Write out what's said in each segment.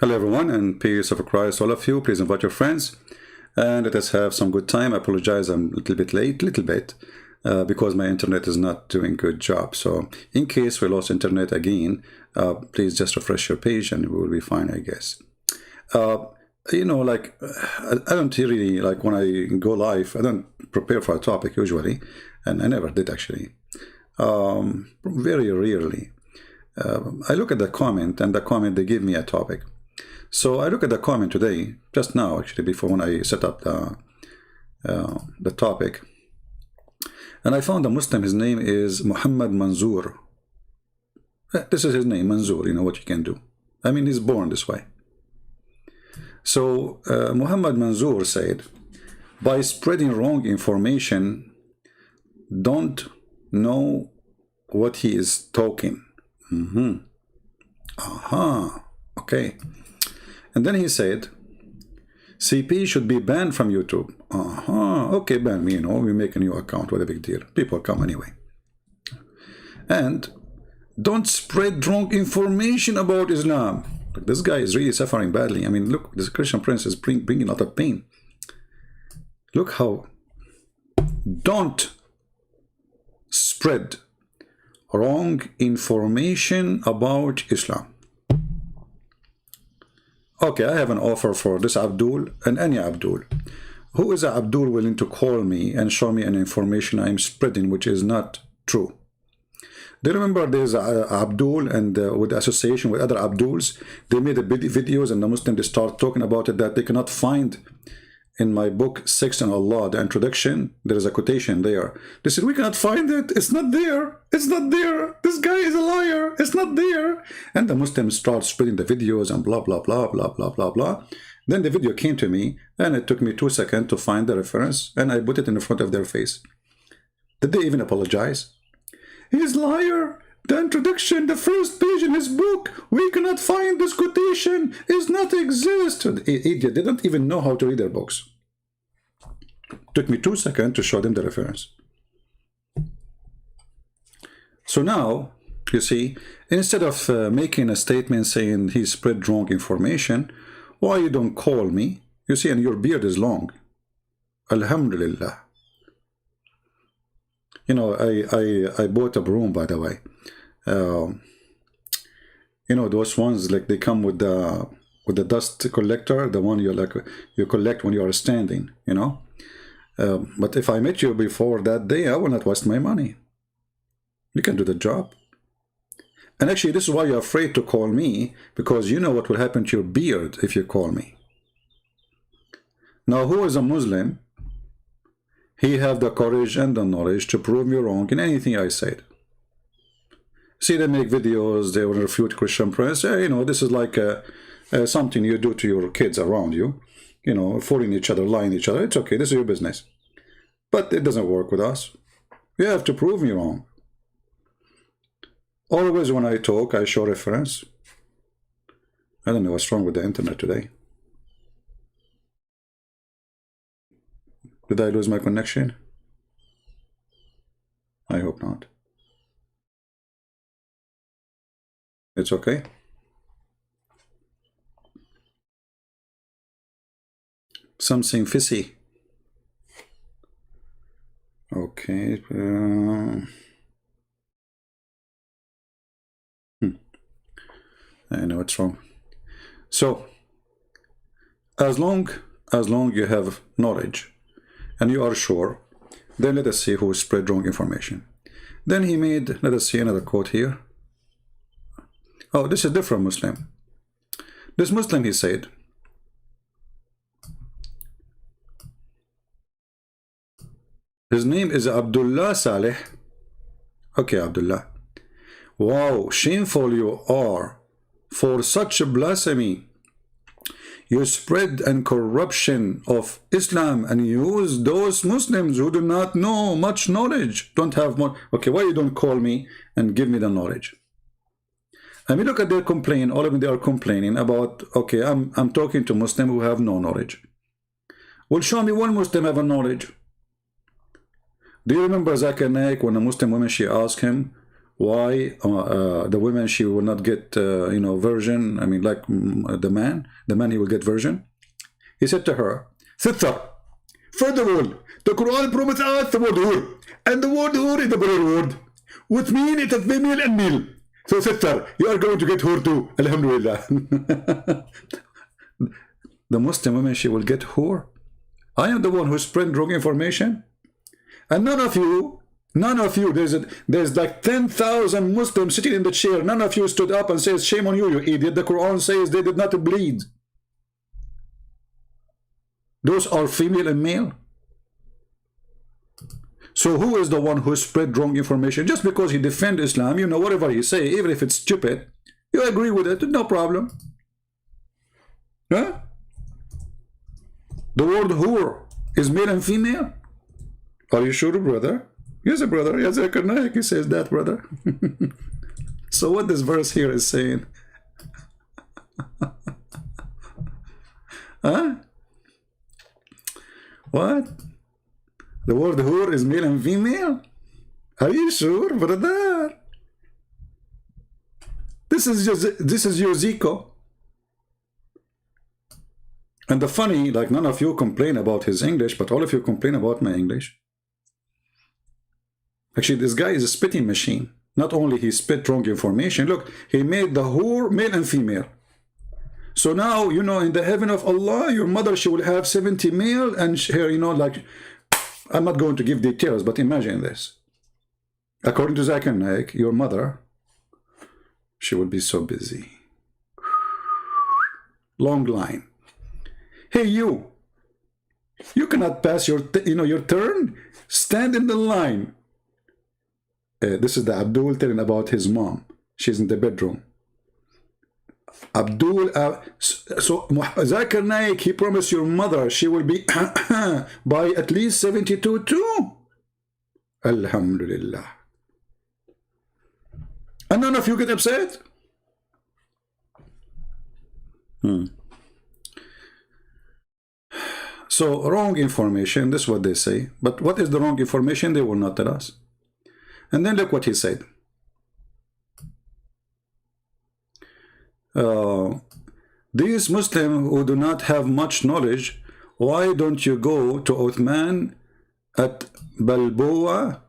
Hello everyone, and peace of Christ all of you. Please invite your friends and let us have some good time. I apologize, I'm a little bit late, because my internet is not doing a good job. So in case we lost internet again, please just refresh your page and we will be fine, I guess. You know, like, I don't really, like, when I go live, I don't prepare for a topic usually, and I never did actually. Very rarely. I look at the comment, and the comment, they give me a topic. So I look at the comment today, just now actually, before when I set up the topic, and I found a Muslim. His name is Muhammad Manzoor. This is his name, Manzoor. You know what you can do. I mean, he's born this way. So Muhammad Manzoor said, by spreading wrong information, don't know what he is talking. Okay. And then he said, CP should be banned from YouTube. Okay, ban me, you know, we make a new account, what a big deal. People come anyway. And don't spread wrong information about Islam. Like, this guy is really suffering badly. I mean, look, this Christian Prince is bringing a lot of pain. Look how, don't spread wrong information about Islam. Okay, I have an offer for this Abdul and any Abdul. Who is a Abdul willing to call me and show me an information I'm spreading which is not true? Do you remember there's a Abdul, and with the association with other Abduls, they made the videos, and the Muslims, they start talking about it, that they cannot find in my book, Sex and Allah, the introduction, there is a quotation there. They said, we cannot find it. It's not there. It's not there. This guy is a liar. It's not there. And the Muslims start spreading the videos and blah, blah, blah, blah, blah, blah, blah. Then the video came to me, and it took me 2 seconds to find the reference, and I put it in front of their face. Did they even apologize? He's liar. The introduction, the first page in his book, we cannot find this quotation, is not exist. Idiot, they don't even know how to read their books. Took me 2 seconds to show them the reference. So now, you see, instead of making a statement saying he spread wrong information, why you don't call me? You see, and your beard is long. Alhamdulillah. You know, I bought a broom, by the way. You know, those ones, like, they come with the dust collector, the one you collect when you are standing, you know. But if I met you before that day, I will not waste my money. You can do the job. And actually, this is why you're afraid to call me, because you know what will happen to your beard if you call me. Now, who is a Muslim? He have the courage and the knowledge to prove me wrong in anything I said. See, they make videos, they will refute Christian Prince. You know, this is like something you do to your kids around you. You know, fooling each other, lying to each other. It's okay, this is your business. But it doesn't work with us. You have to prove me wrong. Always when I talk, I show reference. I don't know what's wrong with the internet today. Did I lose my connection? I hope not. It's okay. Something fishy. Okay. I know what's wrong. So, as long you have knowledge and you are sure, then let us see who spread wrong information. Then he made, let us see another quote here. Oh, this is a different Muslim. This Muslim, he said, his name is Abdullah Saleh. Okay, Abdullah. Wow, shameful you are for such a blasphemy. You spread and corruption of Islam and use those Muslims who do not know much knowledge, don't have more. Okay, why you don't call me and give me the knowledge? I mean, look at their complaint. All of them, they are complaining about, okay, I'm talking to Muslims who have no knowledge. Well, show me one Muslim have a knowledge. Do you remember Zakir Naik when a Muslim woman, she asked him, why the women, she will not get, you know, virgin. I mean, like the man, he will get virgin. He said to her, Sister, first of all, the Quran promises us the word whore. And the word whore is the plural word, which means it is female and male. So, sister, you are going to get whore too. Alhamdulillah. The Muslim woman, she will get whore. I am the one who spread wrong information. And none of you, there's like 10,000 Muslims sitting in the chair. None of you stood up and says, shame on you, you idiot. The Quran says they did not bleed. Those are female and male. So who is the one who spread wrong information? Just because he defends Islam, you know, whatever he say, even if it's stupid, you agree with it, no problem. Huh? The word whore is male and female? Are you sure, brother? Yes, brother. Yes, he says that, brother. So what this verse here is saying? Huh? What? The word whore is male and female? Are you sure, brother? This is your Zico. And the funny, like, none of you complain about his English, but all of you complain about my English. Actually, this guy is a spitting machine. Not only he spit wrong information, look, he made the whore male and female. So now, you know, in the heaven of Allah, your mother, she will have 70 male, and her, you know, like, I'm not going to give details, but imagine this. According to Zakir Naik, your mother, she will be so busy. Long line. Hey, you cannot pass your, your turn. Stand in the line. This is the Abdul telling about his mom. She's in the bedroom. Abdul, so Zakir Naik, he promised your mother she will be by at least 72 too. Alhamdulillah. And none of you get upset? So wrong information, this is what they say. But what is the wrong information? They will not tell us. And then look what he said. These Muslims who do not have much knowledge, why don't you go to Uthman at Balboa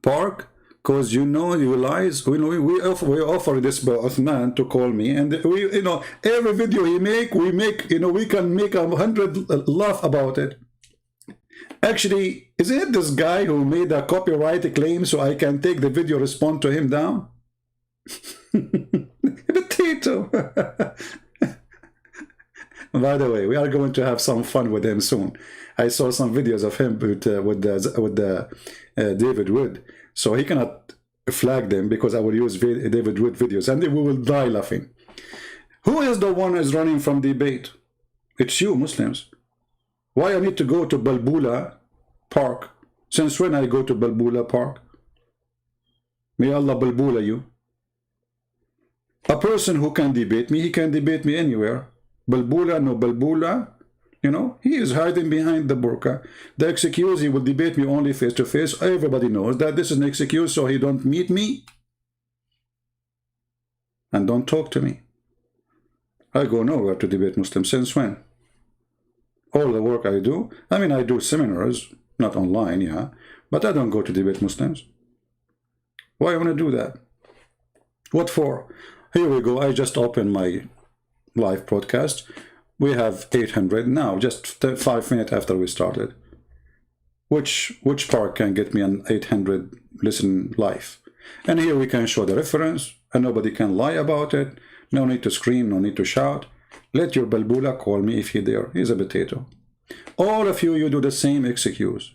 Park? Because you realize we offer this Uthman to call me, and we, every video he make, we can make 100 laugh about it. Actually, isn't it this guy who made a copyright claim so I can take the video, respond to him down? Potato. By the way, we are going to have some fun with him soon. I saw some videos of him with David Wood, so he cannot flag them because I will use David Wood videos, and we will die laughing. Who is the one who is running from debate? It's you, Muslims. Why I need to go to Balboa Park? Since when I go to Balboa Park? May Allah Balboa you. A person who can debate me, he can debate me anywhere. Balboa, no Balboa, he is hiding behind the burqa. The excuse, he will debate me only face to face. Everybody knows that this is an excuse, so he don't meet me and don't talk to me. I go nowhere to debate Muslims. Since when? All the work I do, I do seminars, not online, yeah, but I don't go to debate Muslims. Why I want to do that? What for? Here we go. I just opened my live broadcast. We have 800 now, just 5 minutes after we started. Which part can get me an 800 listen live? And here we can show the reference, and nobody can lie about it. No need to scream, no need to shout. Let your Balboa call me if he dare. He's a potato. All of you do the same excuse.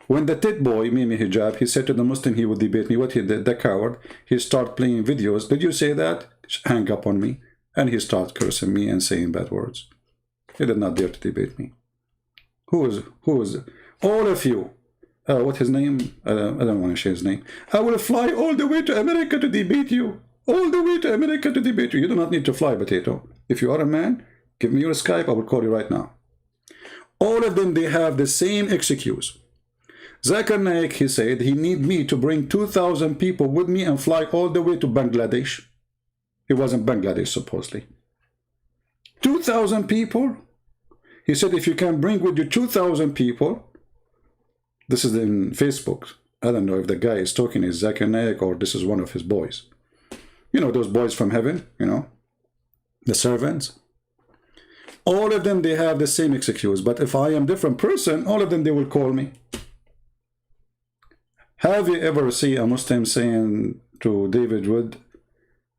When the tit boy, Mimi Hijab, he said to the Muslim he would debate me, what he did, the coward, he started playing videos. Did you say that? Hang up on me. And he started cursing me and saying bad words. He did not dare to debate me. Who is all of you? What his name? I don't want to share his name. I will fly all the way to America to debate you. All the way to America to debate you. You do not need to fly, potato. If you are a man, give me your Skype. I will call you right now. All of them, they have the same excuse. Zakir Naik, he said, he need me to bring 2,000 people with me and fly all the way to Bangladesh. He was in Bangladesh, supposedly. 2,000 people? He said, if you can bring with you 2,000 people, this is in Facebook. I don't know if the guy is talking is Zakir Naik or this is one of his boys. You know, those boys from heaven, you know, the servants. All of them, they have the same excuse. But if I am a different person, all of them, they will call me. Have you ever seen a Muslim saying to David Wood,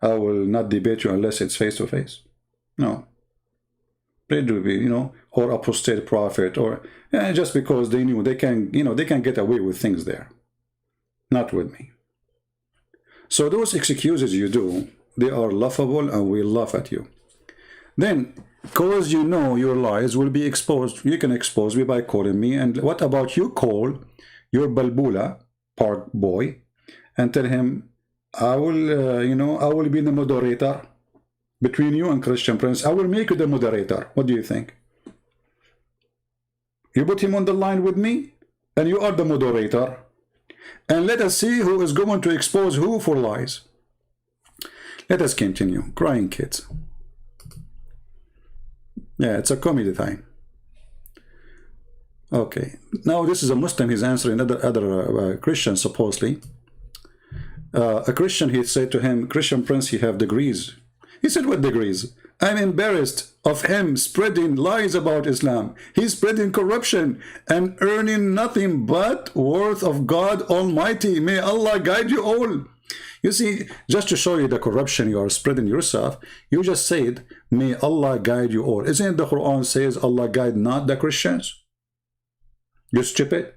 I will not debate you unless it's face to face? No. They do, you know, or apostate prophet, or just because they knew they can, you know, they can get away with things there. Not with me. So those excuses you do, they are laughable and we laugh at you. Then, because you know your lies will be exposed, you can expose me by calling me. And what about you call your Balbula Park boy and tell him, I will, you know, I will be the moderator between you and Christian Prince. I will make you the moderator. What do you think? You put him on the line with me and you are the moderator. And let us see who is going to expose who for lies. Let us continue. Crying kids. Yeah, it's a comedy time. Okay. Now this is a Muslim. He's answering other Christians, supposedly. A Christian, he said to him, Christian Prince, you have degrees. He said, what degrees? I'm embarrassed of him spreading lies about Islam. He's spreading corruption and earning nothing but worth of God Almighty. May Allah guide you all. You see, just to show you the corruption you are spreading yourself, you just said, may Allah guide you all. Isn't it the Quran says Allah guide not the Christians? You stupid.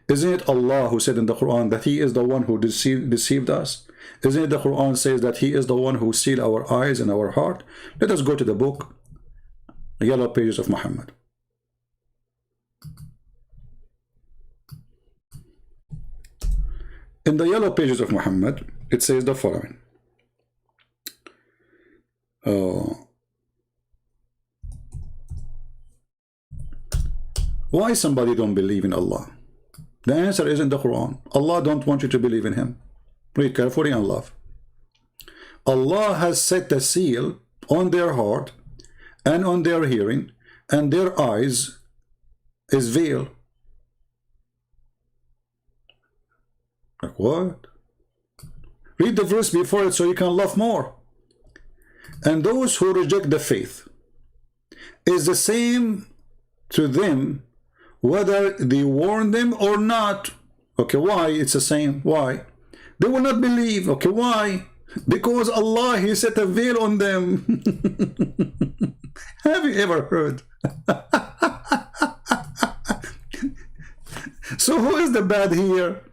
Isn't it Allah who said in the Quran that He is the one who deceived us? Isn't it the Quran says that He is the one who sealed our eyes and our heart? Let us go to the book, the Yellow Pages of Muhammad. In the Yellow Pages of Muhammad, it says the following. Why somebody don't believe in Allah? The answer is in the Quran. Allah don't want you to believe in Him. Read carefully and love. Allah has set a seal on their heart and on their hearing, and their eyes is veil. Like what? Read the verse before it so you can laugh more. And those who reject the faith is the same to them whether they warn them or not. Okay, why? It's the same. Why? They will not believe. Okay, why? Because Allah, He set a veil on them. Have you ever heard? So who is the bad here?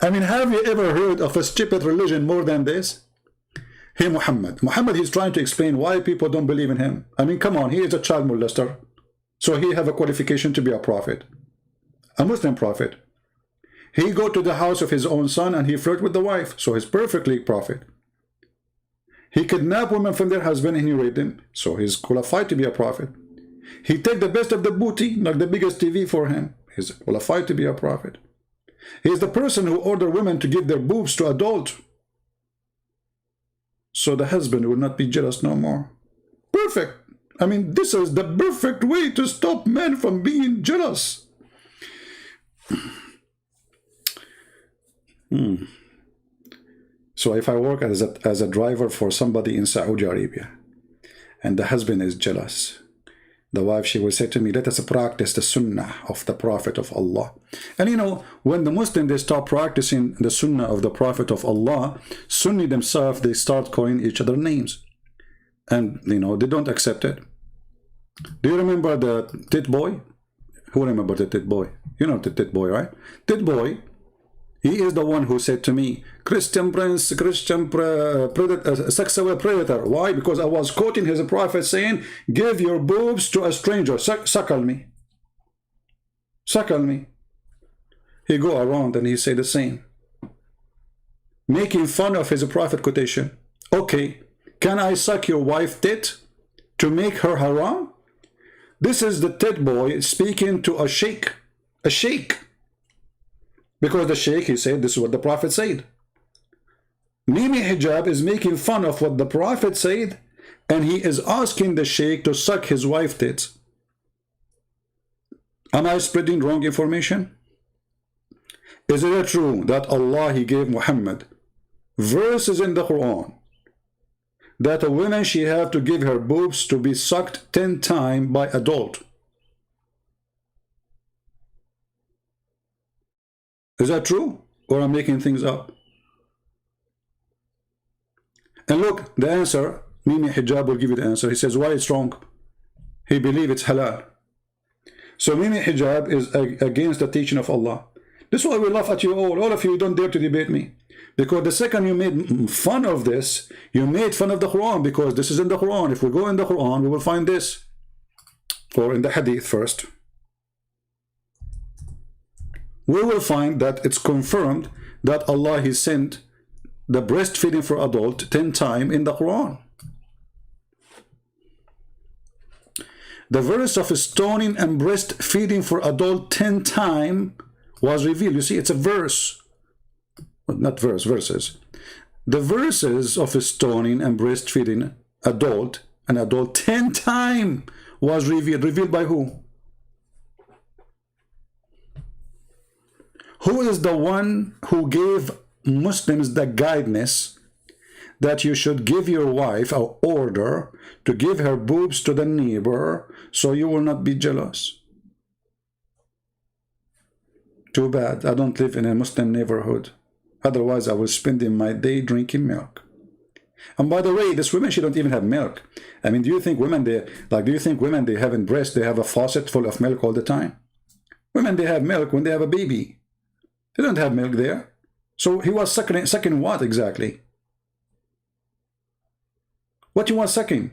I mean, have you ever heard of a stupid religion more than this? Hey, Muhammad. Muhammad, he's trying to explain why people don't believe in him. I mean, come on, he is a child molester. So he have a qualification to be a prophet. A Muslim prophet. He go to the house of his own son and he flirt with the wife. So he's perfectly prophet. He kidnap women from their husband and he raped them. So he's qualified to be a prophet. He take the best of the booty, like the biggest TV for him. He's qualified to be a prophet. He's the person who order women to give their boobs to adults. So the husband will not be jealous no more. Perfect. I mean, this is the perfect way to stop men from being jealous. So if I work as a driver for somebody in Saudi Arabia, and the husband is jealous, the wife, she will say to me, let us practice the sunnah of the Prophet of Allah. And you know, when the Muslims, they start practicing the sunnah of the Prophet of Allah, Sunni themselves, they start calling each other names. And, you know, they don't accept it. Do you remember the tit boy? Who remember the tit boy? You know the tit boy, right? Tit boy, he is the one who said to me, Christian Prince, Christian sexual predator. Why? Because I was quoting his prophet saying, give your boobs to a stranger, suckle me. Suckle me. He go around and he say the same. Making fun of his prophet quotation. Okay, can I suck your wife tit to make her haram? This is the tit boy speaking to a sheikh. A sheikh. Because the sheikh, he said, this is what the Prophet said. Mimi Hijab is making fun of what the Prophet said, and he is asking the sheikh to suck his wife's tits. Am I spreading wrong information? Is it true that Allah, he gave Muhammad verses in the Quran that a woman, she have to give her boobs to be sucked 10 times by adult? Is that true? Or I'm making things up? And look, the answer, Mimi Hijab will give you the answer. He says, why it's wrong? He believes it's halal. So Mimi Hijab is against the teaching of Allah. This is why we laugh at you all of you don't dare to debate me. Because the second you made fun of this, you made fun of the Quran, because this is in the Quran. If we go in the Quran, we will find this. Or in the Hadith first. We will find that it's confirmed that Allah, he sent the breastfeeding for adult 10 times in the Quran. The verse of stoning and breastfeeding for adult 10 times was revealed. You see, it's a verse. Well, not verse, verses. The verses of stoning and breastfeeding adult 10 times was revealed. Revealed by who? Who is the one who gave Muslims the guidance that you should give your wife an order to give her boobs to the neighbor so you will not be jealous? Too bad I don't live in a Muslim neighborhood. Otherwise I will spend my day drinking milk. And by the way, this women, she don't even have milk. I mean, do you think women, they having breast, they have a faucet full of milk all the time? Women, they have milk when they have a baby. They don't have milk there. So he was sucking what exactly? What you want sucking?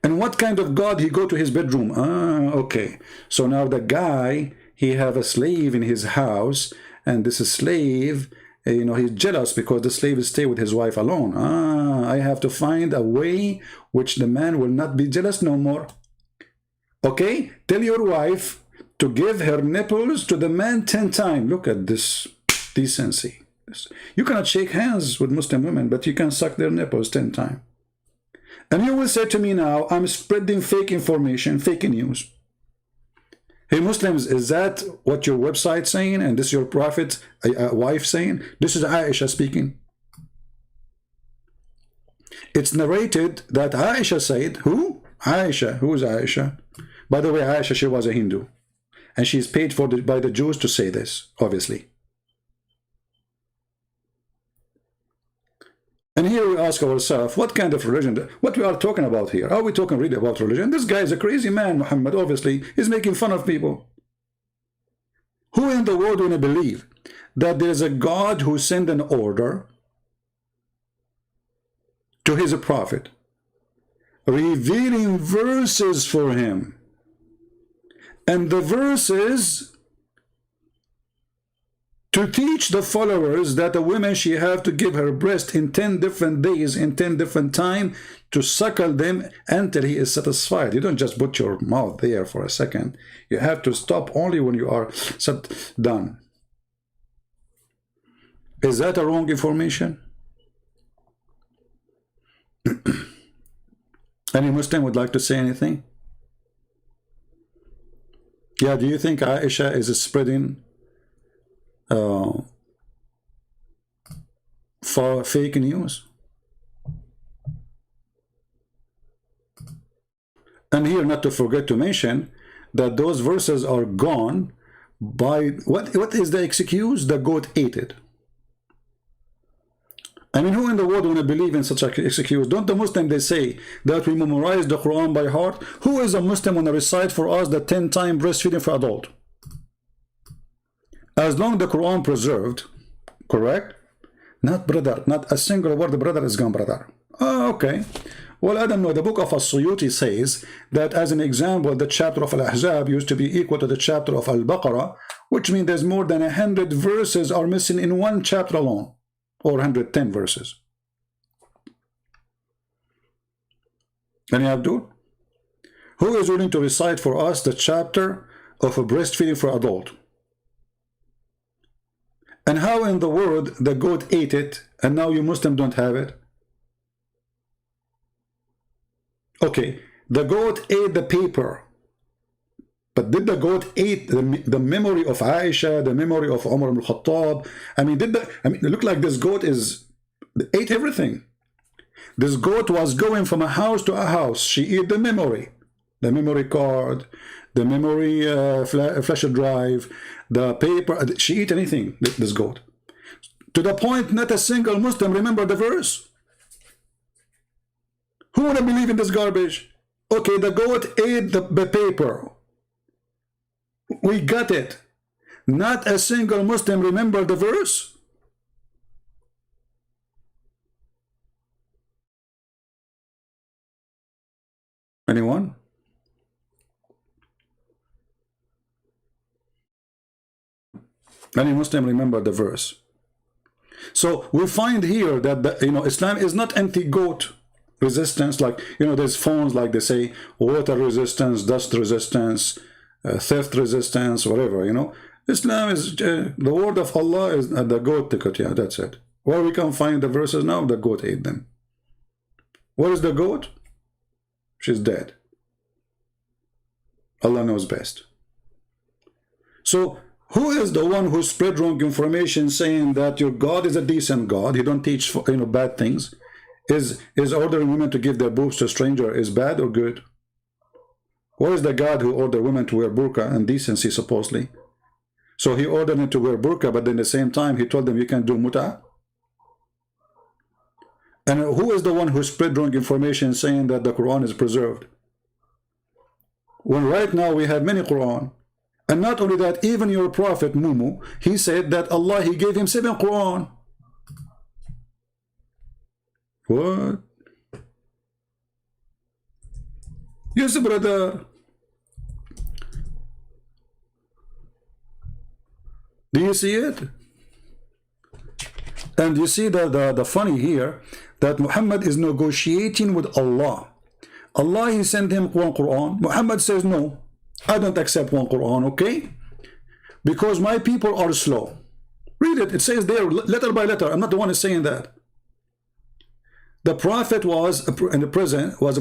And what kind of God he go to his bedroom? Ah, okay. So now the guy, he have a slave in his house, and this is slave, you know, he's jealous because the slave stay with his wife alone. Ah, I have to find a way which the man will not be jealous no more. Okay, tell your wife to give her nipples to the man 10 times. Look at this decency. You cannot shake hands with Muslim women, but you can suck their nipples 10 times. And you will say to me now, I'm spreading fake information, fake news. Hey Muslims, is that what your website saying? And this is your prophet wife saying? This is Aisha speaking. It's narrated that Aisha said, who? Aisha. Who is Aisha? By the way, Aisha, she was a Hindu. And she's paid for by the Jews to say this, obviously. And here we ask ourselves, what kind of religion, what we are talking about here? Are we talking really about religion? This guy is a crazy man, Muhammad, obviously. He's making fun of people. Who in the world will believe that there's a God who sent an order to his prophet, revealing verses for him? And the verses to teach the followers that a woman, she have to give her breast in 10 different days, in 10 different times, to suckle them until he is satisfied. You don't just put your mouth there for a second. You have to stop only when you are done. Is that a wrong information? Any Muslim would like to say anything? Yeah, do you think Aisha is spreading for fake news? And here, not to forget to mention that those verses are gone by what is the excuse? The goat ate it. I mean, who in the world want to believe in such an excuse? Don't the Muslims, they say that we memorize the Quran by heart? Who is a Muslim want to recite for us the 10 times breastfeeding for adult? As long as the Quran preserved, correct? Not brother, not a single word brother is gone, brother. Oh, okay. Well, I don't know. The book of As-Suyuti says that, as an example, the chapter of Al-Ahzab used to be equal to the chapter of Al-Baqarah, which means there's more than 100 verses are missing in one chapter alone, or 110 verses. Any Abdul? Who is willing to recite for us the chapter of a breastfeeding for adult? And how in the world the goat ate it and now you Muslim don't have it? Okay, the goat ate the paper. But did the goat eat the memory of Aisha, the memory of Umar ibn Khattab? I mean, it looked like this goat ate everything. This goat was going from a house to a house. She ate the memory card, the memory flash drive, the paper. She ate anything, this goat. To the point not a single Muslim remember the verse. Who would believe in this garbage? Okay, the goat ate the paper. We got it. Not a single Muslim remember the verse. Anyone? Any Muslim remember the verse? So we find here that Islam is not anti-goat resistance, like there's phones like they say water resistance, dust resistance, theft resistance, whatever. Islam is the word of Allah is the goat ticket. Yeah, that's it. Where we can find the verses now, the goat ate them. Where is the goat? She's dead. Allah knows best. So who is the one who spread wrong information saying that your God is a decent God, he don't teach bad things? Is ordering women to give their boobs to a stranger is bad or good? Where is the God who ordered women to wear burqa and decency supposedly? So he ordered them to wear burqa, but then at the same time he told them you can do muta. And who is the one who spread wrong information saying that the Quran is preserved? When right now we have many Quran. And not only that, even your prophet Mumu, he said that Allah, he gave him 7 Quran. What? Yes, brother. Do you see it? And you see the funny here, that Muhammad is negotiating with Allah. Allah, he sent him one Quran. Muhammad says, no, I don't accept one Quran, okay? Because my people are slow. Read it. It says there, letter by letter. I'm not the one who's saying that. The Prophet was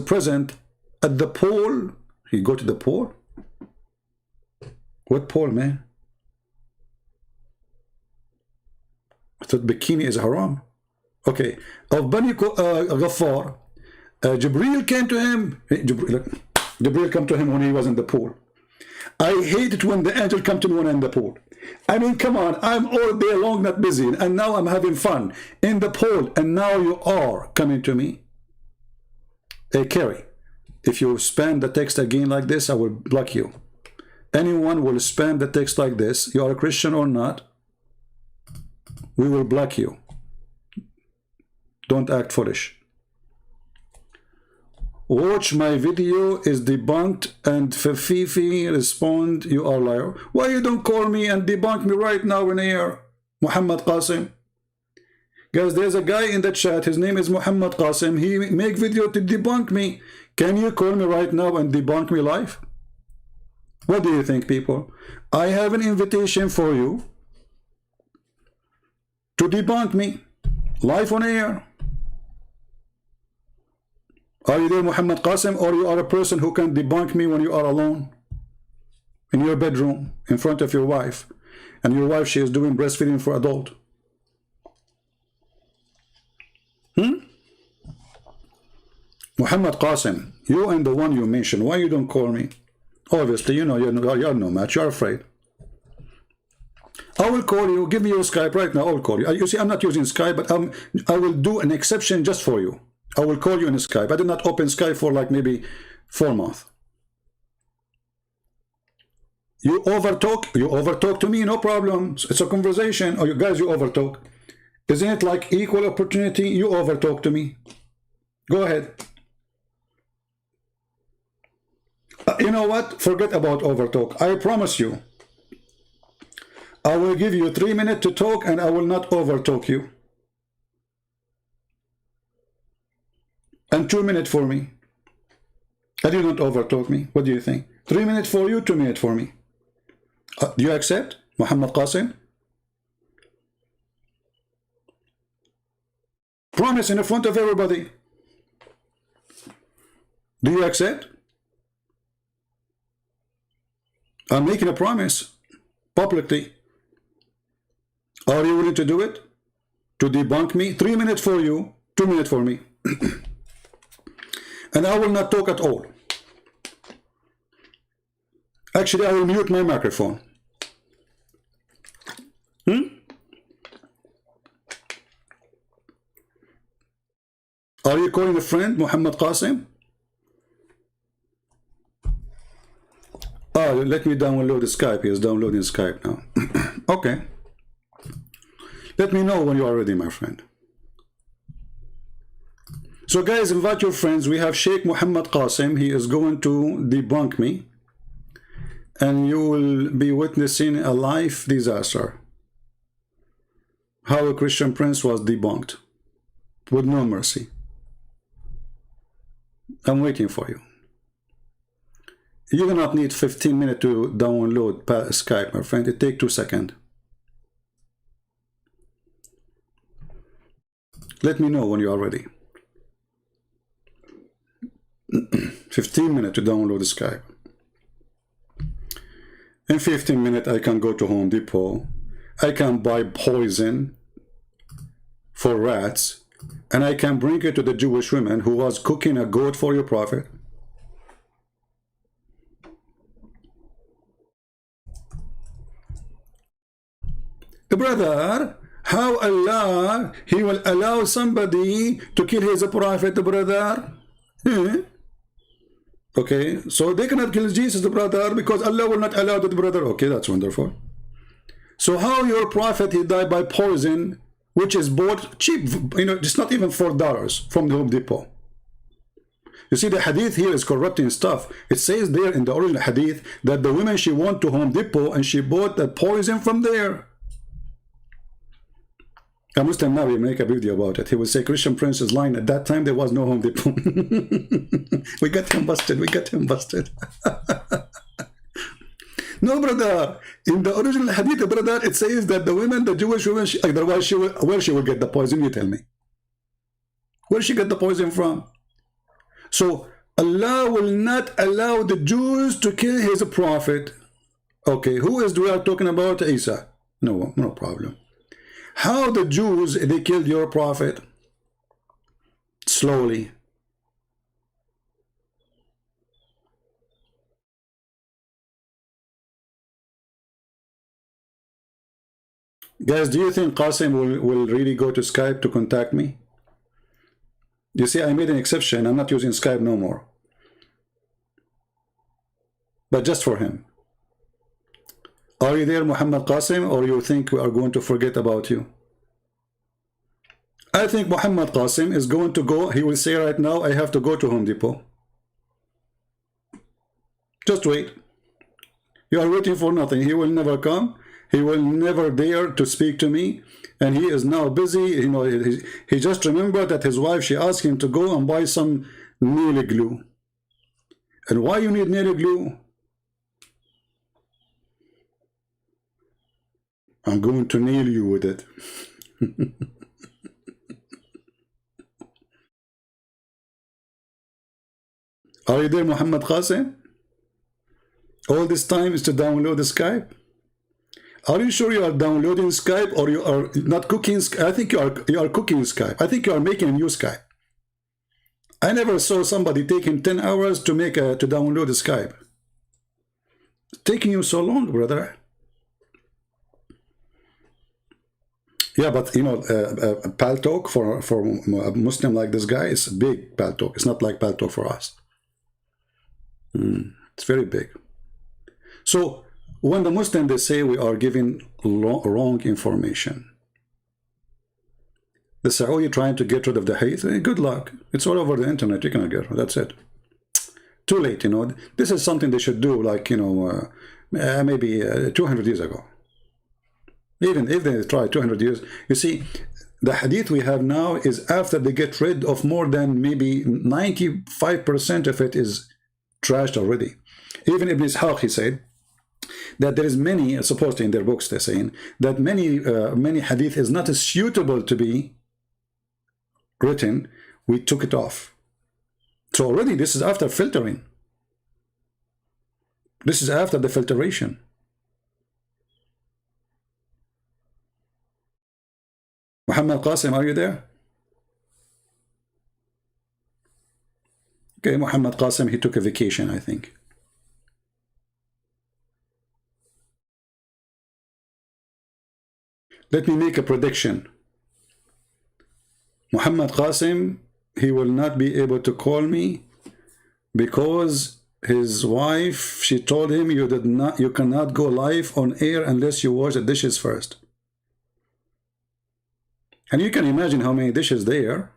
present at the pole. He go to the pole. What pole, man? I thought bikini is haram. Okay. Of Bani Ghaffar, Jibreel came to him. Jibreel came to him when he was in the pool. I hate it when the angel come to me when I'm in the pool. I mean, come on, I'm all day long not busy, and now I'm having fun in the pool, and now you are coming to me. Hey, Kerry, if you spam the text again like this, I will block you. Anyone will spam the text like this, you are a Christian or not, we will block you. Don't act foolish. Watch my video is debunked, and Fifi respond, you are liar. Why you don't call me and debunk me right now in here? Muhammad Qasim. Guys, there's a guy in the chat, his name is Muhammad Qasim. He make video to debunk me. Can you call me right now and debunk me live? What do you think, people? I have an invitation for you to debunk me live on air. Are you there, Muhammad Qasim, or you are a person who can debunk me when you are alone in your bedroom in front of your wife, and your wife, she is doing breastfeeding for adult? Muhammad Qasim, you and the one you mentioned, why you don't call me? Obviously, you're no match, you're afraid. I will call you, give me your Skype right now, I will call you. You see, I'm not using Skype, but I will do an exception just for you. I will call you in Skype. I did not open Skype for like maybe 4 months. You overtalk to me, no problem. It's a conversation. Or you guys, you overtalk. Isn't it like equal opportunity? You overtalk to me. Go ahead. You know what? Forget about overtalk. I promise you. I will give you 3 minutes to talk, and I will not overtalk you. And 2 minutes for me. I did not overtalk me. What do you think? 3 minutes for you, 2 minutes for me. Do you accept, Muhammad Qasim? Promise in front of everybody. Do you accept? I'm making a promise publicly. Are you willing to do it? To debunk me? 3 minutes for you, 2 minutes for me. And I will not talk at all. Actually, I will mute my microphone. Are you calling a friend, Muhammad Qasim? Oh, let me download the Skype. He is downloading Skype now. Okay. Let me know when you are ready, my friend. So guys, invite your friends. We have Sheikh Muhammad Qasim. He is going to debunk me. And you will be witnessing a life disaster. How a Christian prince was debunked. With no mercy. I'm waiting for you. You do not need 15 minutes to download Skype, my friend. It takes 2 seconds. Let me know when you are ready. 15 minutes to download Skype. In 15 minutes, I can go to Home Depot. I can buy poison for rats. And I can bring it to the Jewish woman who was cooking a goat for your prophet. Brother, how Allah, He will allow somebody to kill his prophet, brother? Okay, so they cannot kill Jesus, brother, because Allah will not allow that, brother. Okay, that's wonderful. So how your prophet, he died by poison, which is bought cheap, you know, it's not even $4 from the Home Depot. You see, the hadith here is corrupting stuff. It says there in the original hadith that the woman, she went to Home Depot and she bought the poison from there. A Muslim now will make a video about it. He will say Christian Prince is lying. At that time there was no Home Depot. We got him busted. We got him busted. No, brother. In the original hadith, brother, it says that the women, the Jewish women, otherwise where she will get the poison? You tell me. Where she get the poison from? So Allah will not allow the Jews to kill his prophet. Okay, who is we are talking about? Isa. No, no problem. How the Jews, they killed your prophet? Slowly. Guys, do you think Qasim will really go to Skype to contact me? You see, I made an exception. I'm not using Skype no more. But just for him. Are you there, Muhammad Qasim, or you think we are going to forget about you? I think Muhammad Qasim is going to go. He will say right now, I have to go to Home Depot. Just wait. You are waiting for nothing. He will never come. He will never dare to speak to me. And he is now busy. You know, he just remembered that his wife, she asked him to go and buy some nail glue. And why you need nail glue? I'm going to nail you with it. Are you there, Muhammad Qasim? All this time is to download the Skype? Are you sure you are downloading Skype, or you are not cooking? I think you are cooking Skype. I think you are making a new Skype. I never saw somebody taking 10 hours to download the Skype. It's taking you so long, brother. Yeah, but you know, Paltalk for a Muslim like this guy is big. Paltalk. It's not like Paltalk for us. It's very big. So when the Muslims, they say we are giving wrong information, the Saudi trying to get rid of the hadith, good luck. It's all over the internet. You cannot get it. That's it. Too late, you know. This is something they should do, like, you know, maybe 200 years ago. Even if they try 200 years. You see, the hadith we have now is after they get rid of more than maybe 95% of it is trashed already. Even Ibn Ishaq, he said that there is many, supposedly in their books they're saying, that many hadith is not suitable to be written, we took it off. So already this is after filtering. This is after the filtration. Muhammad Qasim, are you there? Okay, Muhammad Qasim, he took a vacation, I think. Let me make a prediction. Muhammad Qasim, he will not be able to call me because his wife, she told him you cannot go live on air unless you wash the dishes first. And you can imagine how many dishes there.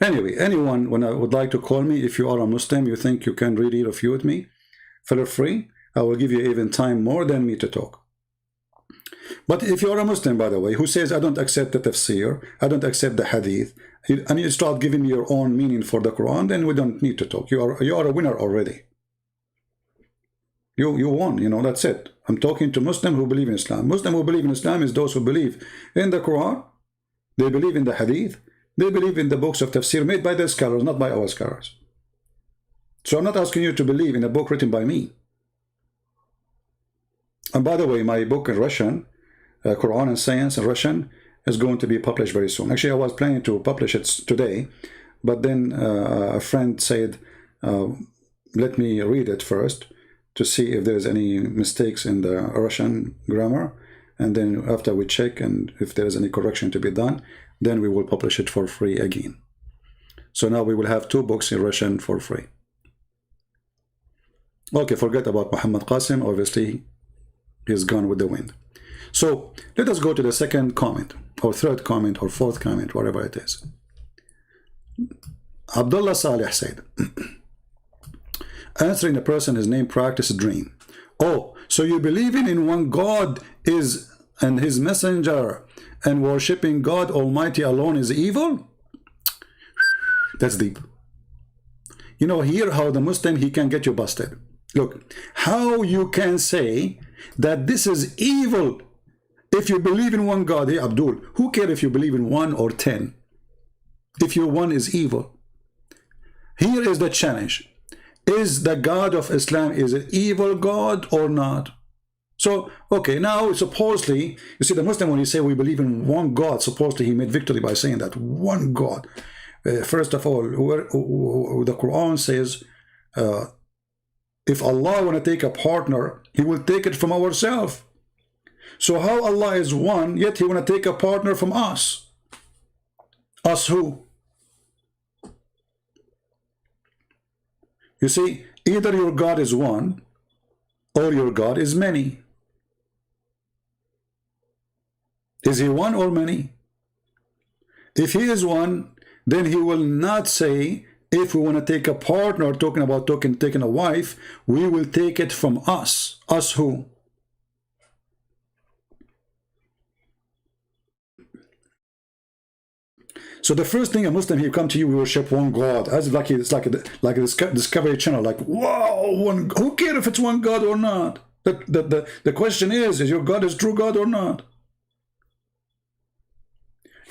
Anyway, anyone would like to call me, if you are a Muslim, you think you can really refute me, feel free. I will give you even time more than me to talk. But if you are a Muslim, by the way, who says I don't accept the tafsir, I don't accept the hadith, and you start giving me your own meaning for the Quran, then we don't need to talk. You are a winner already. You won, you know, that's it. I'm talking to Muslims who believe in Islam. Muslims who believe in Islam is those who believe in the Quran, they believe in the hadith, they believe in the books of tafsir made by the scholars, not by our scholars. So I'm not asking you to believe in a book written by me. And by the way, my book in Russian, Quran and Science in Russian, is going to be published very soon. Actually, I was planning to publish it today, but then a friend said, let me read it first to see if there's any mistakes in the Russian grammar. And then after we check and if there's any correction to be done, then we will publish it for free again. So now we will have 2 books in Russian for free. Okay, forget about Muhammad Qasim. Obviously, he's gone with the wind. So let us go to the second comment, or third comment, or fourth comment, whatever it is. Abdullah Saleh said, answering the person his name practiced dream. Oh, so you believe in one God is and his messenger, and worshipping God Almighty alone is evil? That's deep. You know, here how the Muslim, he can get you busted. Look, how you can say that this is evil if you believe in one God. Hey, Abdul, who cares if you believe in 1 or 10? If your one is evil. Here is the challenge. Is the God of Islam is an evil God or not? So, okay, now supposedly, you see the Muslim, when you say we believe in one God, supposedly he made victory by saying that one God. First of all, the Quran says, if Allah want to take a partner, he will take it from ourselves. So how Allah is one, yet he want to take a partner from us? Us who? You see, either your God is one, or your God is many. Is he one or many? If he is one, then he will not say, if we want to take a partner, talking about taking a wife, we will take it from us. Us who? So the first thing a Muslim, he come to you, we worship one God. As like it's like a Discovery Channel, like, wow, one. Who cares if it's one God or not? The question is your God is true God or not?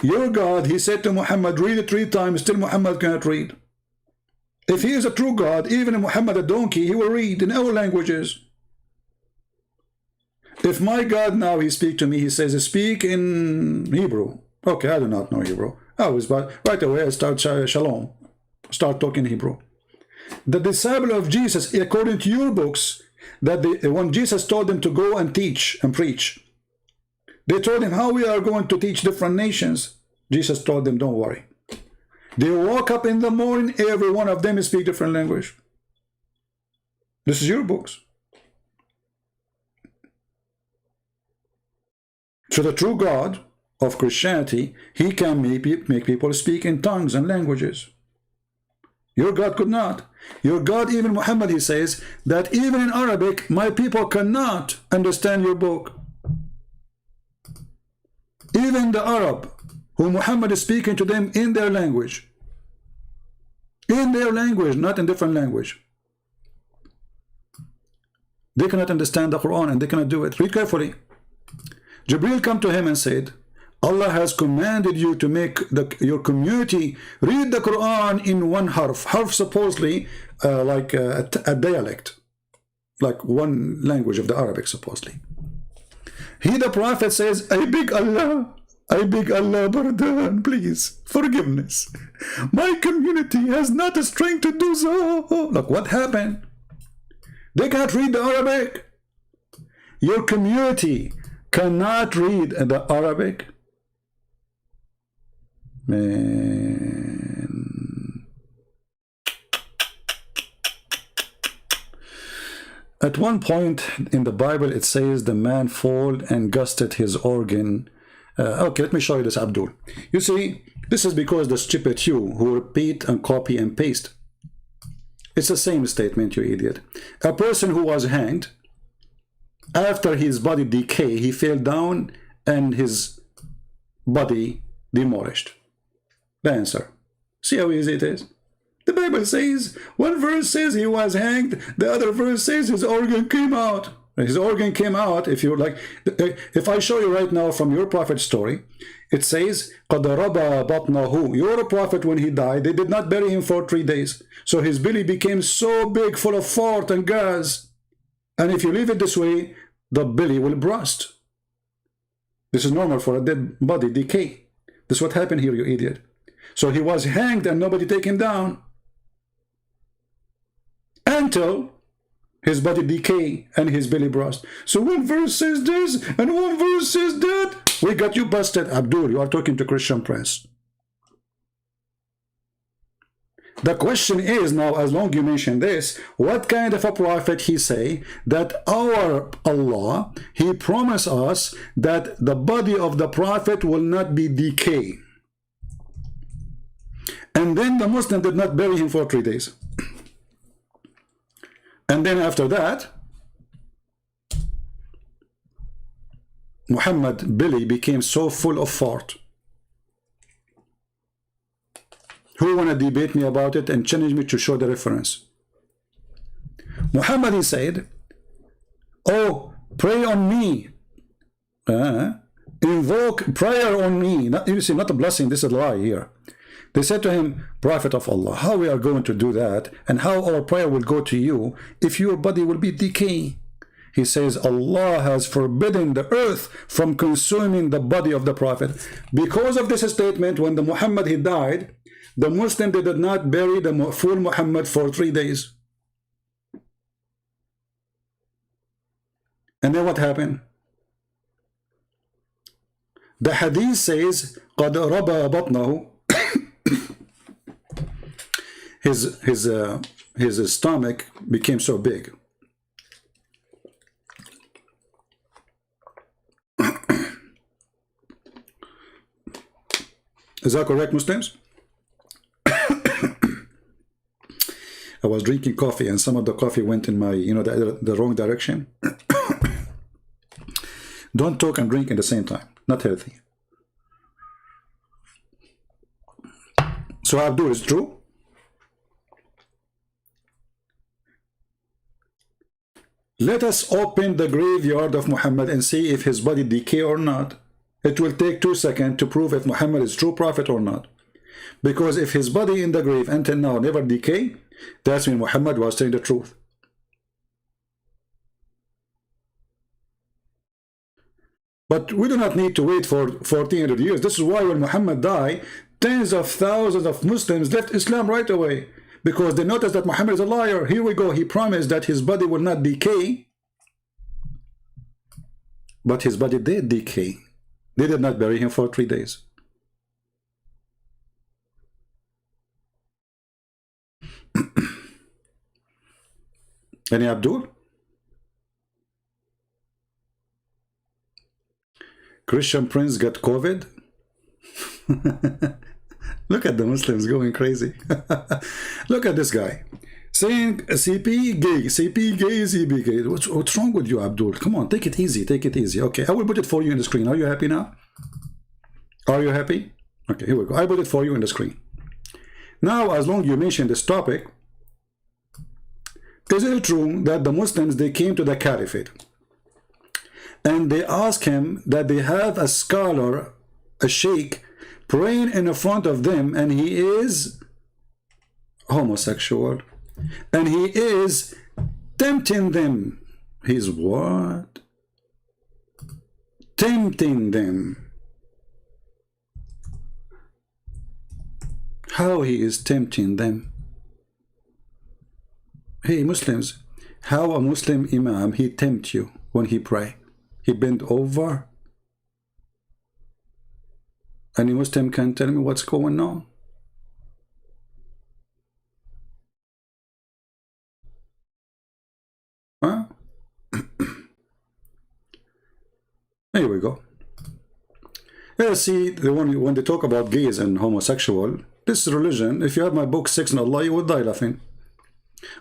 Your God, he said to Muhammad, read it 3 times, still Muhammad cannot read. If he is a true God, even Muhammad a donkey, he will read in all languages. If my God now, he speak to me, he says, speak in Hebrew. Okay, I do not know Hebrew. I was, but right away I start shalom, start talking Hebrew. The disciple of Jesus, according to your books, that when Jesus told them to go and teach and preach, they told him how we are going to teach different nations. Jesus told them, don't worry. They woke up in the morning, every one of them speak different language. This is your books. So the true God of Christianity, he can make people speak in tongues and languages. Your God could not. Your God, even Muhammad, he says that even in Arabic, my people cannot understand your book. Even the Arab, who Muhammad is speaking to them in their language. In their language, not in different language. They cannot understand the Quran and they cannot do it. Read carefully. Jibril come to him and said, Allah has commanded you to make your community read the Quran in one harf. Harf supposedly like a dialect, like one language of the Arabic supposedly. He, the Prophet, says, I beg Allah, pardon, please, forgiveness. My community has not the strength to do so. Look, what happened? They can't read the Arabic. Your community cannot read the Arabic. Man. At one point in the Bible, it says the man fall and gusted his organ. Okay, let me show you this, Abdul. You see, this is because the stupid you who repeat and copy and paste. It's the same statement, you idiot. A person who was hanged, after his body decay, he fell down and his body demolished. The answer. See how easy it is? The Bible says, one verse says he was hanged, the other verse says his organ came out. His organ came out, if you like. If I show you right now from your prophet story, it says, قَدْ رَبَى بَطْنَهُ. Your prophet, when he died, they did not bury him for 3 days. So his belly became so big, full of fart and gas. And if you leave it this way, the belly will burst. This is normal for a dead body, decay. This is what happened here, you idiot. So he was hanged and nobody take him down until his body decay and his belly burst. So one verse says this and one verse says that. We got you busted, Abdul. You are talking to Christian Prince. The question is now, as long you mention this, what kind of a prophet he say that our Allah, he promised us that the body of the prophet will not be decay. And then the Muslim did not bury him for 3 days. And then after that, Muhammad belly became so full of fart. Who want to debate me about it and challenge me to show the reference? Muhammad, he said, oh, pray on me. Invoke prayer on me. Not, you see, not a blessing, this is a lie here. They said to him, Prophet of Allah, how we are going to do that and how our prayer will go to you if your body will be decaying? He says, Allah has forbidden the earth from consuming the body of the Prophet. Because of this statement, when the Muhammad, he died, the Muslim, they did not bury the full Muhammad for 3 days. And then what happened? The hadith says, قَدْ رَبَى بَطْنَهُ. His stomach became so big. Is that correct, Muslims? I was drinking coffee and some of the coffee went in my, you know, the wrong direction. Don't talk and drink at the same time. Not healthy. So Abdul, is true? Let us open the graveyard of Muhammad and see if his body decay or not. It will take 2 seconds to prove if Muhammad is true prophet or not. Because if his body in the grave until now never decay, that's when Muhammad was telling the truth. But we do not need to wait for 1400 years. This is why when Muhammad died, tens of thousands of Muslims left Islam right away. Because they noticed that Muhammad is a liar. Here we go. He promised that his body will not decay. But his body did decay. They did not bury him for 3 days. Any Abdul? Christian Prince got COVID? Look at the Muslims going crazy. Look at this guy saying CP gay, CP gay, CP gay. What's wrong with you, Abdul? Come on, take it easy, take it easy. Okay, I will put it for you in the screen. Are you happy now? Are you happy? Okay, here we go. I put it for you in the screen. Now, as long as you mention this topic, is it true that the Muslims, they came to the caliphate and they ask him that they have a scholar, a sheikh, praying in front of them, and he is homosexual, and he is tempting them. He's what? Tempting them. How he is tempting them? Hey Muslims, how a Muslim imam he tempt you when he pray? He bend over? Any Muslim can tell me what's going on? Huh? Here we go. Yeah, see, when they talk about gays and homosexual, this religion, if you have my book, Sex and Allah, you would die laughing.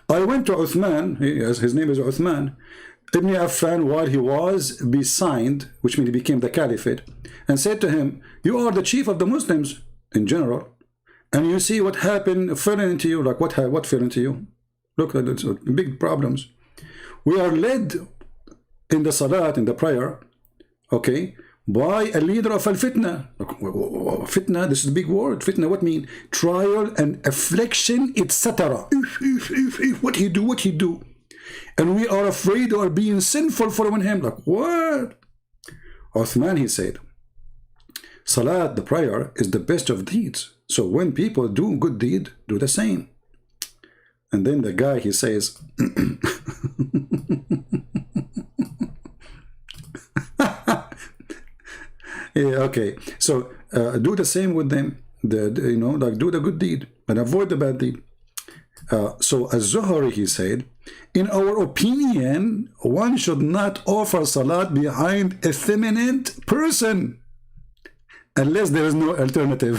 I went to Uthman, his name is Uthman, Ibn Affan, while he was besigned, which means he became the caliphate, and said to him, you are the chief of the Muslims in general, and you see what happened, fell into you, like what fell into you? Look, it's big problems. We are led in the salat, in the prayer, okay, by a leader of al-fitna. Fitna, this is a big word. Fitna, what mean? Trial and affliction, etc. What he do? And we are afraid or being sinful following him. Like, what? Uthman, he said, salat, the prayer, is the best of deeds. So when people do good deed, do the same. And then the guy, he says, yeah, okay. So do the same with them. You know, like do the good deed and avoid the bad deed. So Az-Zuhri, he said, in our opinion, one should not offer salat behind a feminine person unless there is no alternative.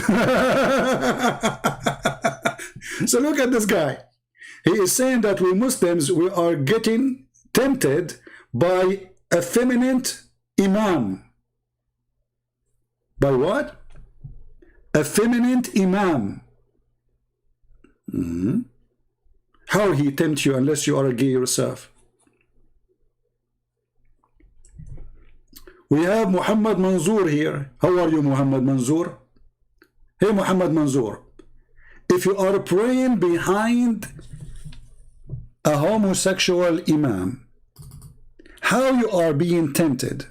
So look at this guy. He is saying that we Muslims, we are getting tempted by a feminine imam. By what? A feminine imam. How he tempt you unless you are a gay yourself? We have Muhammad Manzoor here. How are you, Muhammad Manzoor? Hey, Muhammad Manzoor. If you are praying behind a homosexual imam, how you are being tempted?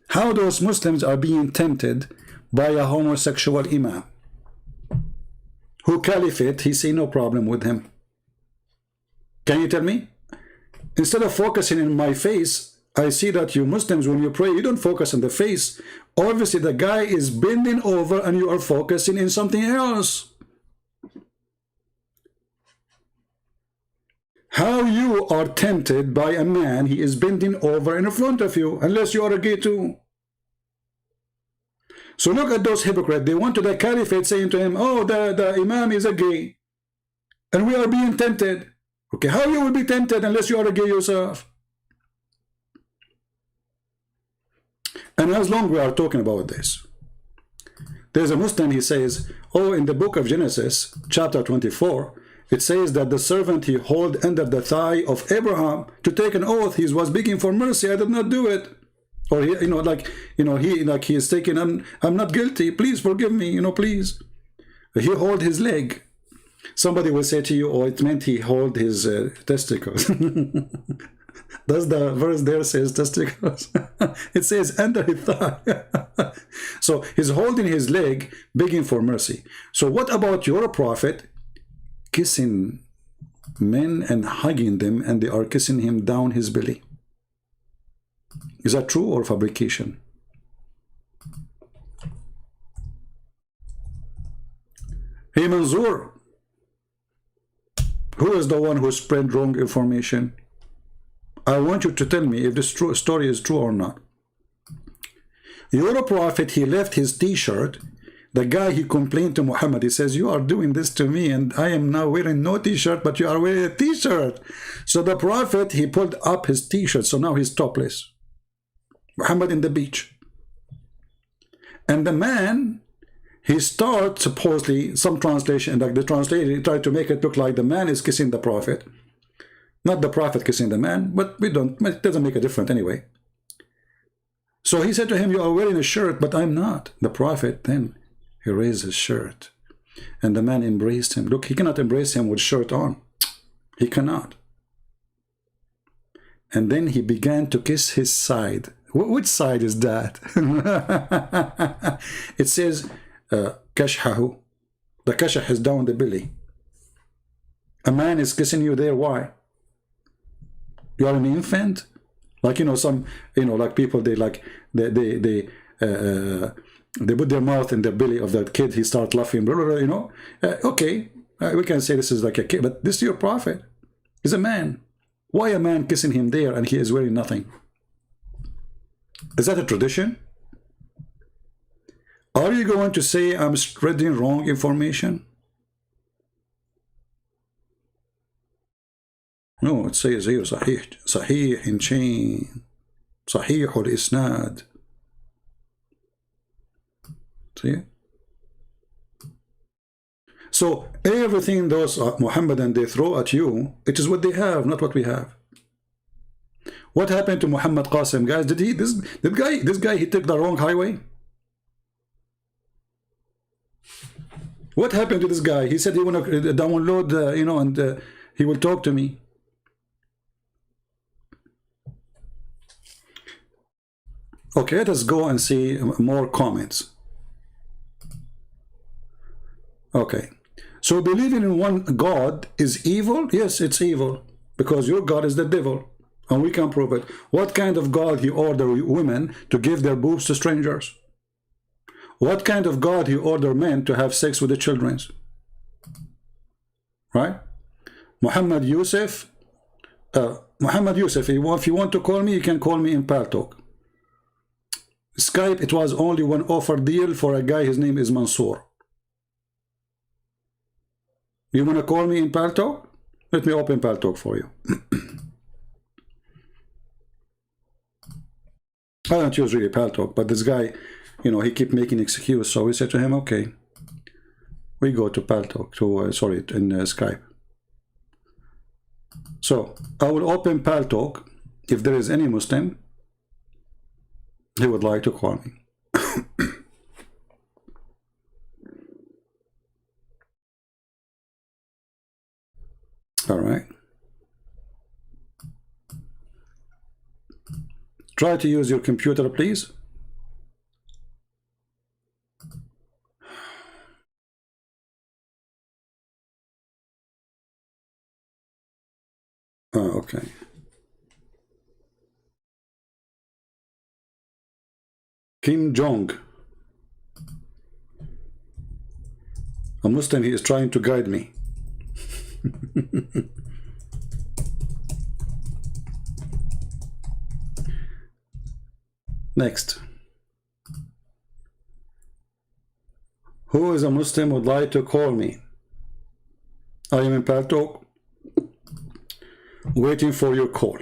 How those Muslims are being tempted by a homosexual imam? Who caliphate, he see no problem with him. Can you tell me? Instead of focusing in my face, I see that you Muslims, when you pray, you don't focus on the face. Obviously, the guy is bending over and you are focusing in something else. How you are tempted by a man, he is bending over in front of you, unless you are a gay too. So look at those hypocrites. They went to the caliphate saying to him, oh, the imam is a gay. And we are being tempted. Okay, how you will be tempted unless you are a gay yourself? And as long as we are talking about this, there's a Muslim, he says, oh, in the book of Genesis, chapter 24, it says that the servant he held under the thigh of Abraham to take an oath, he was begging for mercy, I did not do it. Or he, he is taking, I'm not guilty, please forgive me, please. He hold his leg. Somebody will say to you, oh, it meant he hold his testicles. Does the verse there says testicles? It says under his thigh. So he's holding his leg, begging for mercy. So what about your prophet kissing men and hugging them, and they are kissing him down his belly? Is that true or fabrication? Hey Manzoor, who is the one who spread wrong information? I want you to tell me if this story is true or not. Your prophet, he left his t-shirt. The guy, he complained to Muhammad. He says, you are doing this to me and I am now wearing no t-shirt, but you are wearing a t-shirt. So the prophet, he pulled up his t-shirt. So now he's topless. Muhammad in the beach. And the man, he starts, supposedly, some translation, like the translator, he tried to make it look like the man is kissing the prophet. Not the prophet kissing the man, but it doesn't make a difference anyway. So he said to him, you are wearing a shirt, but I'm not. The Prophet, then he raised his shirt, and the man embraced him. Look, he cannot embrace him with shirt on. He cannot. And then he began to kiss his side. Which side is that? It says, kashhahu. The kashah is down the belly. A man is kissing you there. Why? You are an infant? Like, you know, some, you know, like people, they like, they put their mouth in the belly of that kid. He starts laughing, blah, blah, blah, you know. Okay, we can say this is like a kid, but this is your Prophet. He's a man. Why a man kissing him there and he is wearing nothing? Is that a tradition? Are you going to say I'm spreading wrong information? No, it says here Sahih in chain, Sahih al-Isnad. See? So everything those Muhammadan they throw at you, it is what they have, not what we have. What happened to Muhammad Qasim, guys? Did he this guy he took the wrong highway? What happened to this guy? He said he want to download, you know, and he will talk to me. Okay, let us go and see more comments. Okay, so believing in one God is evil? Yes, it's evil, because your God is the devil, and we can prove it. What kind of God he order women to give their boobs to strangers? What kind of God he order men to have sex with the children? Right? Muhammad Yusuf, if you want to call me, you can call me in Paltalk. Skype, it was only one offer deal for a guy, his name is Mansour. You want to call me in Paltalk? Let me open Paltalk for you. I don't use really Paltalk, but this guy, you know, he keep making excuse, so we said to him, okay, we go to Paltalk, to, sorry, in Skype. So, I will open Paltalk. If there is any Muslim, he would like to call me. All right. Try to use your computer, please. Oh, okay. Kim Jong, a Muslim, he is trying to guide me. Next. Who is a Muslim would like to call me? I am in Paltalk, waiting for your call.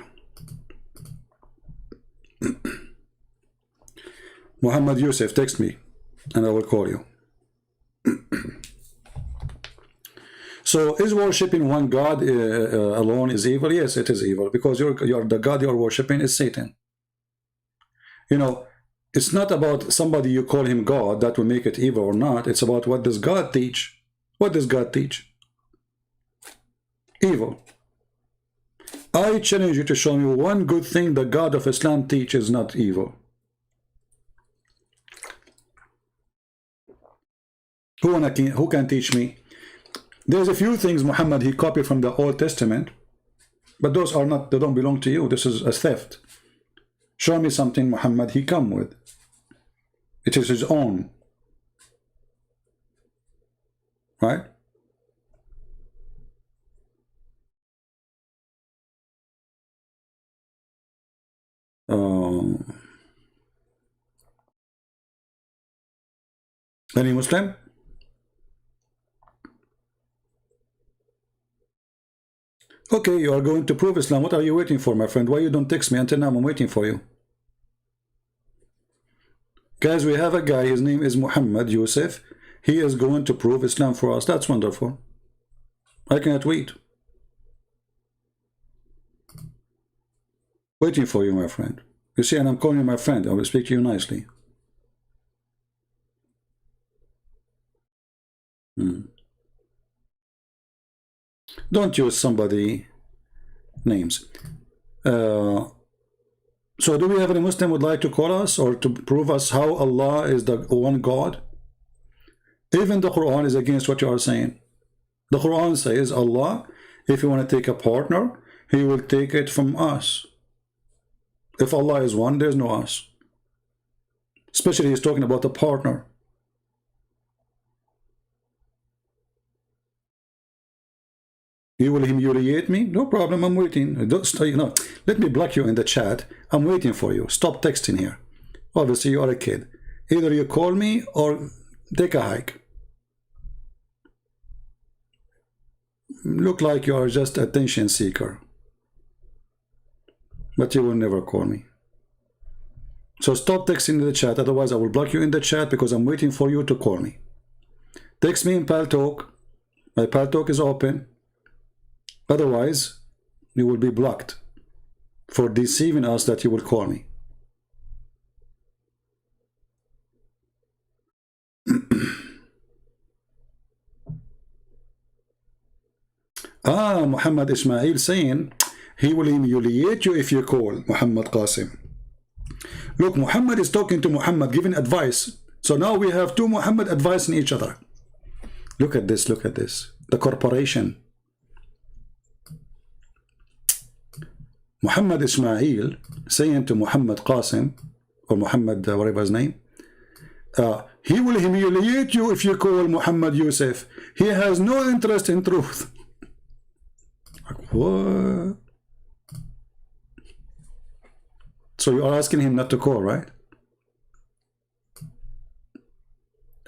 Muhammad Yusuf, text me and I will call you. So is worshipping one God alone is evil? Yes, it is evil, because the God you're worshipping is Satan. You know, it's not about somebody you call him God that will make it evil or not. It's about what does God teach. What does God teach? Evil. I challenge you to show me one good thing the God of Islam teaches not evil. Who can teach me? There's a few things Muhammad he copied from the Old Testament, but those are not, they don't belong to you. This is a theft. Show me something Muhammad he come with. It is his own. Right? Any Muslim? Okay, you are going to prove Islam. What are you waiting for, my friend? Why you don't text me? Until now I'm waiting for you. Guys, we have a guy, his name is Muhammad Yusuf. He is going to prove Islam for us. That's wonderful. I cannot wait. Waiting for you, my friend. You see, and I'm calling you my friend. I will speak to you nicely. Don't use somebody names. So do we have any Muslim would like to call us or to prove us how Allah is the one God? Even the Quran is against what you are saying. The Quran says Allah, if you want to take a partner, He will take it from us. If Allah is one, there's no us. Especially He's talking about a partner. You will humiliate me? No problem, I'm waiting. Don't, you know, let me block you in the chat. I'm waiting for you. Stop texting here. Obviously, you are a kid. Either you call me or take a hike. Look like you are just attention seeker. But you will never call me. So stop texting in the chat. Otherwise, I will block you in the chat because I'm waiting for you to call me. Text me in Paltalk. My Paltalk is open. Otherwise, you will be blocked for deceiving us that you will call me. Muhammad Ismail saying he will humiliate you if you call Muhammad Qasim. Look, Muhammad is talking to Muhammad, giving advice. So now we have two Muhammad advising each other. Look at this, look at this. The corporation. Muhammad Ismail saying to Muhammad Qasim, or Muhammad, whatever his name, he will humiliate you if you call Muhammad Yusuf. He has no interest in truth. Like, what? So you are asking him not to call, right?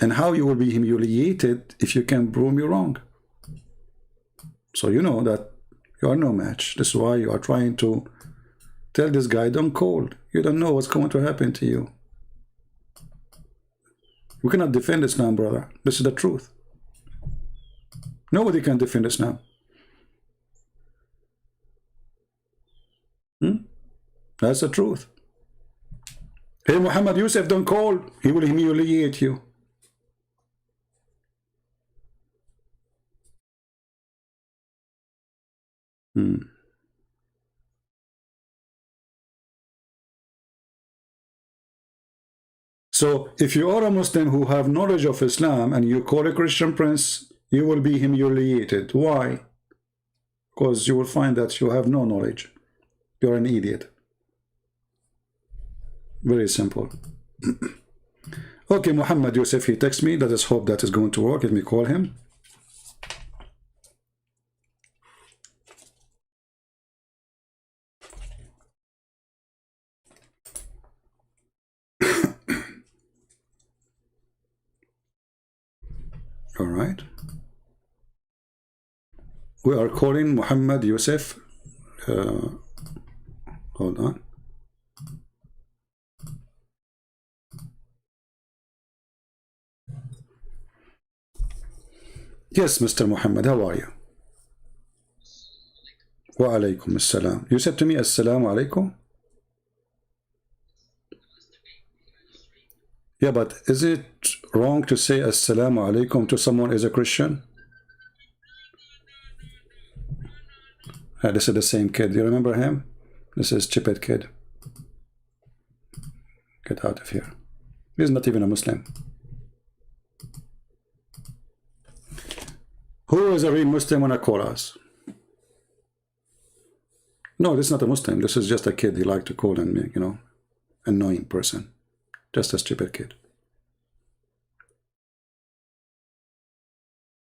And how you will be humiliated if you can prove me wrong? So you know that you are no match. This is why you are trying to tell this guy, don't call. You don't know what's going to happen to you. We cannot defend Islam, brother. This is the truth. Nobody can defend Islam. That's the truth. Hey, Muhammad Yusuf, don't call. He will humiliate you. So if you are a Muslim who have knowledge of Islam and you call a Christian prince, you will be humiliated. Why? Because you will find that you have no knowledge. You're an idiot. Very simple. Okay, Muhammad Yusuf, he texts me. Let us hope that is going to work. Let me call him. All right. We are calling Muhammad Yusuf. Hold on. Yes, Mr. Muhammad, how are you? Wa alaykum assalam. You said to me, assalamu alaikum? Yeah, but is it wrong to say assalamu alaikum to someone who is a Christian? This is the same kid. You remember him? This is Chipet kid. Get out of here. He's not even a Muslim. Who is a real Muslim when I call us? No, this is not a Muslim. This is just a kid. He liked to call and, you know, annoying person. Just a stupid kid.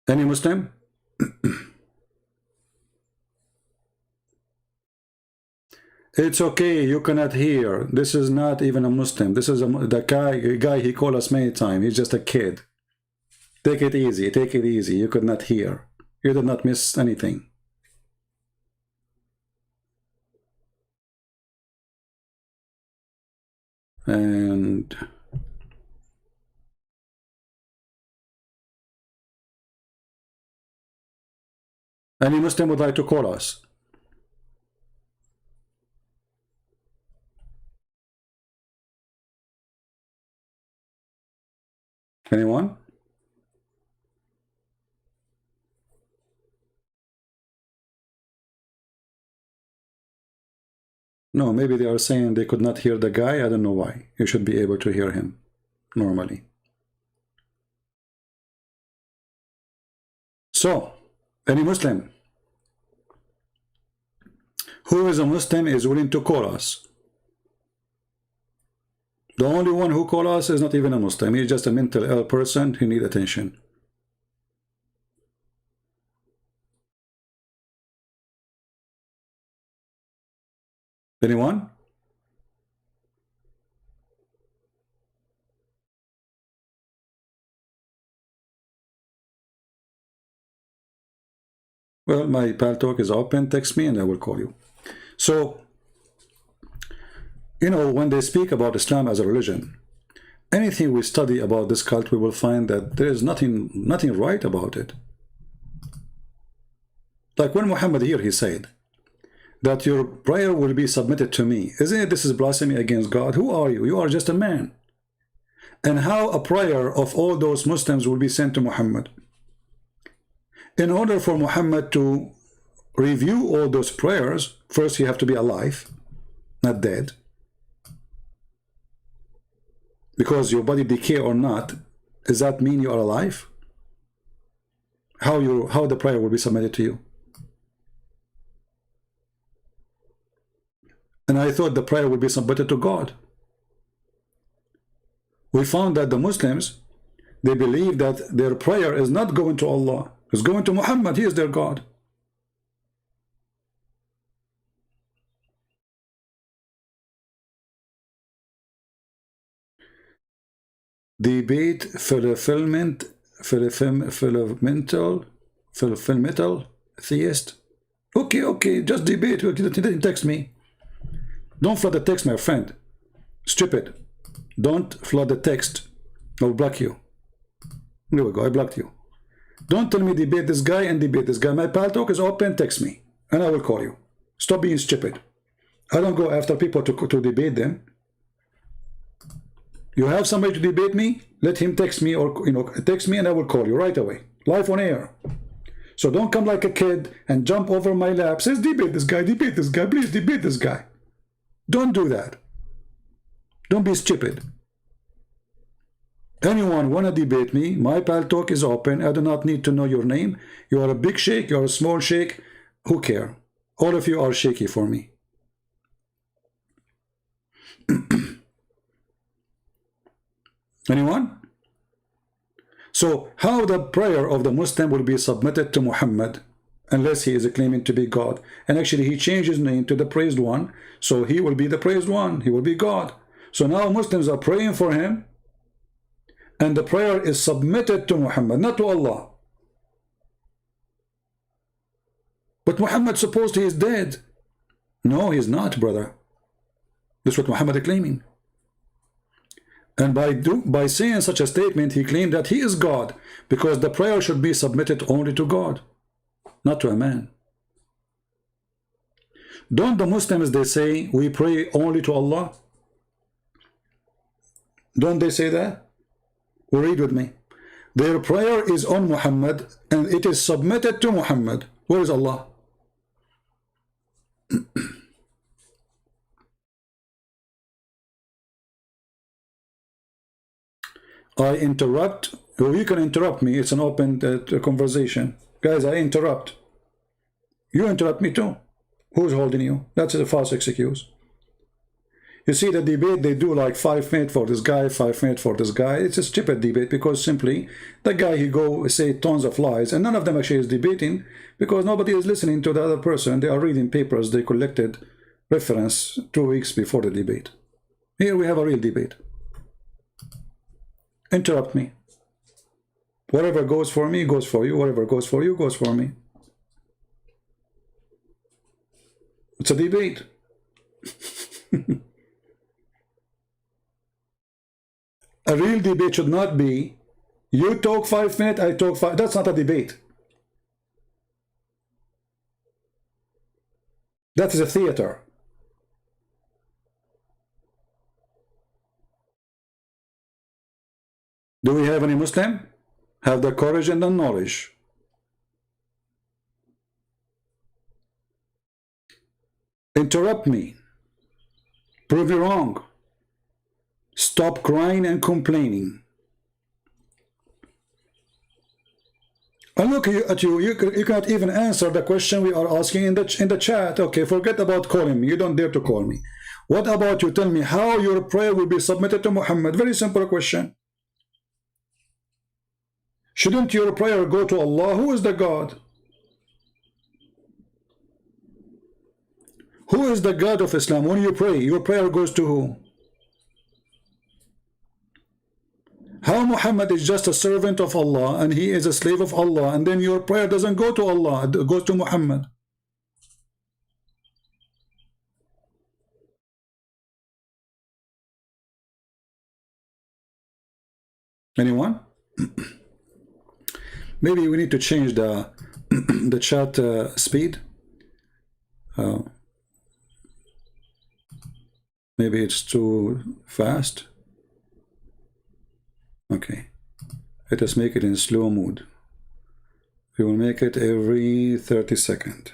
Any Muslim? It's okay. You cannot hear. This is not even a Muslim. This is the guy he called us many times. He's just a kid. Take it easy. Take it easy. You could not hear. You did not miss anything. And any Muslim would like to call us? Anyone? No, maybe they are saying they could not hear the guy. I don't know why. You should be able to hear him normally. So, any Muslim who is a Muslim is willing to call us. The only one who calls us is not even a Muslim. He's just a mental ill person who needs attention. Anyone? Well, my Paltalk is open. Text me and I will call you. So, you know, when they speak about Islam as a religion, anything we study about this cult, we will find that there is nothing right about it. Like when Muhammad here, he said that your prayer will be submitted to me. Isn't it this is blasphemy against God? Who are you? You are just a man. And how a prayer of all those Muslims will be sent to Muhammad? In order for Muhammad to review all those prayers, first you have to be alive, not dead. Because your body decay or not, does that mean you are alive? How the prayer will be submitted to you? And I thought the prayer would be submitted to God. We found that the Muslims, they believe that their prayer is not going to Allah, it's going to Muhammad. He is their God. Debate fulfillmental theist. Okay, just debate. Okay, text me. Don't flood the text, my friend. Stupid. Don't flood the text. I'll block you. There we go, I blocked you. Don't tell me debate this guy and debate this guy. My Paltalk is open, text me, and I will call you. Stop being stupid. I don't go after people to debate them. You have somebody to debate me? Let him text me, or text me and I will call you right away. Live on air. So don't come like a kid and jump over my lap. Says debate this guy, please debate this guy. Don't do that. Don't be stupid. Anyone want to debate me? My Paltalk is open. I do not need to know your name. You are a big sheikh, you are a small sheikh. Who care? All of you are shaky for me. Anyone? So how the prayer of the Muslim will be submitted to Muhammad unless he is claiming to be God? And actually he changed his name to the praised one, so he will be the praised one. He will be God. So now Muslims are praying for him, and the prayer is submitted to Muhammad, not to Allah. But Muhammad supposed he is dead. No, he is not, brother. That's what Muhammad is claiming. And by saying such a statement, he claimed that he is God, because the prayer should be submitted only to God, not to a man. Don't the Muslims, they say, we pray only to Allah? Don't they say that? Well, read with me. Their prayer is on Muhammad, and it is submitted to Muhammad. Where is Allah? I interrupt. Well, you can interrupt me. It's an open conversation. Guys, I interrupt. You interrupt me too. Who's holding you? That's a false excuse. You see the debate, they do like 5 minutes for this guy, 5 minutes for this guy. It's a stupid debate, because simply the guy, he go say tons of lies, and none of them actually is debating, because nobody is listening to the other person. They are reading papers they collected reference 2 weeks before the debate. Here we have a real debate. Interrupt me. Whatever goes for me goes for you. Whatever goes for you goes for me. It's a debate. A real debate should not be you talk 5 minutes, I talk 5. That's not a debate. That is a theater. Do we have any Muslim? Have the courage and the knowledge. Interrupt me. Prove you wrong. Stop crying and complaining. And look at you. You cannot even answer the question we are asking in the chat. Okay, forget about calling me. You don't dare to call me. What about you tell me how your prayer will be submitted to Muhammad? Very simple question. Shouldn't your prayer go to Allah? Who is the God? Who is the God of Islam? When you pray, your prayer goes to who? How Muhammad is just a servant of Allah and he is a slave of Allah, and then your prayer doesn't go to Allah, it goes to Muhammad. Anyone? Maybe we need to change the the chat speed. Maybe it's too fast. Okay, let us make it in slow mode. We will make it every 30 seconds.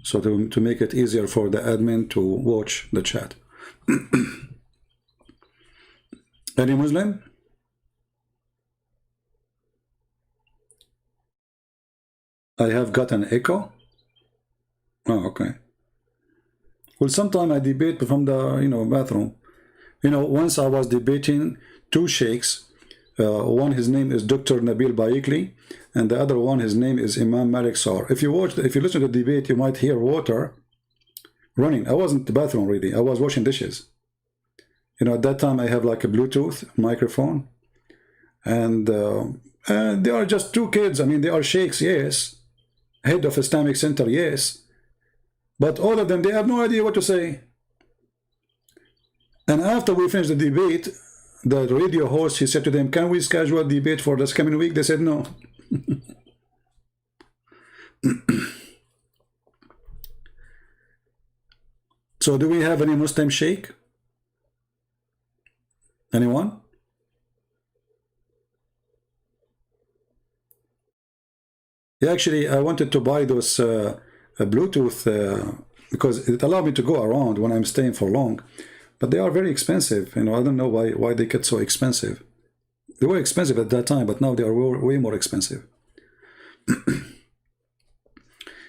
So to make it easier for the admin to watch the chat. Any Muslim? I have got an echo. Oh, okay. Well, sometime I debate from the bathroom. Once I was debating two sheikhs. One, his name is Dr. Nabil Baikli, and the other one, his name is Imam Malik Sar. If you listen to the debate, you might hear water running. I wasn't in the bathroom really. I was washing dishes. At that time I have like a Bluetooth microphone, and they are just two kids. I mean, they are sheikhs, yes, head of Islamic Center, yes, but all of them, they have no idea what to say. And after we finished the debate, the radio host, he said to them, can we schedule a debate for this coming week? They said no. So do we have any Muslim sheikh? Anyone? Yeah, actually, I wanted to buy those Bluetooth because it allowed me to go around when I'm staying for long. But they are very expensive. I don't know why they get so expensive. They were expensive at that time, but now they are way more expensive.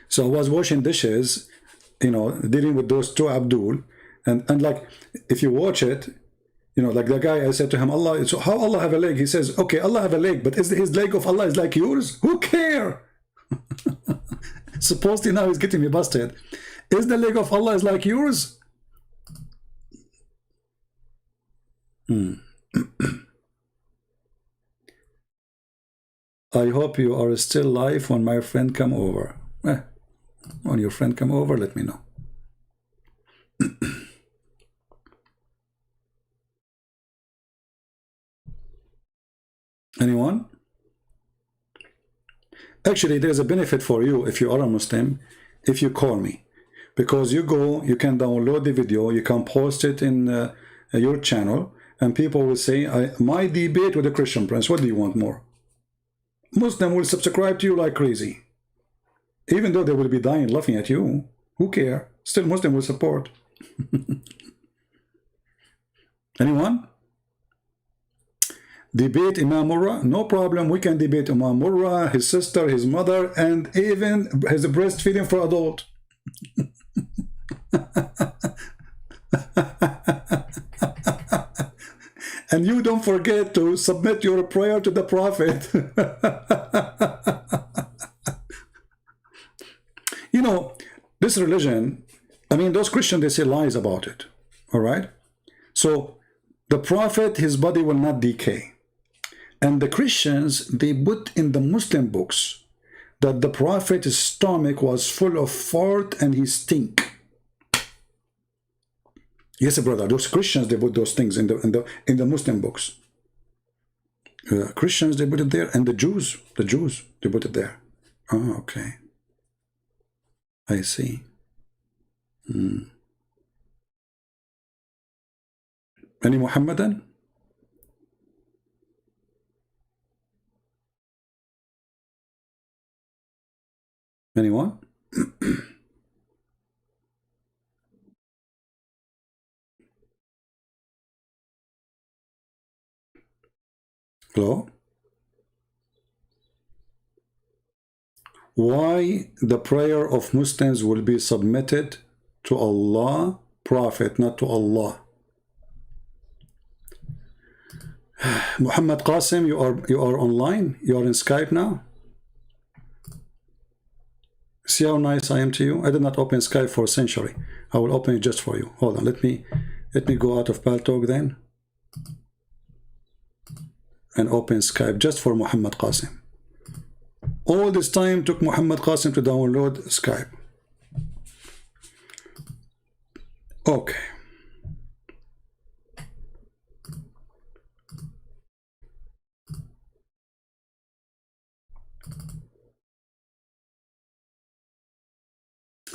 So I was washing dishes, dealing with those two Abdul, and like if you watch it, like the guy, I said to him, Allah, so how Allah have a leg? He says, okay, Allah have a leg, but is his leg of Allah is like yours? Who care? Supposedly now he's getting me busted. Is the leg of Allah is like yours? I hope you are still live when my friend come over. When your friend come over, let me know. Anyone? Actually, there's a benefit for you if you are a Muslim, if you call me, because you can download the video, you can post it in your channel, and people will say, my debate with the Christian Prince, what do you want more? Muslim will subscribe to you like crazy. Even though they will be dying laughing at you, who care? Still Muslim will support. Anyone? Debate Imam Murrah? No problem, we can debate Imam Murrah, his sister, his mother, and even his breastfeeding for adult. And you don't forget to submit your prayer to the Prophet. This religion, I mean, those Christians, they say lies about it. All right? So the Prophet, his body will not decay. And the Christians, they put in the Muslim books that the Prophet's stomach was full of fart and he stink. Yes, brother, those Christians, they put those things in the Muslim books. Christians, they put it there, and the Jews, they put it there. Oh, okay. I see. Any Muhammadan? Anyone? Hello? Why the prayer of Muslims will be submitted to Allah, Prophet, not to Allah? Muhammad Qasim, you are online? You are in Skype now? See how nice I am to you? I did not open Skype for a century. I will open it just for you. Hold on, let me go out of Paltalk then and open Skype just for Muhammad Qasim. All this time took Muhammad Qasim to download Skype. Okay.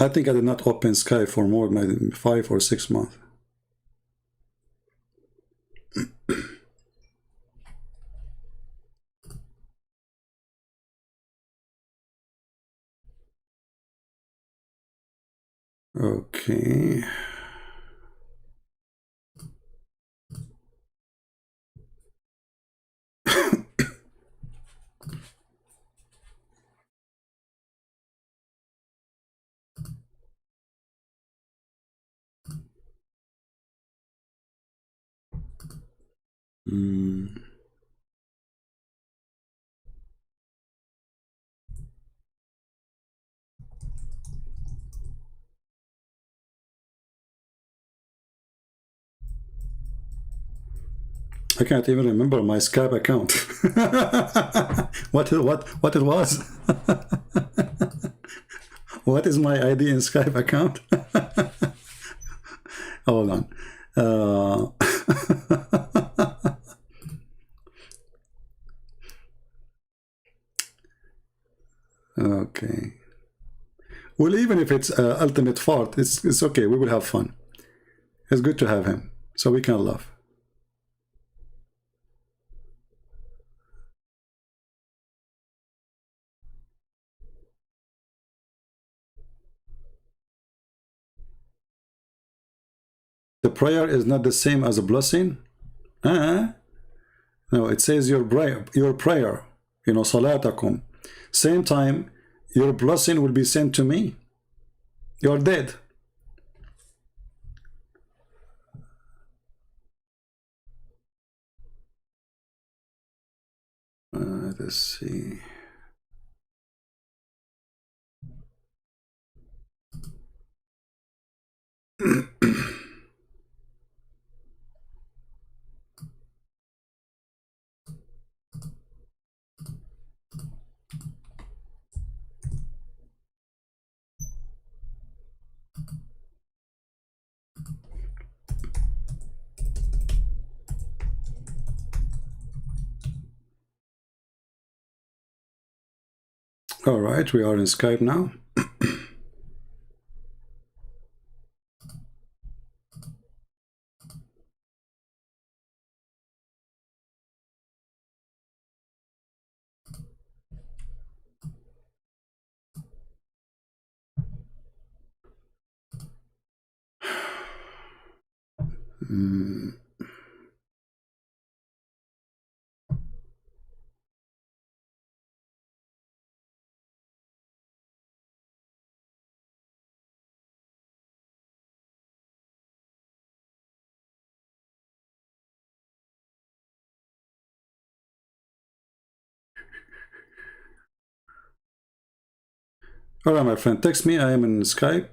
I think I did not open Skype for more than 5 or 6 months. Okay. I can't even remember my Skype account. what it was? What is my ID in Skype account? Hold on. Okay. Well, even if it's ultimate fart, it's okay. We will have fun. It's good to have him, so we can laugh. The prayer is not the same as a blessing. No, it says your prayer, you know, salatakum. Same time, your blessing will be sent to me. You're dead. Let's see. All right, we are in Skype now. All right, my friend, text me. I am in Skype.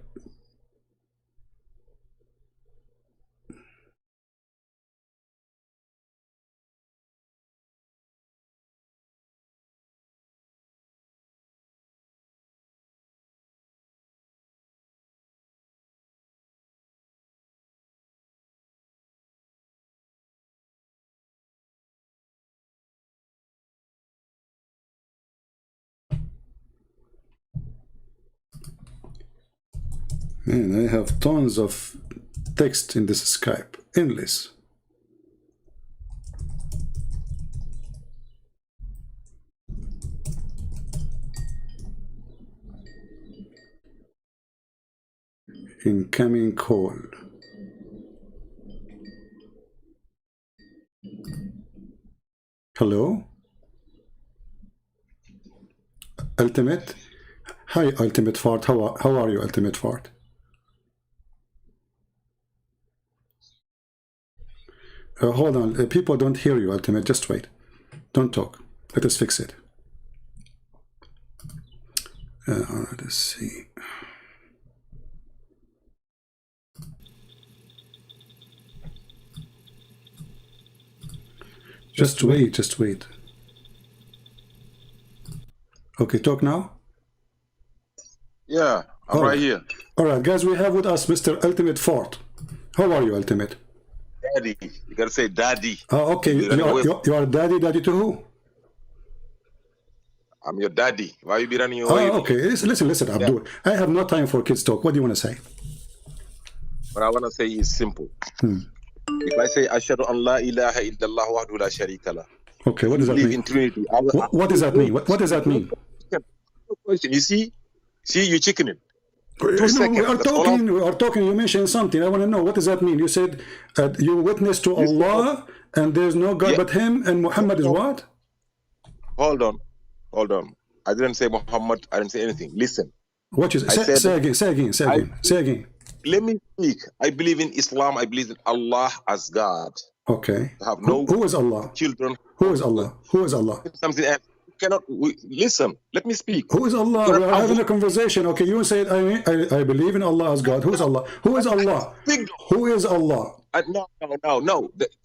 Man, I have tons of text in this Skype. Endless. Incoming call. Hello? Ultimate? Hi, Ultimate Fart. How are you, Ultimate Fart? Hold on. People don't hear you, Ultimate. Just wait. Don't talk. Let us fix it. Let's see. Just wait. Just wait. Okay, talk now. Yeah, I'm right here. All right, guys, we have with us Mr. Ultimate Fort. How are you, Ultimate? Daddy. You gotta say daddy. Oh, okay. You are daddy. Daddy to who? I'm your daddy. Why you be running your way? Oh, okay. Listen, Abdul. I have no time for kids talk. What do you want to say? What I want to say is simple. If I say Ashhadu an la ilaha illallah wahdahu la sharika lah. Okay, what does that mean? In Trinity. What does that mean? What does that mean? You see, you chickening. We are talking. You mentioned something. I want to know, what does that mean? You said you witness to Allah and there's no God but Him, and Muhammad is what? Hold on. I didn't say Muhammad. I didn't say anything. Listen. What you say? Say again. Let me speak. I believe in Islam. I believe in Allah as God. Okay. I have no who is Allah? Children. Who is Allah? Who is Allah? Something else. Listen. Let me speak. Who is Allah? We are having a conversation. Okay, you said I believe in Allah as God. Who is Allah? Who is Allah? Who is Allah? No.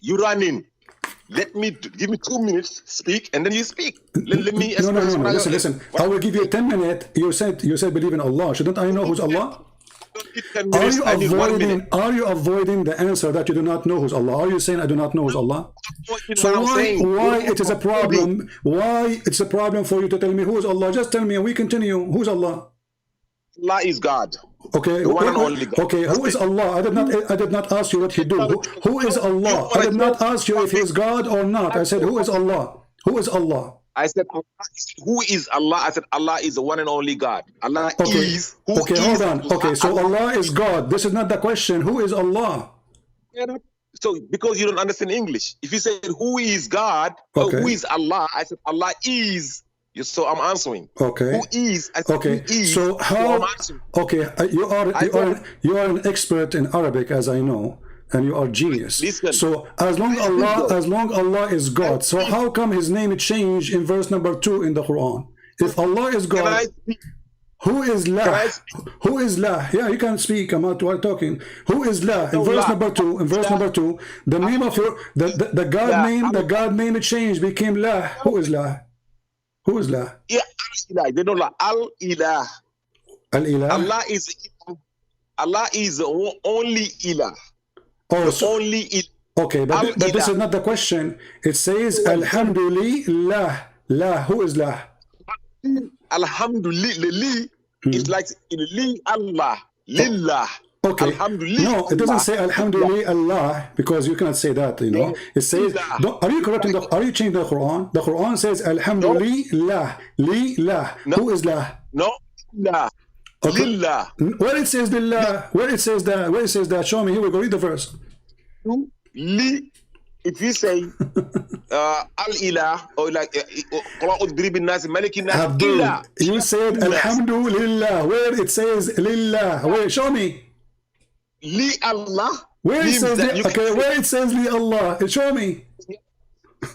You run in. Give me 2 minutes. Speak, and then you speak. Let me. No. Listen. I will give you 10 minutes. You said believe in Allah. Shouldn't I know who's Allah? Are you avoiding the answer that you do not know who's Allah? Are you saying I do not know who's Allah? So why it is a problem? Why it's a problem for you to tell me who is Allah? Just tell me and we continue. Who's Allah? Allah is God. Okay. The one and only God. Okay. Who is Allah? I did not ask you what He do. Who is Allah? I did not ask you if He is God or not. I said who is Allah? Who is Allah? I said, who is Allah? I said, Allah is the one and only God. Allah is. Okay, hold on. Okay, so Allah is God. This is not the question. Who is Allah? So, because you don't understand English. If you say, who is God? Or who is Allah? I said, Allah is. So I'm answering. Okay. Who is? I said, okay. Who is? So how? Okay, you are an expert in Arabic, as I know. And you are genius. Listen, so as long Allah is God, so how come His name changed in verse number 2 in the Quran? If Allah is God, who is La? Who is La? Yeah, you can speak. I'm not talking. Who is La? In verse number 2. In verse number 2, the name of your the God name changed, became La. Who is La? Who is La? Yeah, they know La. Al Ilah. Al Ilah. Allah is the only Ilah. Oh, so, okay, but this is not the question. It says Alhamdulillah. La, who is La? Alhamdulillah. It's like in Li Allah. Lillah. Okay. No, it doesn't say Alhamdulillah Allah, because you cannot say that, you know. It says, are you correcting are you changing the Quran? The Quran says Alhamdulillah. Lillah. Who is La? No, La. Okay. Lillah. Where it says Lillah, where it says that, show me. Here we go, read the verse. Li, if you say Al-Ilah, or like Abdul, you said Alhamdulillah. Where it says Lillah, where? Show me. Li Allah. Where it says where it says Li Allah, show me.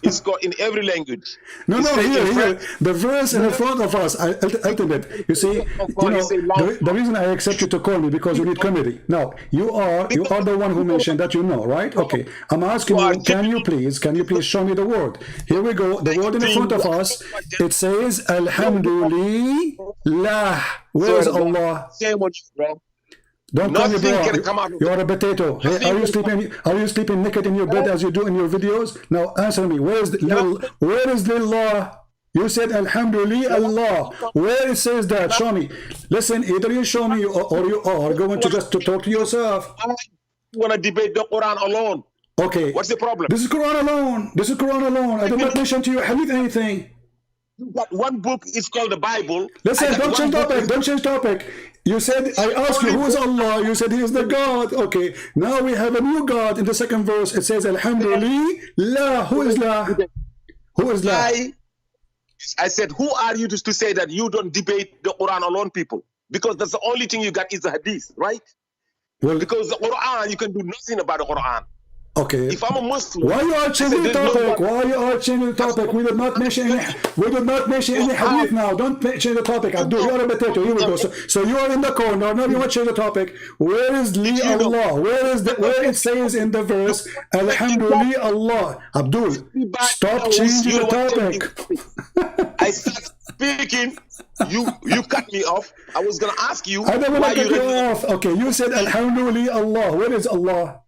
It's got in every language. No, here. The verse in front of us, Ultimate. You see, the reason I accept you to call me, because you need comedy. Now, you are the one who mentioned that you know, right? Okay. I'm asking you, can you please show me the word? Here we go. The word in front of us, it says Alhamdulillah. Where is Allah? Don't call me bro. You are a potato. Hey, are you sleeping naked in your bed as you do in your videos? Now answer me. Where is Lillah? You said Alhamdulillah Allah. Where it says that? Show me. Listen, either you show me or you are going to just to talk to yourself. You want to debate the Quran alone? Okay. What's the problem? This is Quran alone. I did not mention to you Hadith anything. You got one book, it's called the Bible. Listen, don't change topic. You said, I asked you, who is Allah? You said he is the God. Okay, now we have a new God. In the second verse, it says, Alhamdulillah. Who is La? Who is La? I said, who are you to say that you don't debate the Quran alone, people? Because that's the only thing you got is the Hadith, right? Well, because the Quran, you can do nothing about the Quran. Okay. If I'm a Muslim, why you are changing the topic? Why you are changing the topic? We did not mention any. We did not mention any hadith now. Don't change the topic. Abdul, you are a potato. Here we go. So you are in the corner. Now you want to change the topic. Where is li Allah? Where it says in the verse Alhamdulillah Allah? Abdul, stop changing the topic. I started speaking. You cut me off. I was gonna ask you. I don't want to cut you off. Okay, you said Alhamdulillah Allah. Where is Allah?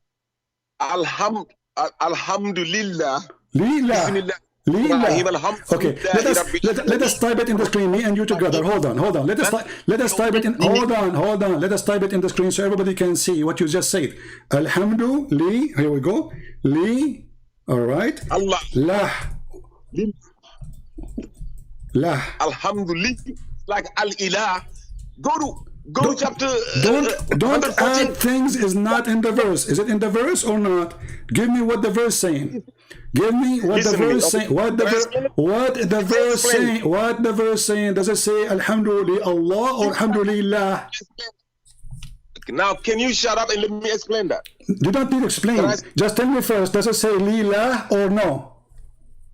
Alhamdulillah. Lillah. Okay, let us type it in the screen, me and you together. Hold on. Let us type it in. Hold on. Let us type it in the screen so everybody can see what you just said. Alhamdulillah. Here we go. Li. All right. Allah. Lah. Lah. Alhamdulillah. Like al-ilah. Go to chapter. Don't add things is not in the verse. Is it in the verse or not? Give me what the verse saying. Give me what the verse saying. What the verse saying? What the verse saying? Does it say Alhamdulillah Allah or Alhamdulillah? Now, can you shut up and let me explain that? You don't need to explain. Just tell me first. Does it say Lillah or no?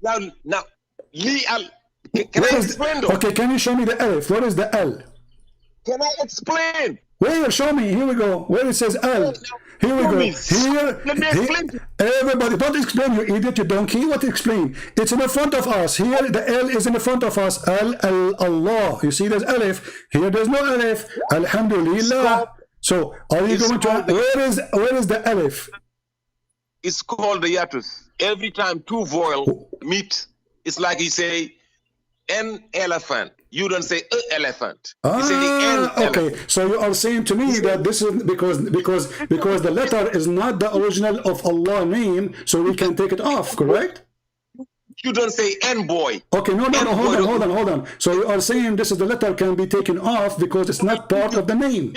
Now, can I explain though? Okay, can you show me the Alif? What is the L? Can I explain? Where? Show me. Here we go. Where it says L. Here we go. Here. Let me explain. Everybody, don't explain, you idiot, you donkey. What to explain? It's in the front of us. Here, the L is in the front of us. Allah. You see, there's Alif. Here, there's no Alif. Alhamdulillah. So, are you going to? Where is the Alif? It's called the yatus. Every time two vowels meet, it's like you say an elephant. You don't say elephant. You say the N. Okay. Elephant. So you are saying to me that this is because the letter is not the original of Allah name, so we can take it off, correct? You don't say N boy. Okay, no, hold on. So you are saying this is the letter can be taken off because it's not part of the name.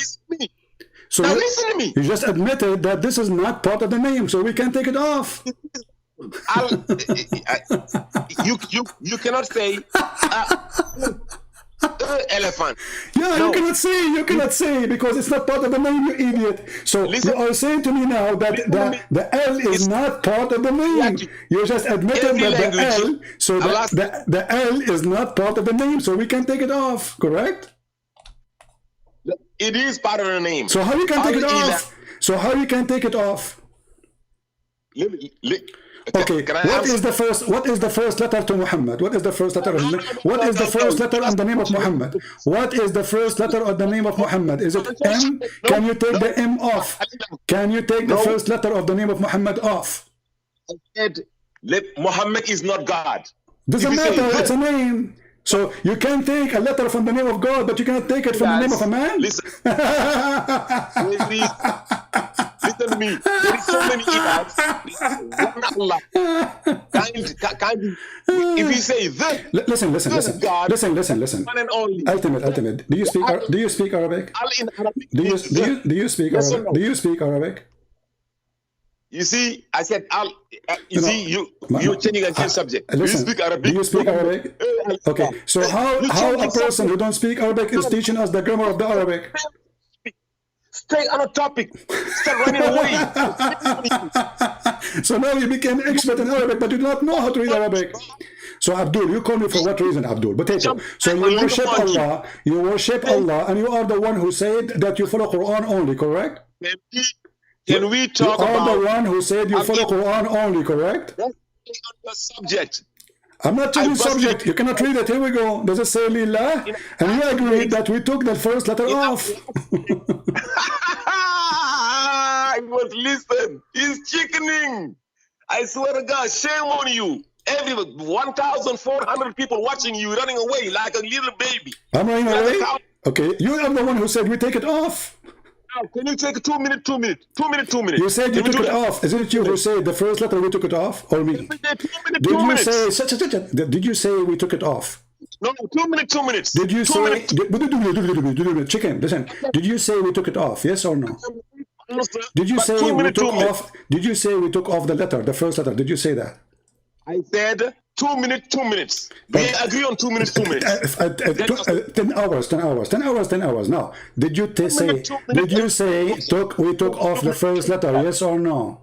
So now listen to me. You just admitted that this is not part of the name, so we can take it off. You cannot say elephant. Yeah, no. You cannot say because it's not part of the name, you idiot. So listen, you are saying to me now that the L is not part of the name. You just admitted that the L, so the L is not part of the name, so we can take it off, correct? It is part of the name. So how you can take it off? So how you can take it off? Okay, what is the first letter to Muhammad? What is the first letter? What is the first letter in the name of Muhammad? What is the first letter of the name of Muhammad? Is it M? Can you take the M off? Can you take the first letter of the name of Muhammad off? I said, Muhammad is not God. Doesn't matter, it's a name. So you can take a letter from the name of God, but you cannot take it from the name of a man? Listen. Listen to me. There is so many ilahs. If you say this, listen. One and only. Ultimate. Do you speak Arabic? Do you speak Arabic? Do you speak Arabic? You see, I said, you're changing a subject. Listen, do you speak Arabic? Do you speak Arabic? Okay, so how a person who don't speak Arabic is teaching us the grammar of the Arabic? Stay on a topic. Stop running away. So now you became expert in Arabic, but you do not know how to read Arabic. So Abdul, you call me for what reason, Abdul? Potato. So you worship Allah, and you are the one who said that you follow Quran only, correct? Can we talk about... You are the one who said you follow Quran only, correct? That's the subject. I'm not changing subject. You cannot read it. Here we go. Does it say Lillah? And you agreed that we took the first letter off. I was listening. He's chickening. I swear to God, shame on you. Every 1,400 people watching you, running away like a little baby. I'm running away? Okay, you are the one who said we take it off. Now, can you take 2 minutes? 2 minutes. You said you took it off. Isn't it you who said the first letter we took it off, or me? Did you say we took it off? No, 2 minutes, 2 minutes. Did you 2 say, minutes. chicken, listen, did you say we took it off, yes or no? Answer, Did you but say 2 we minutes, 2 took minutes. off, did you say we took off the letter, the first letter, did you say that? I said 2 minutes, 2 minutes. We agree on 2 minutes, 2 minutes. 10 hours, 10 hours, 10 hours, 10 hours. Now, did you say, did you say we took off the first letter, yes or no?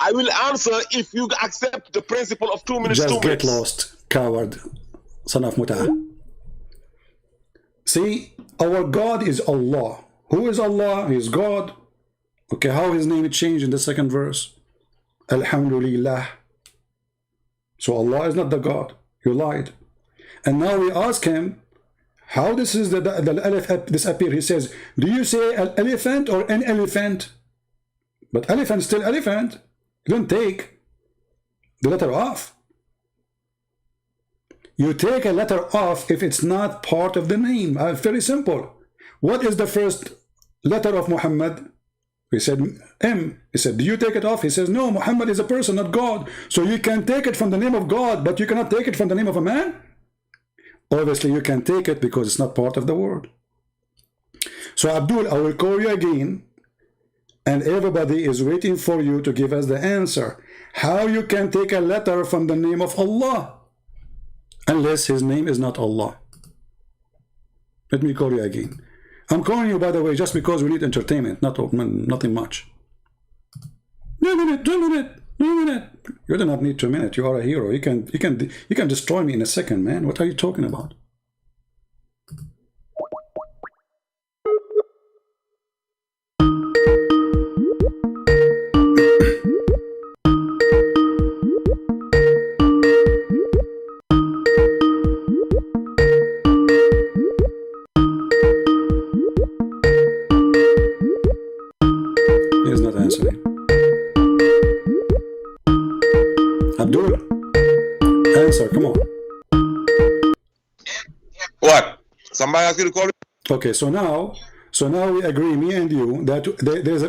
I will answer if you accept the principle of 2 minutes, Just 2 get minutes. lost, coward, son of Mut'ah. See, our God is Allah. Who is Allah? He is God. Okay, how his name changed in the second verse? Alhamdulillah. So Allah is not the God. You lied. And now we ask him, how this is the alif disappear? He says, do you say an elephant or an elephant? But elephant is still elephant. You don't take the letter off. You take a letter off if it's not part of the name. Very simple. What is the first letter of Muhammad? He said M. He said, do you take it off? He says, no, Muhammad is a person, not God. So you can take it from the name of God, but you cannot take it from the name of a man? Obviously, you can take it because it's not part of the word. So Abdul, I will call you again, and everybody is waiting for you to give us the answer. How you can take a letter from the name of Allah, unless his name is not Allah. Let me call you again. I'm calling you, by the way, just because we need entertainment, nothing much. 2 minutes, 2 minutes, 2 minutes. You do not need 2 minutes. You are a hero. You can destroy me in a second, man. What are you talking about? He's not answering. Abdul, answer, come on. What? Somebody asked you to call it? Okay, so now we agree, me and you, that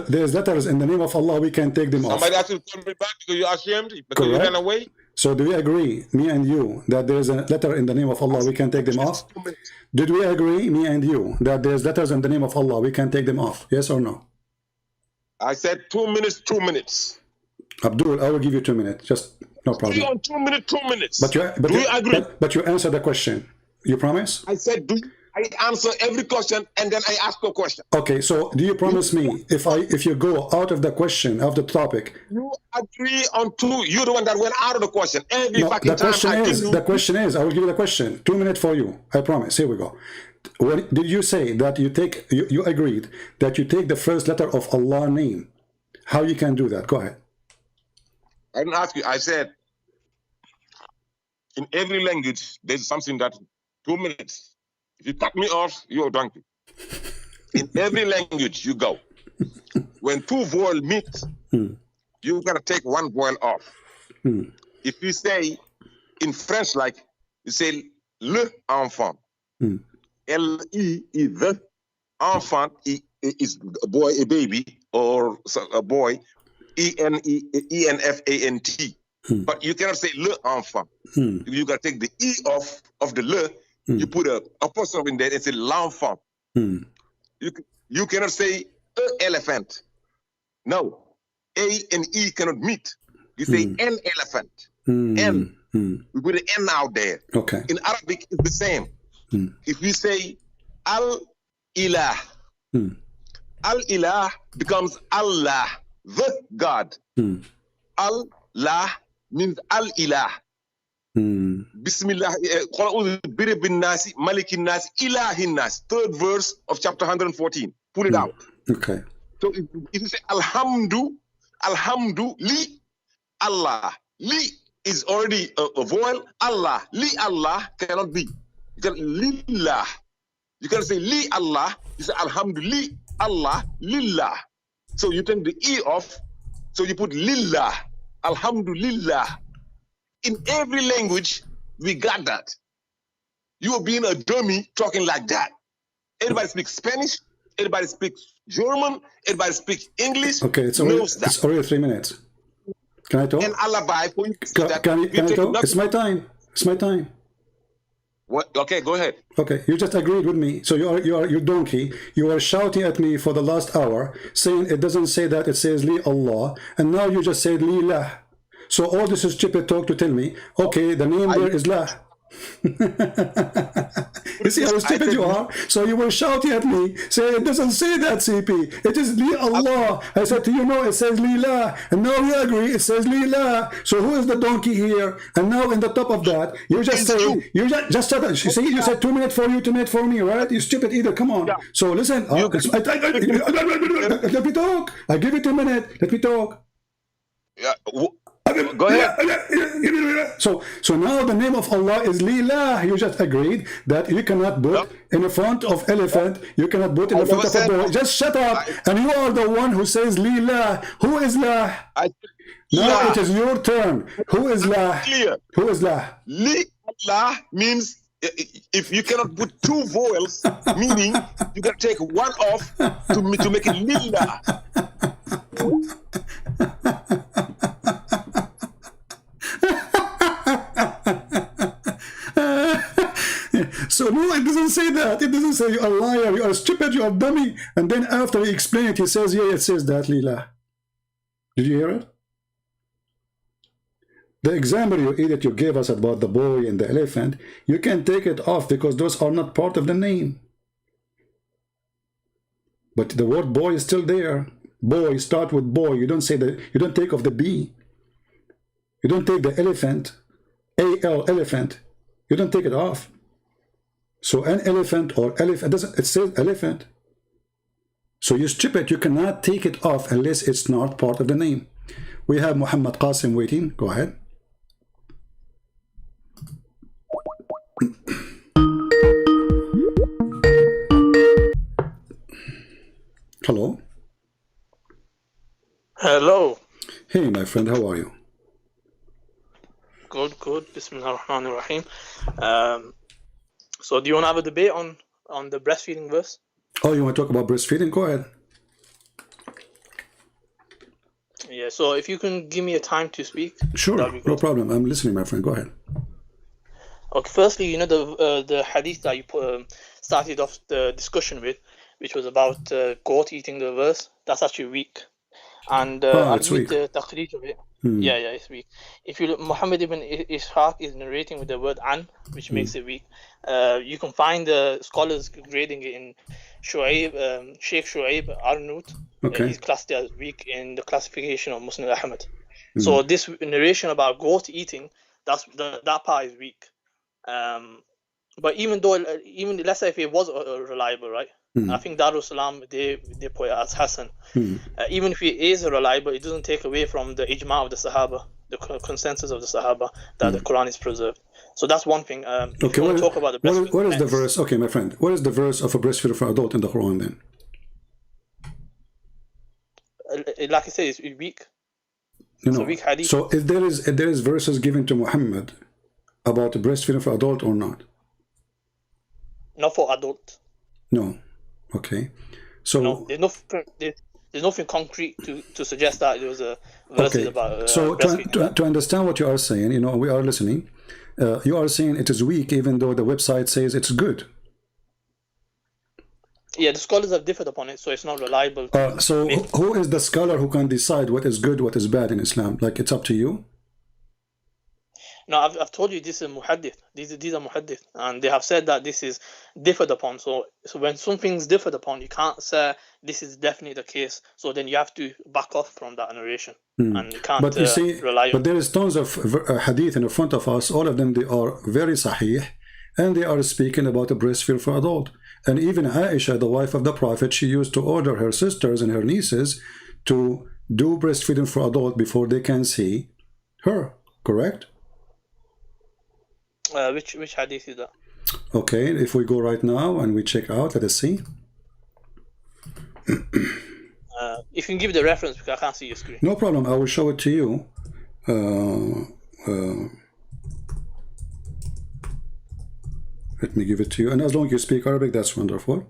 there's letters in the name of Allah, we can take them off. Somebody asked you to call me back because you're ashamed? Because you Correct. ran away? So do we agree, me and you, that there's a letter in the name of Allah, we can take them off? Did we agree, me and you, that there's letters in the name of Allah, we can take them off? Yes or no? I said 2 minutes, 2 minutes. Abdul, I will give you 2 minutes, just no Agree problem. on 2 minutes, 2 minutes. But you agree? But you answer the question. You promise? I said, I answer every question and then I ask a question. Okay, so do you promise me if you go out of the question, of the topic? You agree on 2. You're the one that went out of the question. Every No, fucking the time question I is, give you. the question is, I will give you the question. 2 minutes for you. I promise. Here we go. When did you say that you agreed that you take the first letter of Allah name? How you can do that? Go ahead. I didn't ask you. I said, in every language, there's something that 2 minutes. If you cut me off, you're a donkey. In every language you go, when 2 vowels meet, you gotta take 1 vowel off. If you say in French, like you say le enfant, L-E is the enfant is a boy, a baby, or a boy, E-N-F-A-N-T. But you cannot say le enfant. You gotta take the E off of the le. You put a apostrophe in there and say l'enfant. You cannot say elephant. No, A and E cannot meet. You say an elephant. N. We put an N out there. Okay. In Arabic, it's the same. If we say al-ilah, al-ilah becomes Allah, the God. Allah means al-ilah. Bismillah, Biribbin Nasi, Malikin Nasi, Ilahin Nasi. 3rd verse of chapter 114. Pull it out. Okay. So if you say Alhamdu, li Allah. Li is already a vowel. Allah, li Allah cannot be. You can lillah. You can say li Allah. You say Alhamdu li Allah, lillah. So you take the E off. So you put lillah. Alhamdulillah. In every language, we got that. You are being a dummy talking like that. Everybody speaks Spanish. Everybody speaks German. Everybody speaks English. Okay, it's already 3 minutes. Can I talk? An alibi for you. Can I talk? It's my time. It's my time. What? Okay, go ahead. Okay, you just agreed with me. So you donkey. You are shouting at me for the last hour, saying it doesn't say that, it says Li Allah, and now you just said Li Lah. So all this is stupid talk to tell me, okay, the name there is Lah. You see how stupid you are? So you were shouting at me, saying it doesn't say that, CP. It is Li Allah. I said to you, no, it says Li La. And now you agree, it says Li La. So who is the donkey here? And now in the top of that, you just say, you just said, you see, you said 2 minutes for you, 2 minutes for me, right? You stupid either. Come on. So listen, let me talk. I give you 2 minutes. Let me talk. Yeah. Go ahead. So now the name of Allah is Lillah. You just agreed that you cannot put in the front of elephant, you cannot put in the front of a boy. Just shut up. And you are the one who says Lillah. Who is Lah? Now it is your turn. Who is Lah? Who is Lah? Lillah means if you cannot put 2 vowels, meaning you can take one off to make it Lillah. So no, it doesn't say that. It doesn't say you are a liar, you are stupid, you are dummy. And then after he explained it, he says, yeah, it says that, Lila. Did you hear it? The example that you gave us about the boy and the elephant, you can take it off because those are not part of the name. But the word boy is still there. Boy, start with boy. You don't say that, you don't take off the B. You don't take the elephant, A-L, elephant. You don't take it off. So an elephant or elephant, it says elephant. So you're stupid, you cannot take it off unless it's not part of the name. We have Muhammad Qasim waiting. Go ahead. Hello. Hello. Hey, my friend, how are you? Good, good. Bismillah ar-Rahman ar-Rahim. So do you want to have a debate on the breastfeeding verse? Oh, you want to talk about breastfeeding? Go ahead. Yeah, so if you can give me a time to speak. Sure, no problem. I'm listening, my friend. Go ahead. Okay, firstly, you know the hadith that you started off the discussion with, which was about goat eating the verse. That's actually weak. And I'll read the taqreej of it. Yeah, it's weak. If you look, Muhammad ibn Ishaq is narrating with the word an, which makes it weak. You can find the scholars grading it in Shu'aib, Sheikh Shu'aib Arnout. Okay. He's classed as weak in the classification of Musnad Ahmad. So this narration about goat eating, that part is weak. But even let's say if it was reliable, right? I think Darul Salam, they put it as Hassan. Even if it is reliable, it doesn't take away from the ijma of the Sahaba, the consensus of the Sahaba, that the Quran is preserved. So that's one thing. Okay, talk about the what is the verse? Okay, my friend, what is the verse of a breastfeeder for adult in the Quran then? Like I said, it's weak. No, it's a weak hadith. So if there is verses given to Muhammad about breastfeeding for adult or not? Not for adult. No. Okay. So no, there's nothing concrete to suggest that there was a verses about so to understand what you are saying, you know, we are listening. You are saying it is weak even though the website says it's good. Yeah, the scholars have differed upon it, so it's not reliable. So who is the scholar who can decide what is good, what is bad in Islam? Like, it's up to you? No, I've told you this is muhaddith. These are muhaddith, and they have said that this is differed upon. So when something's differed upon, you can't say this is definitely the case. So then you have to back off from that narration, and you can't rely on. But there is tons of hadith in front of us. All of them, they are very sahih, and they are speaking about a breastfeed for adult. And even Aisha, the wife of the Prophet, she used to order her sisters and her nieces to do breastfeeding for adult before they can see her. Correct? Which hadith is that? Okay, if we go right now and we check out, let us see. If you can give the reference, because I can't see your screen. No problem, I will show it to you. Let me give it to you. And as long as you speak Arabic, that's wonderful.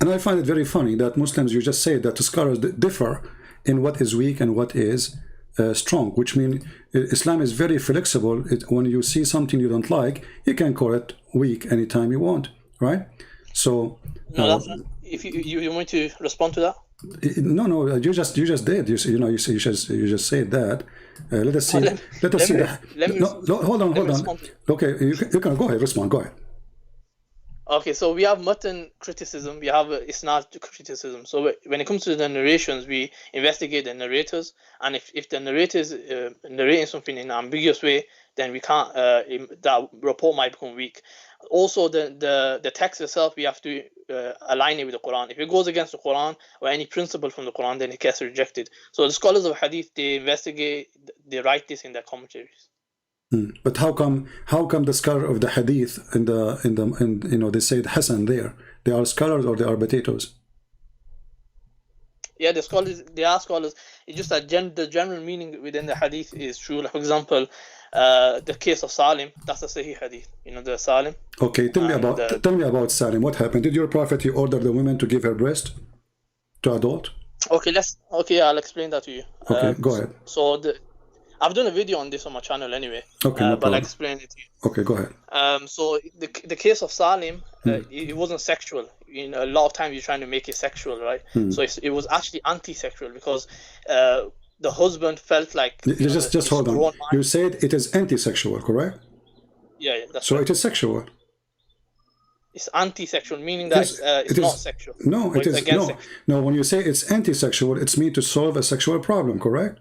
And I find it very funny that Muslims, you just say that the scholars differ in what is weak and what is strong, which means Islam is very flexible. When you see something you don't like, you can call it weak anytime you want, right? So no, that's not, if you want to respond to that. No, you just did. You just said that. Let us see. Let us see that. Hold on. Okay, you can go ahead. Respond. Go ahead. Okay, so we have mutton criticism, we have isnad criticism. So when it comes to the narrations, we investigate the narrators, and if the narrator is narrating something in an ambiguous way, then we can't. That report might become weak. Also, the text itself, we have to align it with the Quran. If it goes against the Quran or any principle from the Quran, then it gets rejected. So the scholars of Hadith, they investigate, they write this in their commentaries. But how come the scholar of the Hadith in they say Hasan there? They are scholars or they are potatoes? Yeah, they are scholars. It's just that the general meaning within the Hadith is true. Like, for example, the case of Salim, that's a Sahih Hadith. The Salim. Okay, tell me about Salim. What happened? Did your Prophet order the woman to give her breast to adult? Okay, I'll explain that to you. Okay, go ahead. So I've done a video on this on my channel anyway. Okay, no but I'll explain it to you. Okay, go ahead. So the case of Salim, it wasn't sexual. A lot of times you're trying to make it sexual, right? So it was actually anti-sexual because the husband felt like... Just hold on. You said it is anti-sexual, correct? Yeah, that's so right. It is sexual. It's anti-sexual, meaning that it's not sexual. No, it is no. When you say it's anti-sexual, it's meant to solve a sexual problem, correct?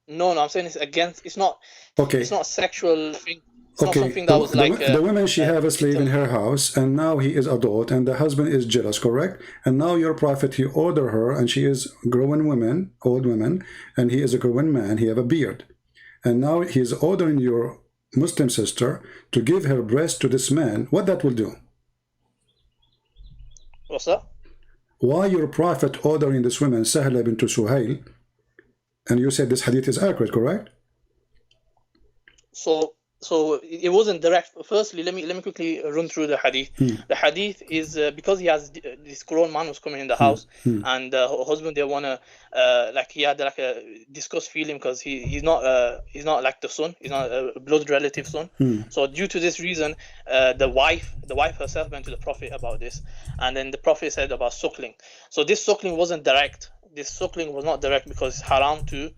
No, I'm saying it's against. It's not. Okay. It's not a sexual thing. It's not something that was the woman, she have a slave in her house, and now he is adult, and the husband is jealous, correct? And now your Prophet, he order her, and she is growing woman, old woman, and he is a growing man. He have a beard, and now he is ordering your Muslim sister to give her breast to this man. What that will do? What's that? Why your Prophet ordering this woman, Sahla bint Suhail? And you said this hadith is accurate, correct? So it wasn't direct. Firstly, let me quickly run through the hadith. The hadith is because he has this grown man was coming in the house, and her husband, they wanna he had like a disgust feeling because he's not like the son, he's not a blood relative son. So due to this reason, the wife herself went to the Prophet about this, and then the Prophet said about suckling. So this suckling wasn't direct. This suckling was not direct because it's haram to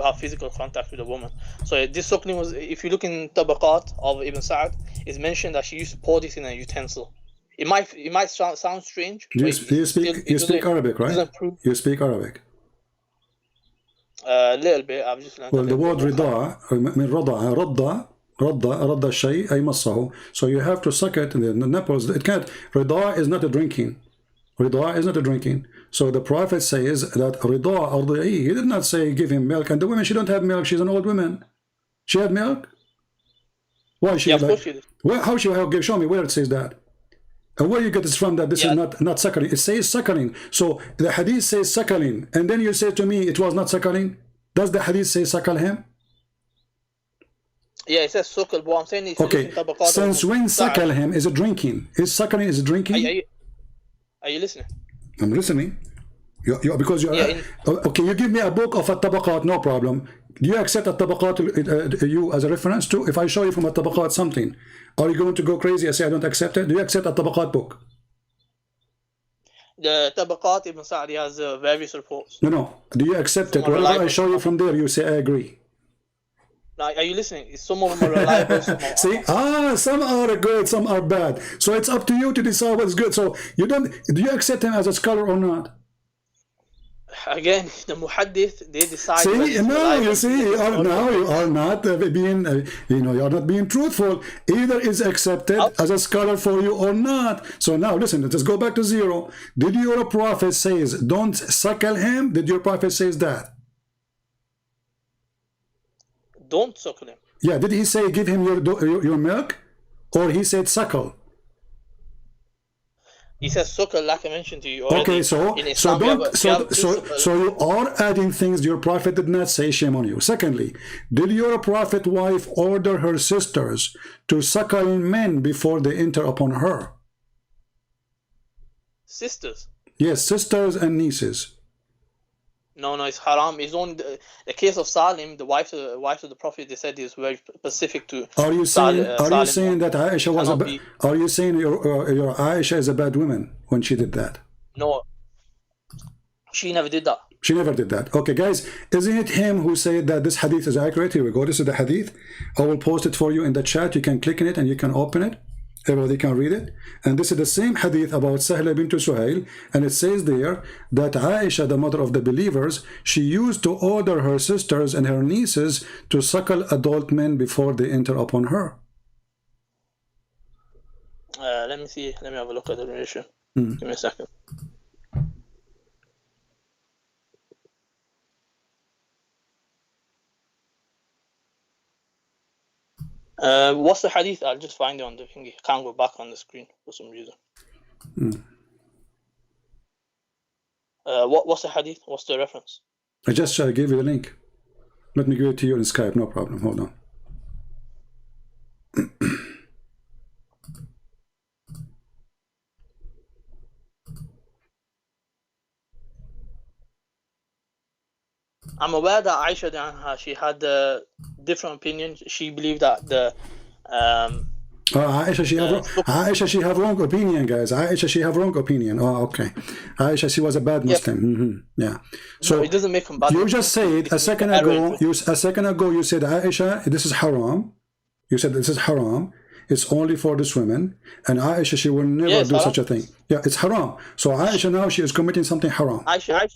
have physical contact with a woman. So this suckling was, if you look in Tabaqat of Ibn Sa'd, it's mentioned that she used to pour this in a utensil. It might sound strange. You speak Arabic, right? You speak Arabic. A little bit. I've just learned. Well, the word رضاع من رضع رض الشيء أي مصه. So you have to suck it in the nipples. It can't. رضاع is not a drinking. Rida is not a drinking. So the Prophet says that Rida ardi'i, he did not say give him milk. And the woman, she don't have milk. She's an old woman. She had milk? Why she? Yeah, how she have? Show me where it says that. And where you get this from that this is not suckling. It says suckling. So the hadith says suckling. And then you say to me it was not suckling. Does the hadith say suckle him? Yeah, it says suckle, but I'm saying it's okay. Since when suckle him is a drinking? Is suckling is a drinking? Are you listening? I'm listening. Because you are okay. You give me a book of At-Tabaqat, no problem. Do you accept At-Tabaqat you as a reference too? If I show you from At-Tabaqat something, are you going to go crazy and say I don't accept it? Do you accept At-Tabaqat book? The Tabaqat Ibn Sa'di has various reports. No. Do you accept it? Whatever I show you from there, you say I agree. Now, are you listening? Some of them are reliable. See, some are good, some are bad. So it's up to you to decide what's good. So you don't. Do you accept him as a scholar or not? Again, the muhaddith, they decide. See, now you see, you are not being, you are not being truthful. Either is accepted as a scholar for you or not. So now listen, let's go back to zero. Did your Prophet says don't suckle him? Did your Prophet says that? Don't suckle him. Yeah, did he say give him your milk, or he said suckle? He says suckle, like I mentioned to you already. Okay, so you are adding things your Prophet did not say. Shame on you. Secondly, did your Prophet wife order her sisters to suckle men before they enter upon her? Sisters? Yes, sisters and nieces. No, it's haram. It's only the case of Salim, the wife of the Prophet. They said is very specific to. Are you saying that Aisha was Are you saying your Aisha is a bad woman when she did that? No, she never did that. She never did that. Okay, guys, isn't it him who said that this hadith is accurate? Here we go. This is the hadith. I will post it for you in the chat. You can click on it and you can open it. Everybody can read it. And this is the same hadith about Sahla bint Suhail. And it says there that Aisha, the mother of the believers, she used to order her sisters and her nieces to suckle adult men before they enter upon her. Let me see. Let me have a look at the narration. Give me a second. What's the hadith? I'll just find it on the thingy. I can't go back on the screen for some reason. What's the hadith? What's the reference? I just gave you the link. Let me give it to you in Skype. No problem. Hold on. I'm aware that Aisha, she had different opinions. She believed that the Aisha, she have wrong opinion, guys. Aisha, she have wrong opinion. Oh, okay. Aisha, she was a bad Muslim. Yeah. So no, it doesn't make them bad. You just said a second ago. You said Aisha, this is haram. You said this is haram. It's only for this women. And Aisha, she will never do such a thing. Yeah, it's haram. So Aisha now she is committing something haram. Aisha.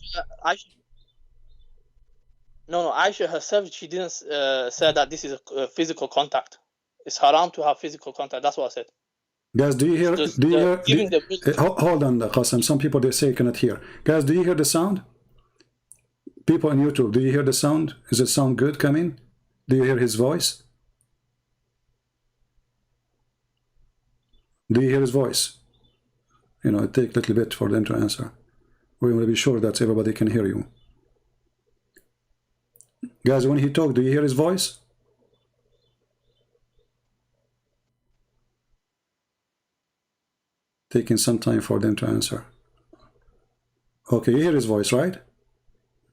No, Aisha herself, she didn't say that this is a physical contact. It's haram to have physical contact. That's what I said. Guys, do you hear? Hold on, Qasim. Some people, they say cannot hear. Guys, do you hear the sound? People on YouTube, do you hear the sound? Does it sound good coming? Do you hear his voice? Do you hear his voice? You know, it takes a little bit for them to answer. We want to be sure that everybody can hear you. Guys, when he talks, do you hear his voice? Taking some time for them to answer. Okay, you hear his voice, right?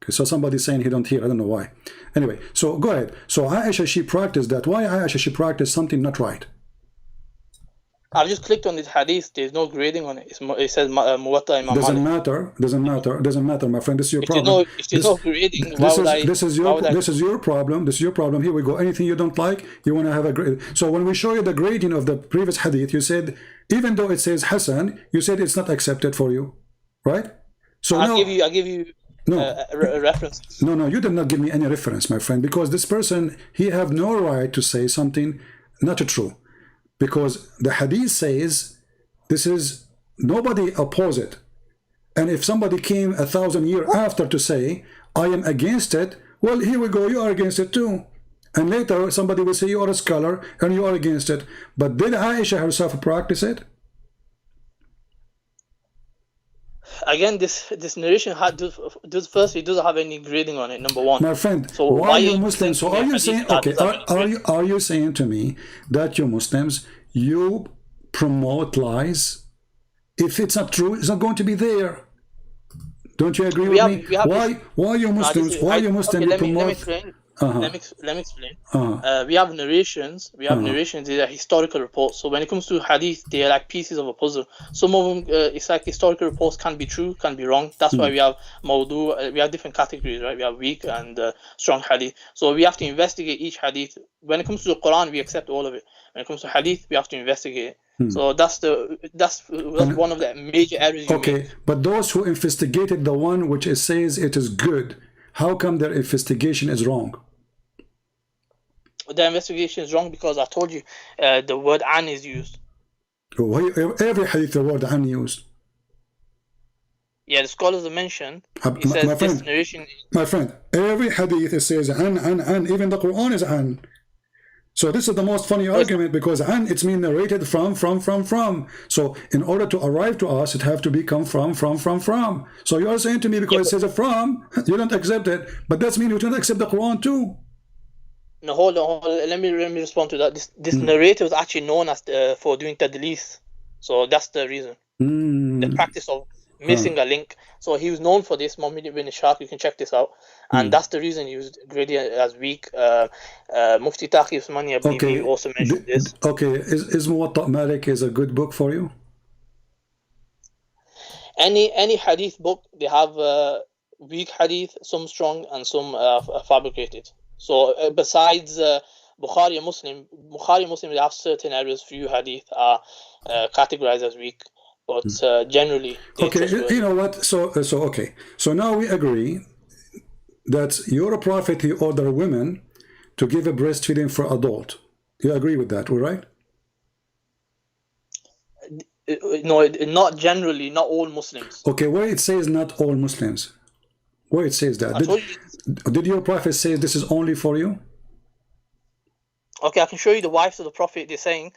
Okay, so somebody's saying he don't hear. I don't know why. Anyway, so go ahead. So Aisha, she practiced that. Why Aisha, she practiced something not right? I've just clicked on this hadith. There's no grading on it. It says Muwatta Imam Malik. Doesn't matter, my friend. This is your problem. If there's no grading, this is your problem. This is your problem. Here we go. Anything you don't like, you want to have a grade. So when we show you the grading of the previous hadith, you said, even though it says Hasan, you said it's not accepted for you, right? So I'll give you a reference. No, you did not give me any reference, my friend, because this person, he have no right to say something not true. Because the hadith says this is, nobody oppose it. And if somebody came 1,000 years after to say, I am against it, well, here we go, you are against it too. And later somebody will say you are a scholar and you are against it. But did Aisha herself practice it? Again, this narration firstly doesn't have any grading on it. Number one, my friend. So why are you Muslims? So are you saying, okay? Are you saying to me that you Muslims, you promote lies? If it's not true, it's not going to be there. Don't you agree with me? Why you Muslims? Why you Muslims? Let me explain. Let me explain. We have narrations. These are historical reports. So when it comes to hadith, they are like pieces of a puzzle. Some of them, it's like historical reports can be true, can be wrong. That's why we have mawdu. We have different categories, right? We have weak and strong hadith. So we have to investigate each hadith. When it comes to the Quran, we accept all of it. When it comes to hadith, we have to investigate it. So that's one of the major errors. Okay, but those who investigated the one which it says it is good, how come their investigation is wrong? The investigation is wrong because I told you the word an is used. Every hadith the word an used. Yeah, the scholars have mentioned. It says this narration. My friend, every hadith it says an. Even the Quran is an. So this is the most funny argument because an it's mean narrated from. So in order to arrive to us, it have to become from. So you are saying to me because it says from, you don't accept it, but that's mean you don't accept the Quran too. No, hold on. Let me respond to that. This narrator is actually known as for doing tadlis, so that's the reason. The practice of missing a link. So he was known for this, Muhammad ibn Ishaq. You can check this out. And that's the reason he was graded as weak. Mufti Taqi Usmani, I believe, he also mentioned this. Okay, is Muwatta Malik is a good book for you? Any hadith book, they have weak hadith, some strong and some fabricated. So besides Bukhari and Muslim, they have certain areas, few hadith are categorized as weak, but generally. Okay, you know what? So okay. So now we agree that your prophet, he ordered women to give a breastfeeding for adult. You agree with that, all right? No, not generally, not all Muslims. Okay, where it says not all Muslims, where it says that, did your prophet say this is only for you? Okay, I can show you the wives of the prophet. They're saying,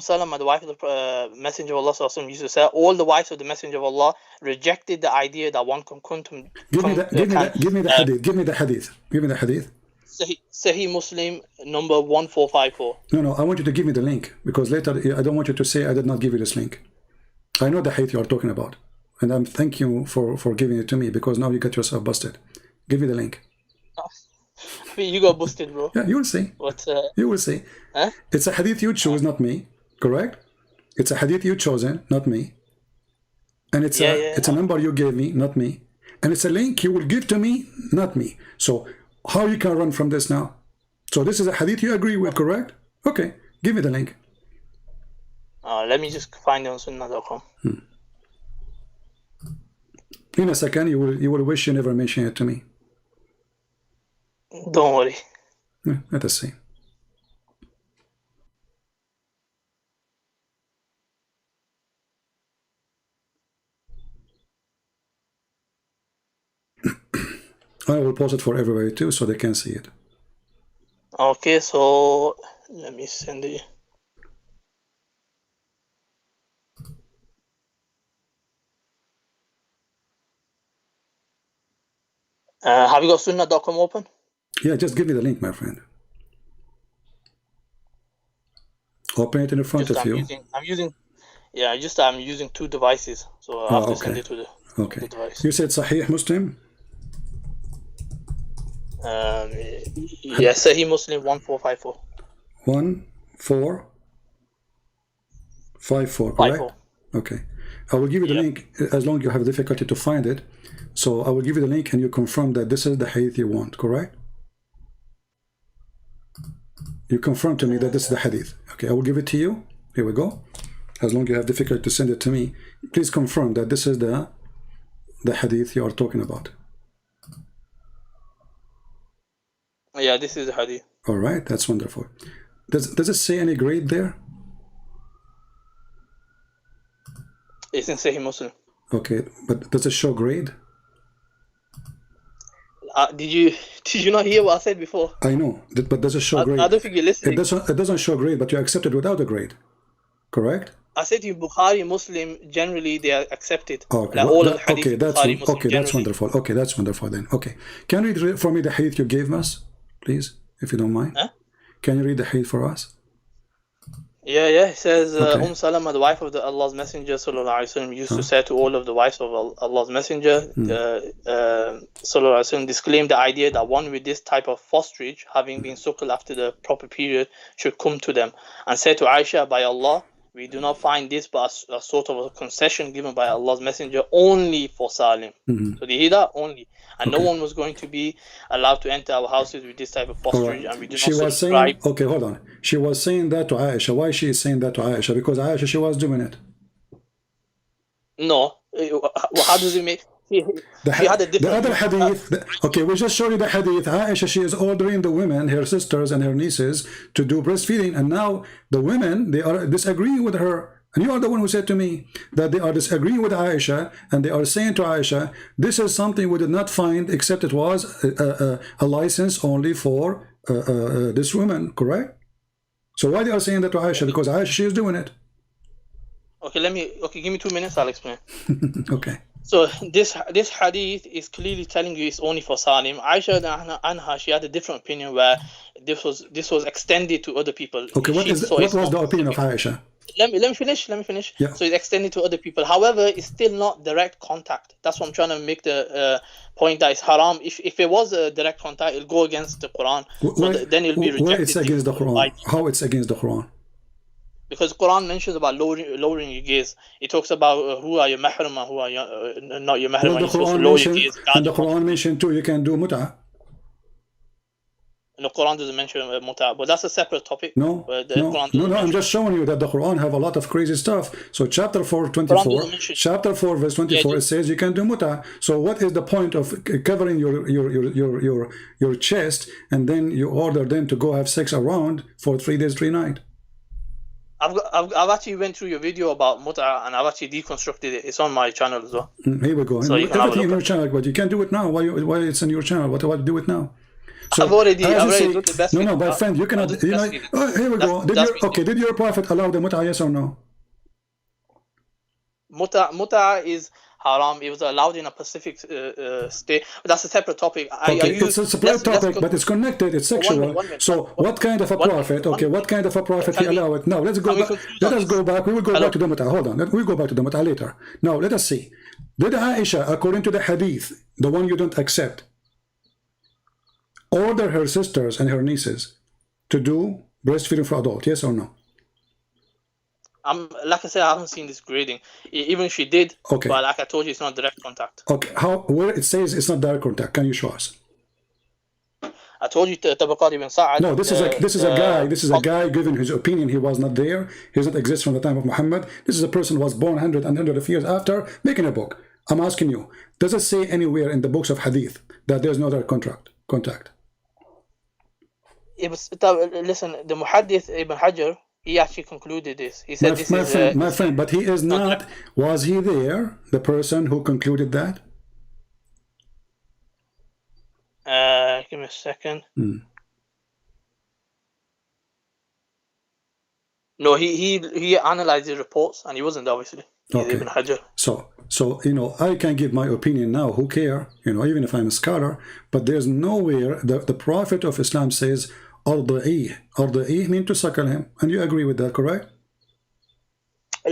Salama, the wife of the Messenger of Allah, used to say, all the wives of the Messenger of Allah rejected the idea that one can kuntum. Give me the hadith. Sahih Muslim number 1454. No, I want you to give me the link, because later I don't want you to say I did not give you this link. I know the hadith you are talking about, and I'm thanking you for giving it to me, because now you got yourself busted. Give me the link. You got busted, bro. Yeah, you will see. But, you will see. Huh? It's a hadith you chose, not me. Correct? It's a hadith you chosen, not me. And it's a number you gave me, not me. And it's a link you will give to me, not me. So how you can run from this now? So this is a hadith you agree with, correct? Okay, give me the link. Let me just find it on sunnah.com. In a second, you will wish you never mentioned it to me. Don't worry. Let us see. I will post it for everybody too, so they can see it. Okay, so let me send it. Have you got sunnah.com open? Yeah, just give me the link, my friend. Open it in front of you. I'm using two devices, so I have to send it to the device. You said Sahih Muslim? Yes, Sahih Muslim 1454. 1454, correct? Okay. I will give you the link as long as you have difficulty to find it. So I will give you the link and you confirm that this is the hadith you want, correct? You confirm to me that this is the hadith. Okay, I will give it to you. Here we go. As long as you have difficulty to send it to me, please confirm that this is the hadith you are talking about. Yeah, this is the hadith. All right, that's wonderful. Does it say any grade there? It's in Sahih Muslim. Okay, but does it show grade? Did you not hear what I said before? I know, but does it show grade? I don't think you're listening. It doesn't show grade, but you accept it without a grade, correct? I said to you, Bukhari Muslim generally they are accepted. Okay, that's wonderful. Okay, that's wonderful then. Okay, can you read for me the hadith you gave us, please, if you don't mind? Huh? Can you read the hadith for us? Yeah. It says, Salama, the wife of Allah's Messenger, sallallahu alaihi wasallam, used to say to all of the wives of Allah's Messenger, sallallahu alaihi wasallam, disclaimed the idea that one with this type of fosterage, having been suckled after the proper period, should come to them, and said to Aisha, by Allah, we do not find this but a sort of a concession given by Allah's Messenger only for Salim. So they hear that only. And no one was going to be allowed to enter our houses with this type of fosterage, and we do not subscribe. Okay, hold on. She was saying that to Aisha. Why she is saying that to Aisha? Because Aisha, she was doing it. No. How does it make... She had a different... The other hadith... Okay, we just showed you the hadith. Aisha, she is ordering the women, her sisters and her nieces, to do breastfeeding. And now the women, they are disagreeing with her. And you are the one who said to me that they are disagreeing with Aisha, and they are saying to Aisha, this is something we did not find, except it was a license only for this woman, correct? So why they are saying that to Aisha? Because Aisha, she is doing it. Okay, give me 2 minutes, I'll explain. Okay. So this hadith is clearly telling you it's only for Salim. Aisha anha, she had a different opinion where this was extended to other people. Okay, what was the opinion of Aisha? let me finish. Yeah. So it's extended to other people. However, it's still not direct contact. That's what I'm trying to make the point, that it's haram. If it was a direct contact, it'll go against the Quran. Then it'll be rejected. Where it's against the Quran? How it's against the Quran? Because Quran mentions about lowering your gaze. It talks about who are your mahram and who are your, not your mahram. Well, the Quran mentioned too, you can do mut'ah. The Quran doesn't mention mut'ah, but that's a separate topic. No, I'm just showing you that the Quran have a lot of crazy stuff. So chapter 4, 24, chapter 4, verse 24, it says you can do mut'ah. So what is the point of covering your chest and then you order them to go have sex around for 3 days, 3 nights? I've actually went through your video about mut'ah and I've actually deconstructed it. It's on my channel as well. Here we go. So everything in your channel, but you can't do it now. Why it's in your channel? What do it now? So, I've already done the best. No, my friend, you cannot. Here we go. Did your prophet allow the mut'ah? Yes or no? Mut'ah is haram. It was allowed in a specific state. But that's a separate topic. It's a separate topic, but it's connected. It's sexual. So, what kind of a prophet? What kind of a prophet he allowed it? Now, let's go back. Let us go back. We will go back to the mut'ah. Hold on. We'll go back to the mut'ah later. Now, let us see. Did Aisha, according to the hadith, the one you don't accept, order her sisters and her nieces to do breastfeeding for adult? Yes or no? Like I said, I haven't seen this grading. Even if she did, okay. But like I told you, it's not direct contact. Okay, where it says it's not direct contact? Can you show us? I told you Tabaqat ibn Sa'ad. No, this is a guy giving his opinion. He was not there. He doesn't exist from the time of Muhammad. This is a person who was born 100 and hundreds of years after, making a book. I'm asking you, does it say anywhere in the books of hadith that there's no direct contact? It was, listen, the Muhaddith Ibn Hajar, he actually concluded this. He said my friend, but he is not. Was he there, the person who concluded that? Give me a second. No, he analyzed the reports and he wasn't, obviously. Okay. Ibn Hajar. So I can give my opinion now. Who care? Even if I'm a scholar. But there's nowhere the Prophet of Islam says Arda'i mean to suckle him, and you agree with that, correct?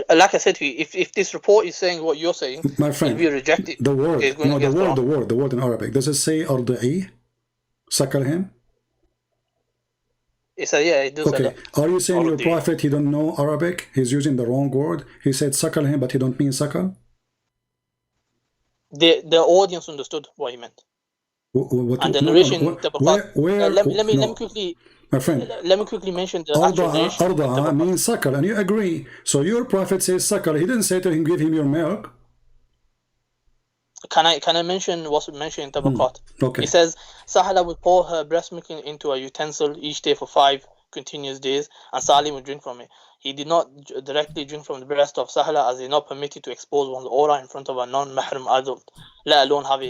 Like I said to you, if this report is saying what you're saying, my friend, we reject it. The word, the word in Arabic, does it say Arda'i, suckle him? It says, yeah, it does. Okay, are you saying your prophet, he don't know Arabic? He's using the wrong word. He said suckle him, but he don't mean suckle. The audience understood what he meant. And the narration. Let me quickly. My friend, let me quickly mention the actual narration. Arda'a means suckle, and you agree. So your prophet says suckle. He didn't say to him, give him your milk. Can I mention what's mentioned in Tabaqat? Okay. It says Sahla would pour her breast milk into a utensil each day for 5 continuous days, and Salim would drink from it. He did not directly drink from the breast of Sahla, as he is not permitted to expose one's aura in front of a non-mahram adult, let alone have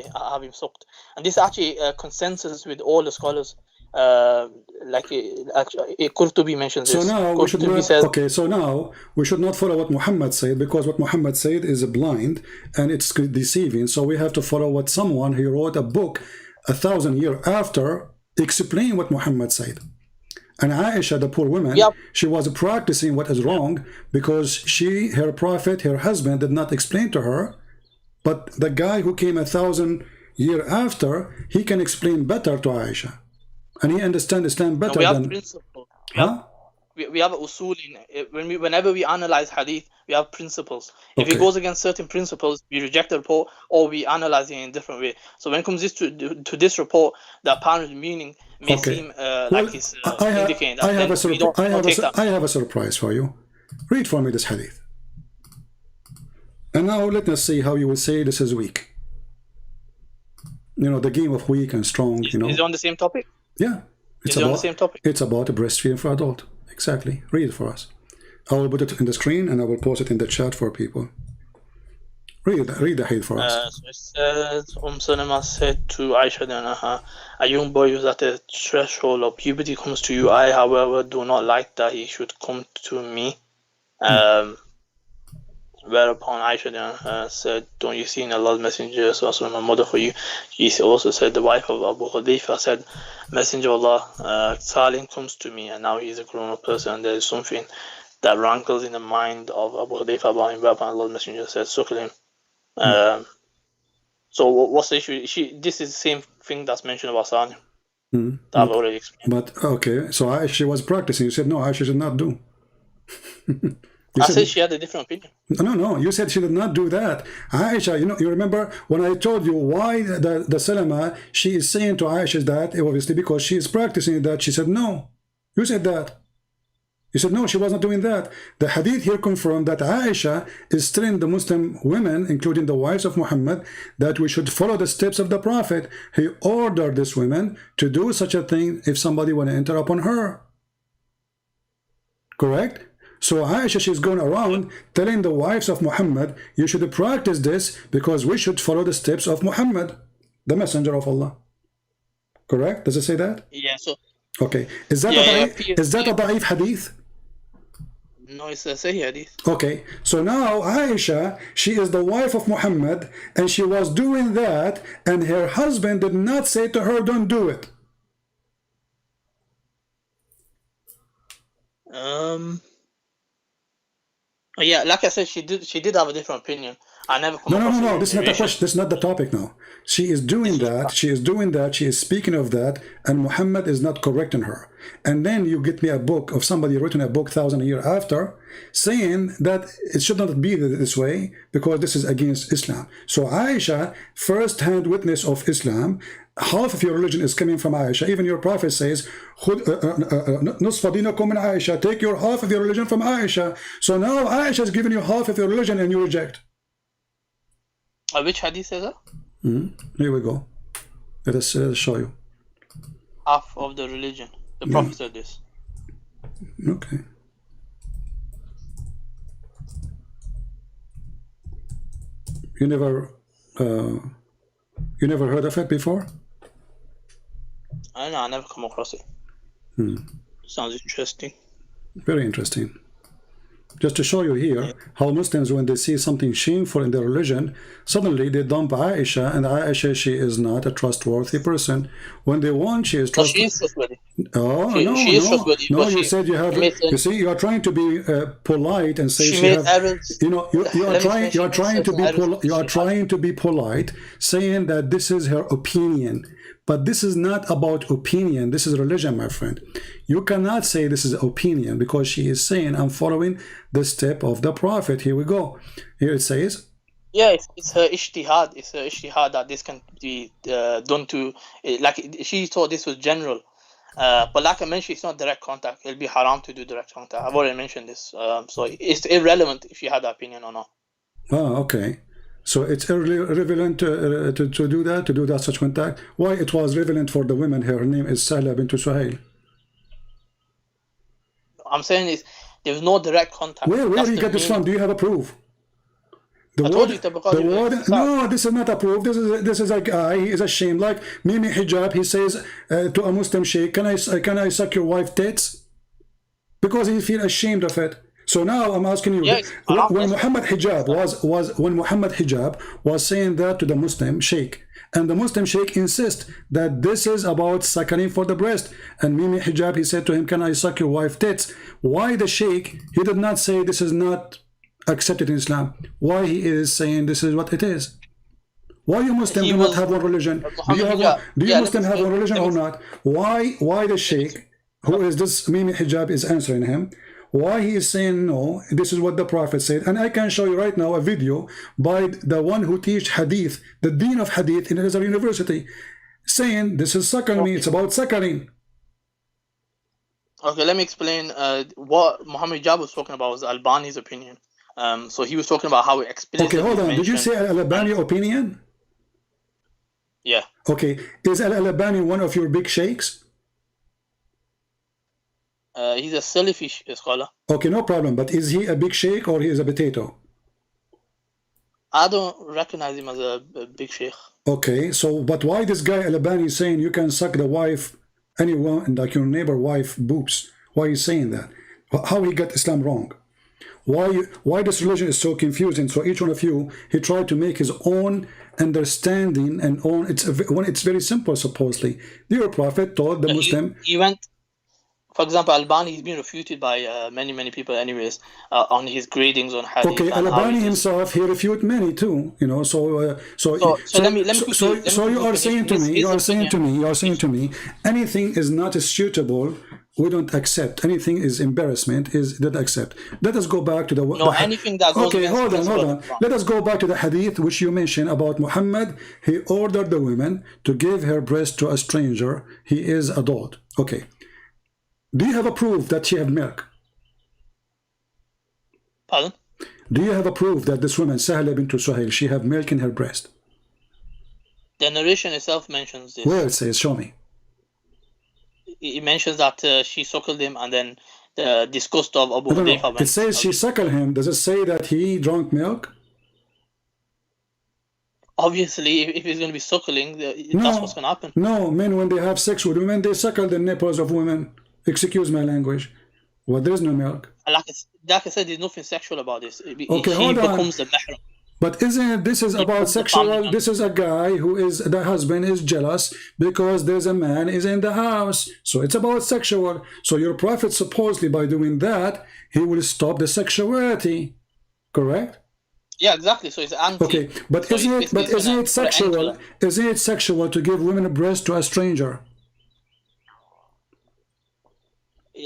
him sucked. And this actually consensus with all the scholars. It could to be mentioned. So now we should not follow what Muhammad said, because what Muhammad said is blind and it's deceiving. So we have to follow what someone who wrote a book 1,000 years after explain what Muhammad said. And Aisha, the poor woman, she was practicing what is wrong because her prophet, her husband, did not explain to her. But the guy who came 1,000 years after, he can explain better to Aisha. And he understands Islam better than... Principles. We have usul in it. Whenever we analyze hadith, we have principles. If it goes against certain principles, we reject the report or we analyze it in a different way. So when it comes to this report, the apparent meaning may seem like it's indicating that. I have a surprise for you. Read for me this hadith. And now let us see how you will say this is weak. The game of weak and strong. Is it on the same topic? Yeah. It's on the same topic. It's about breastfeeding for adult. Exactly. Read it for us. I will put it in the screen and I will post it in the chat for people. Read the hadith for us. So it says, Salama said to Aisha, a young boy who's at the threshold of puberty comes to you. I, however, do not like that he should come to me. Whereupon Aisha said, don't you see in Allah's Messenger, my mother for you? She also said, the wife of Abu Hudayfa said, Messenger of Allah, Salim comes to me, and now he's a grown-up person, and there is something that rankles in the mind of Abu Hudayfa about him, whereby Allah's Messenger says, suckle him. So what's the issue? This is the same thing that's mentioned about Sani. That I've already explained. But okay, so Aisha was practicing. You said no, Aisha did not do. I said she had a different opinion. No, you said she did not do that. Aisha, you remember when I told you why the Salama, she is saying to Aisha that, obviously because she is practicing that, she said no. You said that. You said no, she was not doing that. The hadith here confirmed that Aisha is telling the Muslim women, including the wives of Muhammad, that we should follow the steps of the Prophet. He ordered these women to do such a thing if somebody want to enter upon her. Correct? So Aisha, she's going around telling the wives of Muhammad, you should practice this because we should follow the steps of Muhammad, the messenger of Allah. Correct? Does it say that? Yeah, so... Okay. Is that a da'if hadith? No, it's a Sahih hadith. Okay. So now Aisha, she is the wife of Muhammad, and she was doing that, and her husband did not say to her, don't do it. Yeah, like I said, she did have a different opinion. I never come across No. This is not the question. This is not the topic now. She is doing that. She is speaking of that, and Muhammad is not correcting her. And then you get me a book of somebody written a book 1,000 years after, saying that it should not be this way because this is against Islam. So Aisha, first-hand witness of Islam, half of your religion is coming from Aisha. Even your prophet says, نصف دينكم من Aisha. Take your half of your religion from Aisha. So now Aisha is giving you half of your religion and you reject. Which hadith is that? Here we go. Let us show you. Half of the religion. The prophet said this. Okay. You never heard of it before? I don't know, I never come across it. Sounds interesting. Very interesting. Just to show you here how Muslims, when they see something shameful in their religion, suddenly they dump Aisha, and Aisha, she is not a trustworthy person. When they want, she is trustworthy. She is trustworthy. Oh, she is trustworthy. No, you said you have. You see, you are trying to be polite and say she have. Errors. You know, you are trying to be polite, saying that this is her opinion. But this is not about opinion. This is religion, my friend. You cannot say this is opinion because she is saying, I'm following the step of the Prophet. Here we go. Here it says. Yeah, it's her ijtihad. It's her ijtihad that this can be done to, like she thought this was general. But like I mentioned, it's not direct contact. It'll be haram to do direct contact. I've already mentioned this. So it's irrelevant if you had that opinion or not. Oh, okay. So it's irrelevant to do that, to do that such contact. Why it was relevant for the women? Her name is Sahla bint Suhail. I'm saying there's no direct contact. Where do you get this from? Do you have a proof? No, this is not a proof. This is a guy. He is ashamed. Like Mimi Hijab, he says to a Muslim sheikh, "Can I suck your wife's tits?" Because he feels ashamed of it. So now I'm asking you, when Muhammad Hijab was saying that to the Muslim sheikh, and the Muslim sheikh insists that this is about suckling for the breast, and Mimi Hijab, he said to him, "Can I suck your wife's tits?" Why the sheikh, he did not say this is not accepted in Islam? Why he is saying this is what it is? Why you Muslim do not have one religion? Do you Muslim have one religion or not? Why the sheikh, who is this Mimi Hijab, is answering him? Why he is saying no, this is what the Prophet said. And I can show you right now a video by the one who teach hadith, the dean of hadith in Azhar University, saying this is suckling, it's about suckling. Okay, let me explain. What Muhammad Hijab was talking about was Albani's opinion. So he was talking about how it explicitly. Okay, hold on. Did you say Al-Albani opinion? Yeah. Okay, is Al-Albani one of your big sheikhs? He's a Salafi scholar. Okay, no problem. But is he a big sheikh or he is a potato? I don't recognize him as a big sheikh. Okay, so but why this guy Al-Albani is saying you can suck the wife, anyone, like your neighbor wife boobs? Why is he saying that? How he got Islam wrong? Why this religion is so confusing? So each one of you, he tried to make his own understanding and own. It's very simple supposedly. Your Prophet told the Muslim. He went. For example, Albani, he's been refuted by many people anyways on his gradings on hadith. Okay, Albani himself, he refuted many too, you know, so you are saying to me, anything is not suitable, we don't accept. Anything is embarrassment, is don't accept. Let us go back to the... anything that goes hold on. Let us go back to the hadith which you mentioned about Muhammad. He ordered the woman to give her breast to a stranger. He is adult. Okay. Do you have a proof that she had milk? Pardon? Do you have a proof that this woman, Sahla bint Suhail, she had milk in her breast? The narration itself mentions this. Where it says, show me. It mentions that she suckled him and then the disgust of Abu Hudayfa. It says she suckled him. Does it say that he drank milk? Obviously, if he's going to be suckling, that's what's going to happen. No, men, when they have sex with women, they suckle the nipples of women. Excuse my language. Well, there's no milk. Like I said, there's nothing sexual about this. Okay, hold on. Becomes the mahram. But isn't this is about sexual? This is a guy who is, the husband is jealous because there's a man is in the house. So it's about sexual. So your prophet supposedly by doing that, he will stop the sexuality. Correct? Yeah, exactly. So it's anti. Okay, but isn't it sexual? Isn't it sexual to give women a breast to a stranger?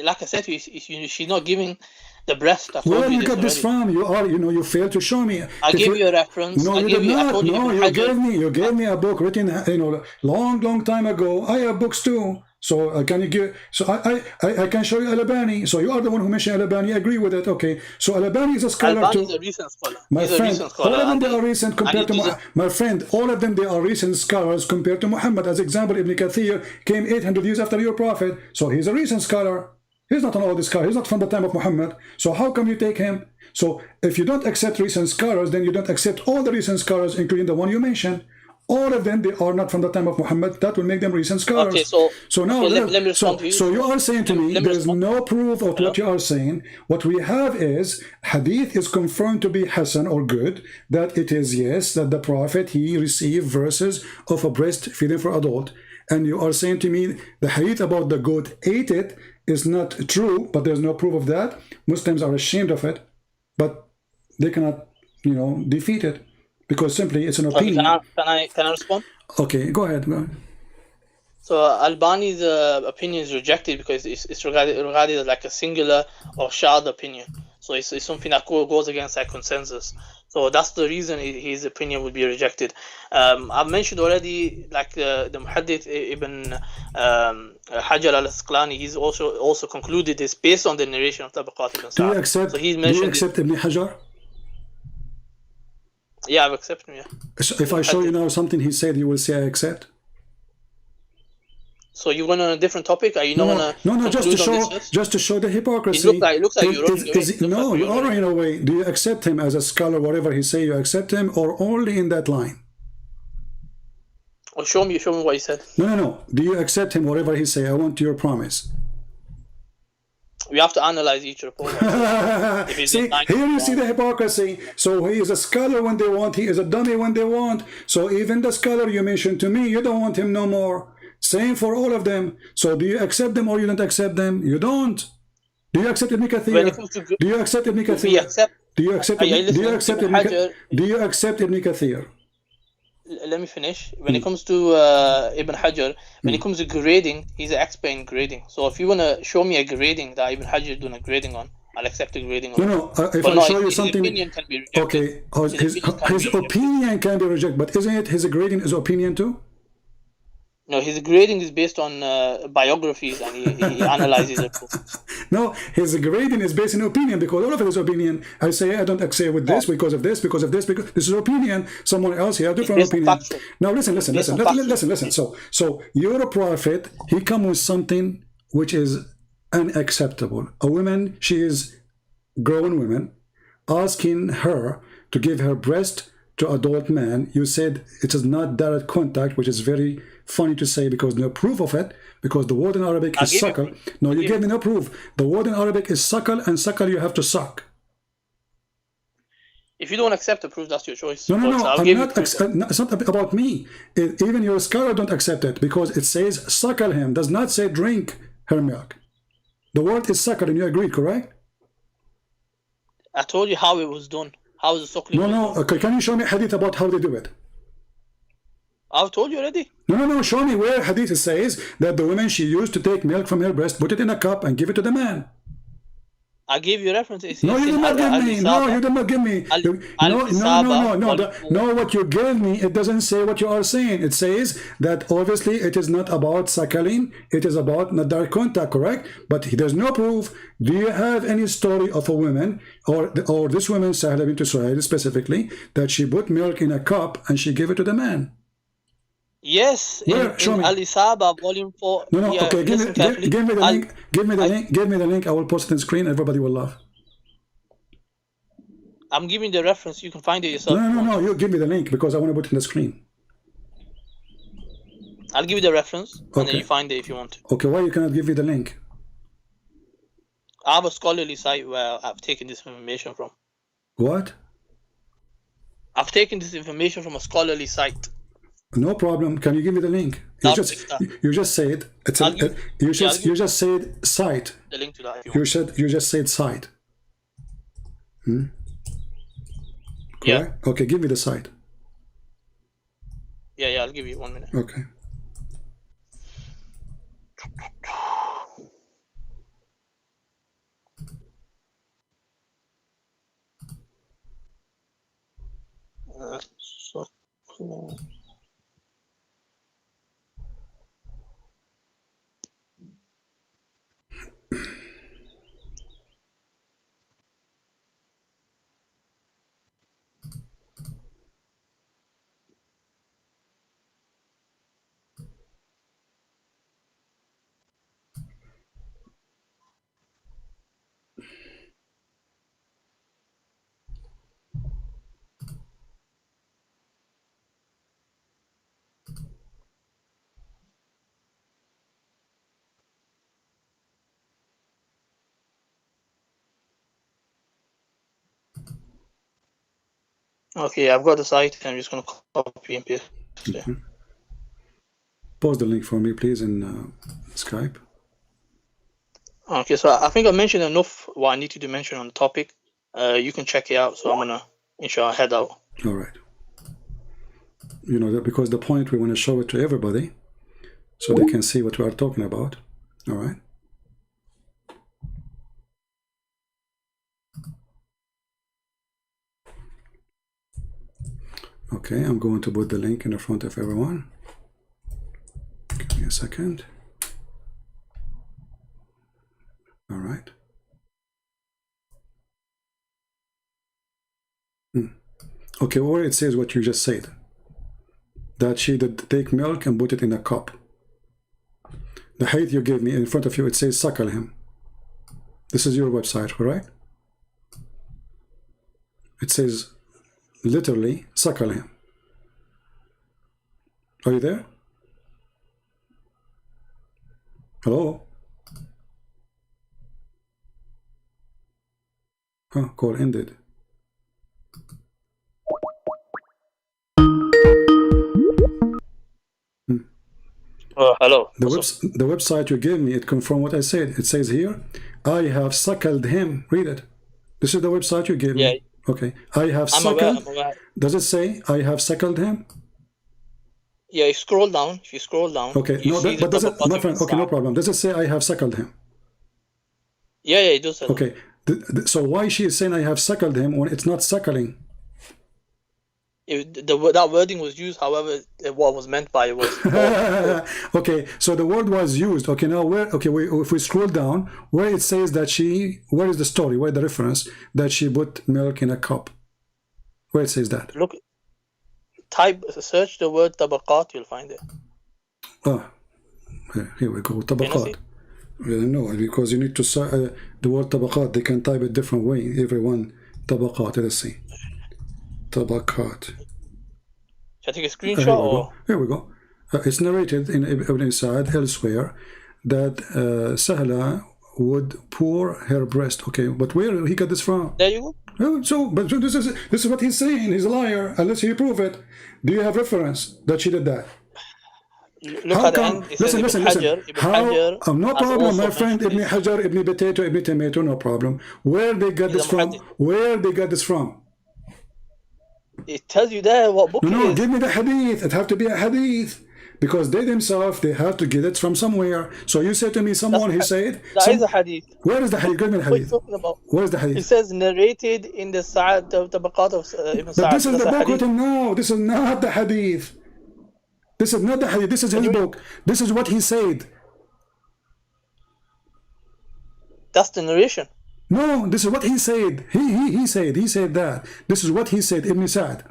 Like I said, she's not giving the breast. Where did you get this from? You failed to show me. I gave you a reference. No, you did not. No, you gave me a book written, long time ago. I have books too. So can you give? So I can show you Al-Albani. So you are the one who mentioned Al-Albani. I agree with it. Okay. So Al-Albani is a scholar too. Is a recent scholar. My friend, all of them they are recent compared to Muhammad. My friend, all of them they are recent scholars compared to Muhammad. As example, Ibn Kathir came 800 years after your prophet. So he's a recent scholar. He's not an old scholar. He's not from the time of Muhammad. So how come you take him? So if you don't accept recent scholars, then you don't accept all the recent scholars, including the one you mentioned. All of them, they are not from the time of Muhammad. That will make them recent scholars. Okay, so now let me respond to you. So you are saying to me, there is no proof of what you are saying. What we have is, hadith is confirmed to be Hasan or good, that it is, yes, that the Prophet, he received verses of a breast feeding for adult. And you are saying to me, the hadith about the goat ate it is not true, but there's no proof of that. Muslims are ashamed of it, but they cannot, defeat it because simply it's an opinion. Can I respond? Okay, go ahead. So Albani's opinion is rejected because it's regarded as like a singular or shadh opinion. So it's something that goes against that consensus. So that's the reason his opinion would be rejected. I've mentioned already, like the Muhaddith Ibn Hajar al-Asqalani, he's also concluded this based on the narration of Tabaqat ibn Sa'd. Do you accept Ibn Hajar? Yeah, I've accepted him, yeah. So if I show you now something he said, you will say I accept? So you went on a different topic? Are you not No, just to show the hypocrisy. It looks like you're running away. You are running away. Do you accept him as a scholar, whatever he say, you accept him, or only in that line? Well, show me what he said. No. Do you accept him, whatever he say? I want your promise. We have to analyze each report. See, here you see the hypocrisy. So he is a scholar when they want, he is a dummy when they want. So even the scholar you mentioned to me, you don't want him no more. Same for all of them. So do you accept them or you don't accept them? You don't. Do you accept Ibn Kathir? Do you accept Ibn Kathir? Do you accept Ibn Kathir? Let me finish. When it comes to Ibn Hajar, when it comes to grading, he's an expert in grading. So if you want to show me a grading that Ibn Hajar is doing a grading on, I'll accept the grading on. If I show you something, opinion can be rejected. Okay, his opinion can be rejected, but isn't it his grading is opinion too? No, his grading is based on biographies, and he analyzes it. No, his grading is based on opinion, because all of it is opinion. I say I don't agree with this because of this, because this is opinion. Someone else here different opinion. Now listen. So your prophet, he come with something which is unacceptable. A woman, she is grown woman, asking her to give her breast to adult man. You said it is not direct contact, which is very funny to say because no proof of it, because the word in Arabic is suckle. No, you gave me no proof. The word in Arabic is suckle, and suckle you have to suck. If you don't accept the proof, that's your choice. No, it's not about me. Even your scholar don't accept it because it says suckle him, does not say drink her milk. The word is suckling. You agreed, correct? I told you how it was done. How is the suckling? No. Okay, can you show me hadith about how they do it? I've told you already. No. Show me where hadith says that the woman, she used to take milk from her breast, put it in a cup, and give it to the man. I gave you references. No, you did not give me. No, you did not give me. No, what you gave me, it doesn't say what you are saying. It says that obviously it is not about suckling, it is about not direct contact, correct? But there's no proof. Do you have any story of a woman, or this woman, Sahla bint Suhail specifically, that she put milk in a cup and she gave it to the man? Yes, Where? Show me. Al-Isaba, volume 4. No, yeah, okay, give me the link. Give me the link. I will post it on screen. Everybody will laugh. I'm giving the reference. You can find it yourself. No. You give me the link because I want to put it on the screen. I'll give you the reference, Okay. and then you find it if you want to. Okay, why you cannot give me the link? I have a scholarly site where I've taken this information from. What? I've taken this information from a scholarly site. No problem. Can you give me the link? You just said it's you just said site. The link to that. You just said site. Yeah. Okay, give me the site. Yeah. I'll give you 1 minute. Okay. Okay, I've got the site. I'm just going to copy and paste it. Post the link for me, please, in Skype. Okay, so I think I mentioned enough what I needed to mention on the topic. You can check it out. So I'm gonna, inshallah, head out. All right. You know that because the point we want to show it to everybody, so they can see what we are talking about. All right. Okay, I'm going to put the link in the front of everyone. Give me a second. All right. Okay, where it says what you just said, that she did take milk and put it in a cup. The hadith you gave me in front of you, it says suckle him. This is your website, correct? It says literally suckle him. Are you there? Hello? Call ended. Hello. The website you gave me, it confirmed what I said. It says here, I have suckled him. Read it. This is the website you gave me. Okay. I have suckled. I'm aware. Does it say I have suckled him? Yeah, you scroll down. If you scroll down. Okay. No, but does it, my friend, okay, no problem. Does it say I have suckled him? Yeah, it does. Okay. So why she is saying I have suckled him when it's not suckling? That wording was used, however, what was meant by it was. Okay, so the word was used. Okay, now where? Okay, if we scroll down, where it says that she, where is the story? Where the reference that she put milk in a cup? Where it says that? Look, search the word tabaqat, you'll find it. Here we go. Tabaqat. No, because you need to the word tabaqat. They can type it different way. Everyone tabaqat. Let's see. Tabaqat. Should I take a screenshot or? Here we go. It's narrated in Ibn Sa'ad elsewhere that Sahla would pour her breast. Okay, but where he got this from? There you go. But this is what he's saying. He's a liar unless he prove it. Do you have reference that she did that? Look How at the come? end. It says Listen. Ibn Hajar No has problem, also my friend. mentioned Ibn this. Hajar, Ibn Potato, Ibn Tomato, no problem. Where they got He's this a from? muhaddith. Where they got this from? It tells you there what book it No, is. give me the hadith. It have to be a hadith. Because they themselves, they have to get it from somewhere. So you say to me, someone he said... That is a hadith. Where is the hadith? Give me the What are you hadith. talking about? Where is the hadith? It says narrated in the Sa'ad, the Tabaqat of Ibn Sa'ad. But this is That's the a book hadith. written now. This is not the hadith. This is not the hadith. This is his book. This is what he said. That's the narration. No, this is what he said. He said that. This is what he said, Ibn Sa'd.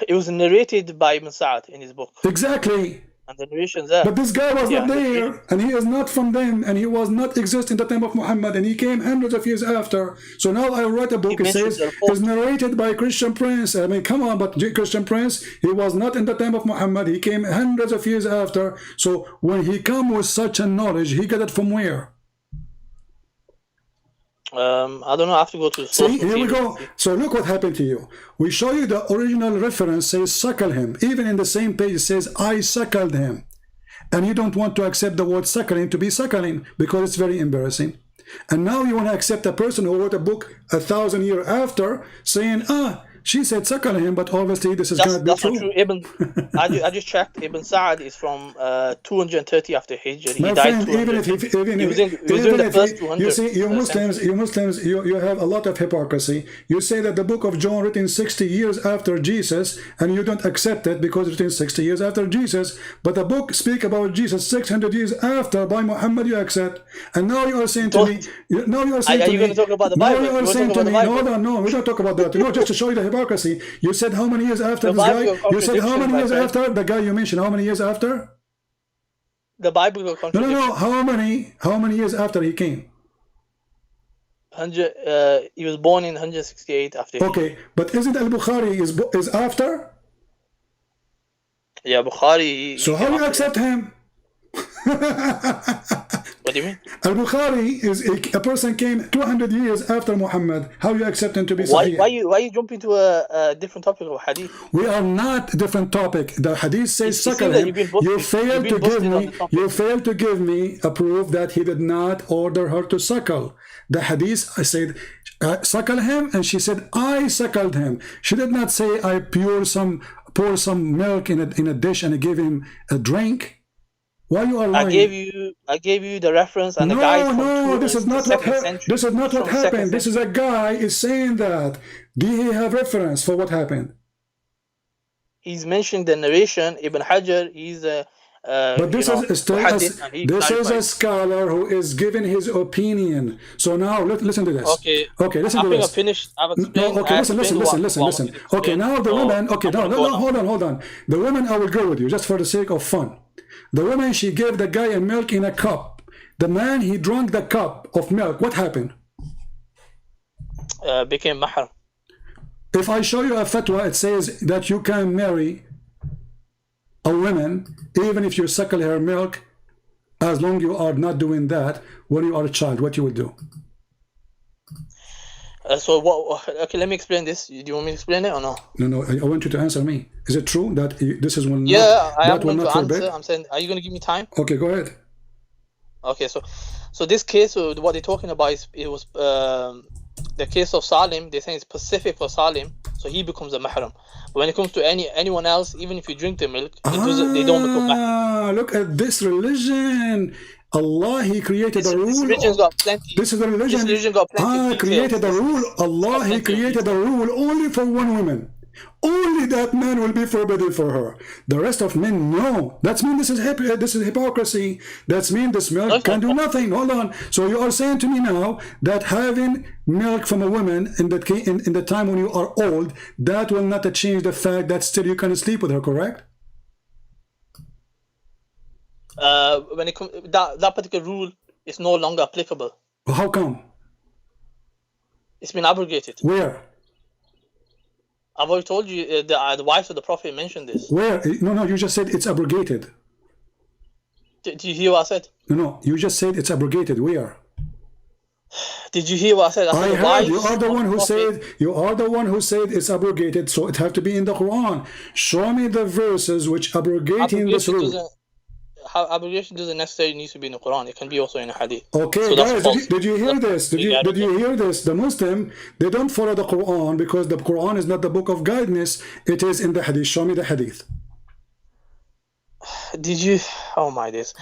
It was narrated by Ibn Sa'ad in his book. Exactly. And the narration's there. But this guy was not there, and he is not from them, and he was not exist in the time of Muhammad, and he came hundreds of years after. So now I wrote a book, it says it's narrated by Christian Prince. I mean, come on, but Christian Prince, he was not in the time of Muhammad, he came hundreds of years after. So when he come with such a knowledge, he got it from where? I don't know, I have to go to the source. See, here we go. So look what happened to you. We show you the original reference says suckle him. Even in the same page it says I suckled him. And you don't want to accept the word suckling to be suckling because it's very embarrassing. And now you want to accept a person who wrote a book 1,000 years after saying, she said suckle him, but obviously this is going to be that's true. Not true. I just checked. Ibn Sa'ad is from 230 after Hijr. He My died friend, even if you see, you Muslims, you have a lot of hypocrisy. You say that the book of John written 60 years after Jesus, and you don't accept it because it's written 60 years after Jesus. But the book speak about Jesus 600 years after by Muhammad. You accept, and now you are saying to me, now you are saying to me, going to talk about the Bible? Now you are saying to me, no, we don't talk about that. No, just to show you the hypocrisy. You said how many years after this guy? You said how many years after the guy you mentioned? How many years after? The Bible will contradict. No. How many years after he came? 100. He was born in 168 after. Okay, but isn't Al-Bukhari is after? Yeah, Bukhari. So how do you accept him? What do you mean? Al-Bukhari is a person came 200 years after Muhammad. How do you accept him to be Sahih? Why you jump into a different topic of hadith? We are not different topic. The hadith says suckle him. You failed to give me a proof that he did not order her to suckle. The hadith I said suckle him, and she said I suckled him. She did not say I pour some milk in a dish and I gave him a drink. Why you are lying? I gave you the reference and the guide. No, this is not what happened. This is not what happened. This is a guy is saying that. Do he have reference for what happened? He's mentioning the narration. Ibn Hajar, he's a but this is a scholar who is giving his opinion. So now listen to this. Okay, listen to this. I finished. I've explained. No, okay, listen. Okay, now the woman. Okay, no, hold on. The woman, I will go with you just for the sake of fun. The woman, she gave the guy a milk in a cup. The man, he drank the cup of milk. What happened? Became mahram. If I show you a fatwa, it says that you can marry a woman even if you suckle her milk, as long you are not doing that when you are a child. What you would do? So what? Okay, let me explain this. Do you want me to explain it or no? No. I want you to answer me. Is it true that this is one? Yeah, I am going to answer. I'm saying, are you going to give me time? Okay, go ahead. Okay, so this case, what they're talking about is it was the case of Salim. They're saying it's specific for Salim, so he becomes a mahram. But when it comes to anyone else, even if you drink the milk, they don't become mahram. Look at this religion. Allah, He created a rule. This religion's got plenty. This is the religion. This religion got plenty. Created a rule. Allah, He created a rule only for one woman. Only that man will be forbidden for her. The rest of men, no. That means this is hypocrisy. That means this milk can do nothing. Hold on. So you are saying to me now that having milk from a woman in the time when you are old, that will not change the fact that still you can sleep with her, correct? When it comes that particular rule is no longer applicable. How come? It's been abrogated. Where? I've already told you the wives of the Prophet mentioned this. Where? No, you just said it's abrogated. Did you hear what I said? No, you just said it's abrogated. Where? Did you hear what I said? I said heard. You are the one who said. You are the one who said it's abrogated, so it have to be in the Quran. Show me the verses which abrogating this rule. Abrogation doesn't necessarily need to be in the Quran. It can be also in a hadith. Okay, so guys, did you hear this? Did you hear this? The Muslim, they don't follow the Quran because the Quran is not the book of guidance. It is in the hadith. Show me the hadith. Did you? Oh my days!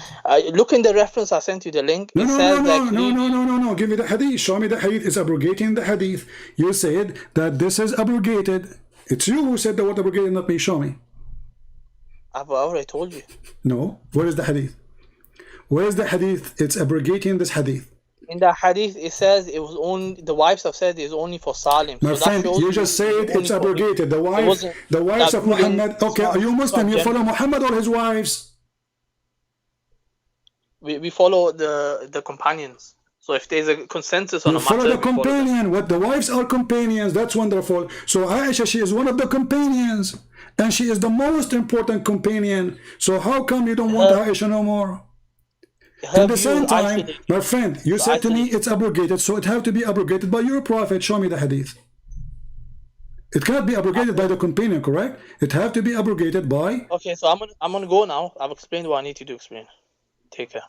Look in the reference. I sent you the link. No. Give me the hadith. Show me the hadith. It's abrogating the hadith. You said that this is abrogated. It's you who said the word abrogated, not me. Show me. I've already told you. No. Where is the hadith? Where is the hadith? It's abrogating this hadith. In the hadith, it says it was only the wives have said it's only for Salim. My friend, you just said it's abrogated. The wives of Muhammad. Okay, are you Muslim? You follow Muhammad or his wives? We follow the companions. So if there's a consensus on a matter, follow the companion. What the wives are companions. That's wonderful. So Aisha, she is one of the companions, and she is the most important companion. So how come you don't want Aisha no more? At the same time, my friend, you said to me it's abrogated, so it have to be abrogated by your prophet. Show me the hadith. It cannot be abrogated by the companion, correct? It have to be abrogated by. Okay, so I'm gonna go now. I've explained what I need to explain. Take care.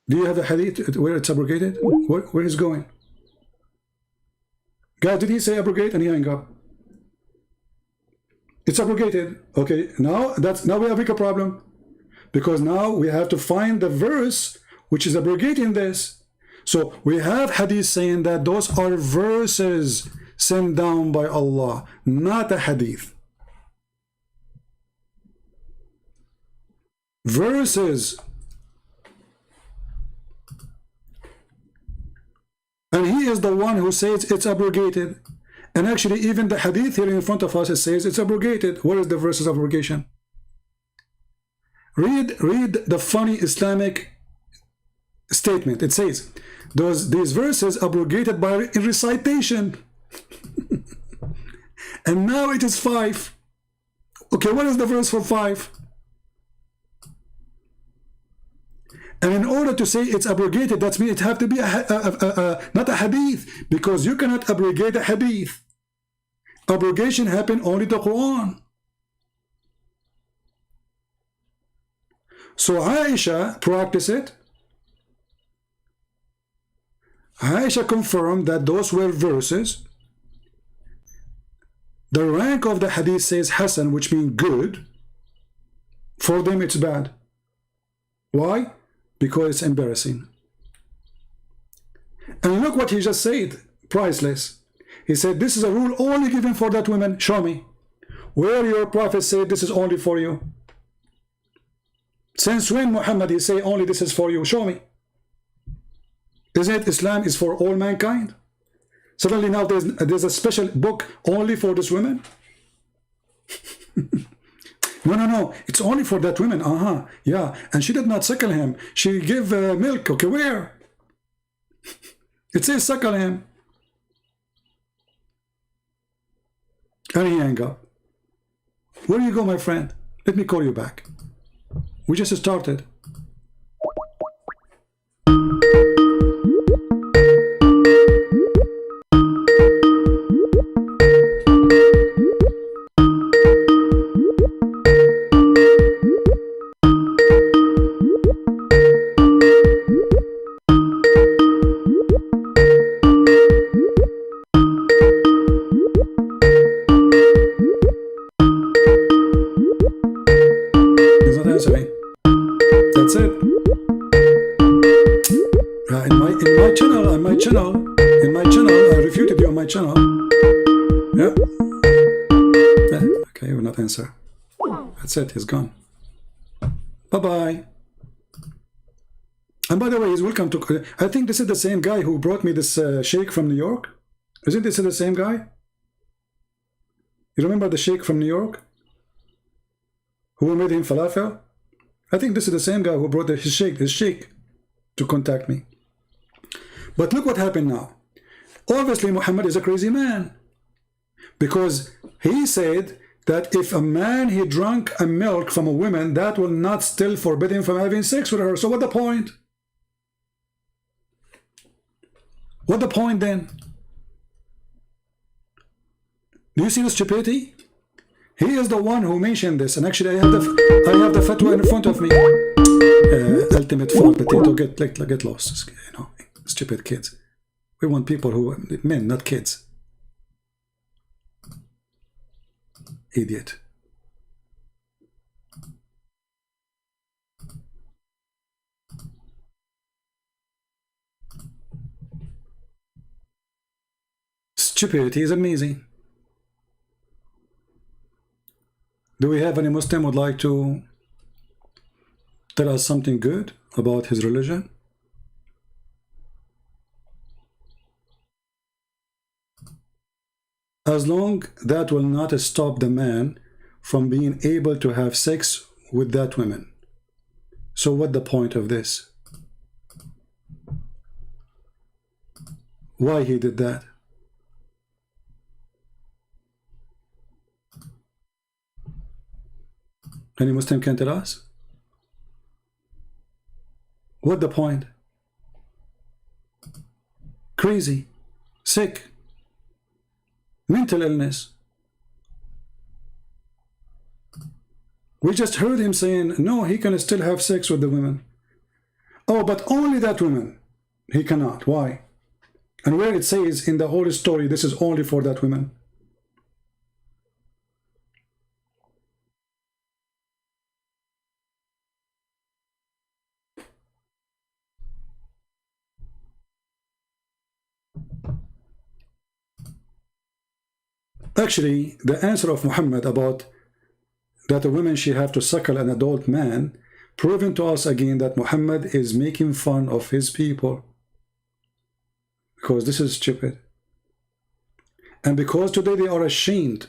Do you have the hadith where it's abrogated? Where is going? Guys, did he say abrogate and he hang up? It's abrogated. Okay, now we have a bigger problem. Because now we have to find the verse which is abrogating this. So we have hadith saying that those are verses sent down by Allah, not a hadith. Verses. And he is the one who says it's abrogated. And actually even the hadith here in front of us, it says it's abrogated. Where is the verses of abrogation? Read the funny Islamic statement. It says, these verses abrogated by recitation. And now it is 5. Okay, what is the verse for 5? And in order to say it's abrogated, that means it have to be not a hadith, because you cannot abrogate a hadith. Abrogation happened only the Quran. So Aisha practiced it. Aisha confirmed that those were verses. The rank of the hadith says Hasan, which means good. For them it's bad. Why? Because it's embarrassing. And look what he just said. Priceless. He said, this is a rule only given for that woman. Show me. Where your prophet said this is only for you. Since when Muhammad he say only this is for you? Show me. Isn't it Islam is for all mankind? Suddenly now there's a special book only for this woman? No. It's only for that woman. Yeah. And she did not suckle him. She gave milk. Okay, where? It says suckle him. And he hang up. Where do you go, my friend? Let me call you back. We just started. In my channel, I refuted you on my channel. Yeah. Okay, will not answer. That's it, he's gone. Bye-bye. And by the way, he's welcome to... I think this is the same guy who brought me this sheikh from New York. Isn't this the same guy? You remember the sheikh from New York? Who made him falafel? I think this is the same guy who brought his sheikh to contact me. But look what happened now. Obviously, Muhammad is a crazy man. Because he said that if a man, he drank a milk from a woman, that will not still forbid him from having sex with her. So what the point? What the point then? Do you see the stupidity? He is the one who mentioned this, and actually I have the fatwa in front of me. Ultimate farm potato, get lost, you know, stupid kids. We want people who, men, not kids. Idiot. Stupidity is amazing. Do we have any Muslim would like to tell us something good about his religion? As long that will not stop the man from being able to have sex with that woman. So what the point of this? Why he did that? Any Muslim can tell us? What the point? Crazy, sick, mental illness. We just heard him saying, no, he can still have sex with the women. Oh, but only that woman. He cannot. Why? And where it says in the whole story, this is only for that woman. Actually, the answer of Muhammad about that a woman she have to suckle an adult man, proven to us again that Muhammad is making fun of his people. Because this is stupid. And because today they are ashamed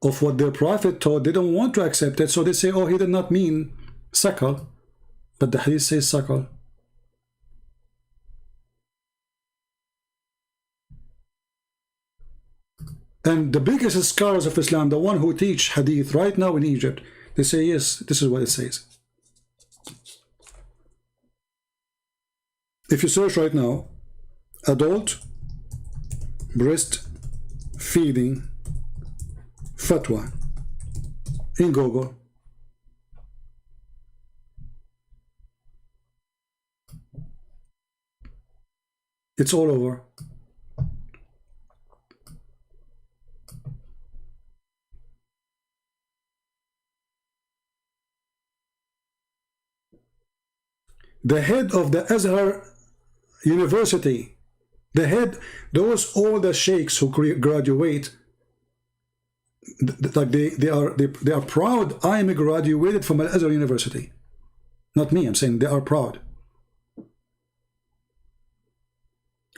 of what their prophet taught, they don't want to accept it, so they say, oh, he did not mean suckle, but the hadith says suckle. And the biggest scholars of Islam, the one who teach hadith right now in Egypt, they say, yes, this is what it says. If you search right now, adult breast feeding fatwa in Google, it's all over. The head of the Azhar University, the head, those all the sheikhs who graduate, like they are proud. I am graduated from Al Azhar University. Not me, I'm saying they are proud.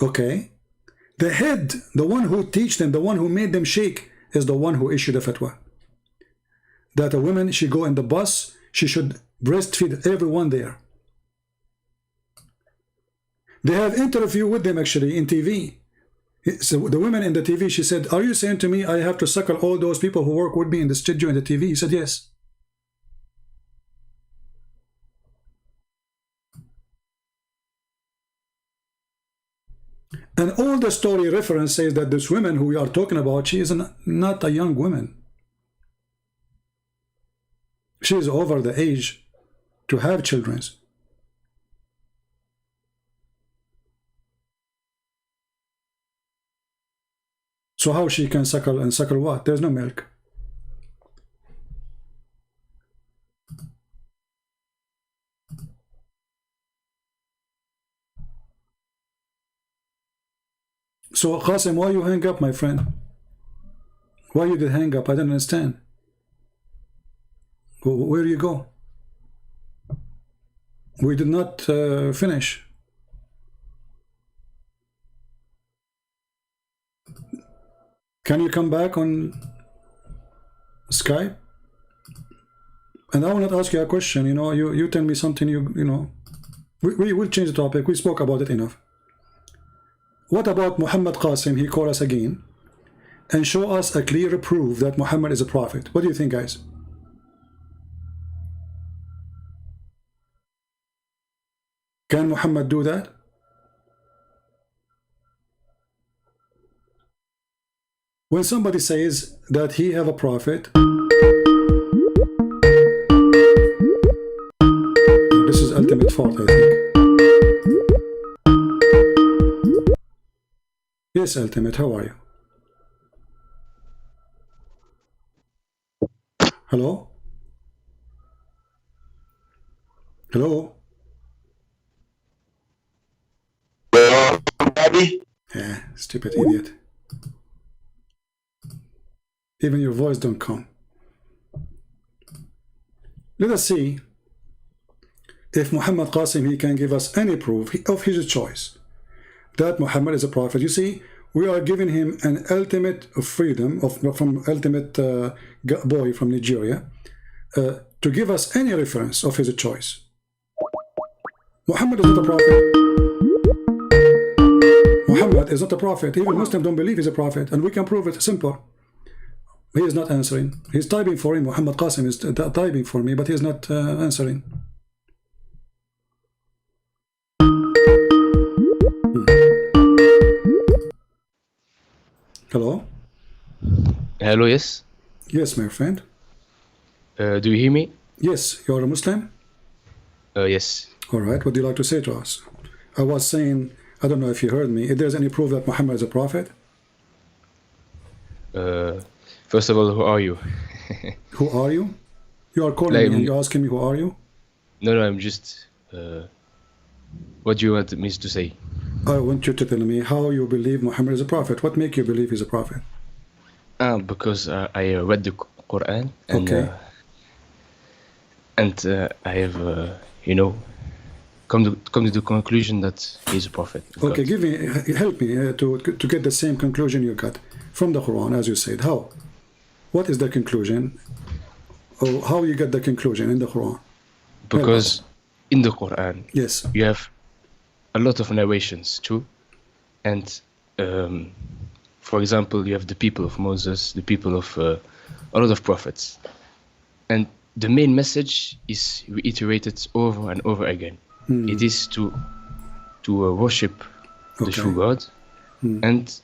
Okay, the head, the one who teach them, the one who made them sheikh, is the one who issued a fatwa that a woman, she go in the bus, she should breastfeed everyone there. They have interview with them actually in TV. So the woman in the TV, she said, are you saying to me I have to suckle all those people who work with me in the studio in the TV? He said, yes. And all the story reference says that this woman who we are talking about, she is not a young woman. She is over the age to have children. So how she can suckle, and suckle what? There's no milk. So Qasim, why you hang up, my friend? Why you did hang up? I don't understand. Where do you go? We did not finish. Can you come back on Skype? And I will not ask you a question. You know, you tell me something. You know, we will change the topic. We spoke about it enough. What about Muhammad Qasim? He called us again and show us a clear proof that Muhammad is a prophet. What do you think, guys? Can Muhammad do that? when somebody says that he have a prophet, this is ultimate fault, I think. Yes, ultimate, how are you? Hello? Hello? Yeah, stupid idiot. Even your voice don't come. Let us see if Muhammad Qasim, he can give us any proof of his choice that Muhammad is a prophet. You see, we are giving him an ultimate freedom from ultimate boy from Nigeria to give us any reference of his choice. Muhammad is not a prophet. Muhammad is not a prophet. Even Muslims don't believe he's a prophet, and we can prove it. Simple. He is not answering. He's typing for him. Muhammad Qasim is typing for me, but he is not answering. Hello? Hello, yes? Yes, my friend. Do you hear me? Yes, you're a Muslim? Yes. All right, what do you like to say to us? I was saying, I don't know if you heard me, if there's any proof that Muhammad is a prophet? First of all, who are you? Who are you? You are calling me and you're asking me who are you? No, I'm just... what do you want me to say? I want you to tell me how you believe Muhammad is a prophet. What makes you believe he's a prophet? Because I read the Quran and Okay. I have, come to the conclusion that he's a prophet. Okay, help me to get the same conclusion you got from the Quran, as you said. How? What is the conclusion? Or how you get the conclusion in the Quran? Because in the Quran, yes, you have a lot of narrations too, and for example, you have the people of Moses, the people of a lot of prophets, and the main message is reiterated over and over again. It is to worship the true God and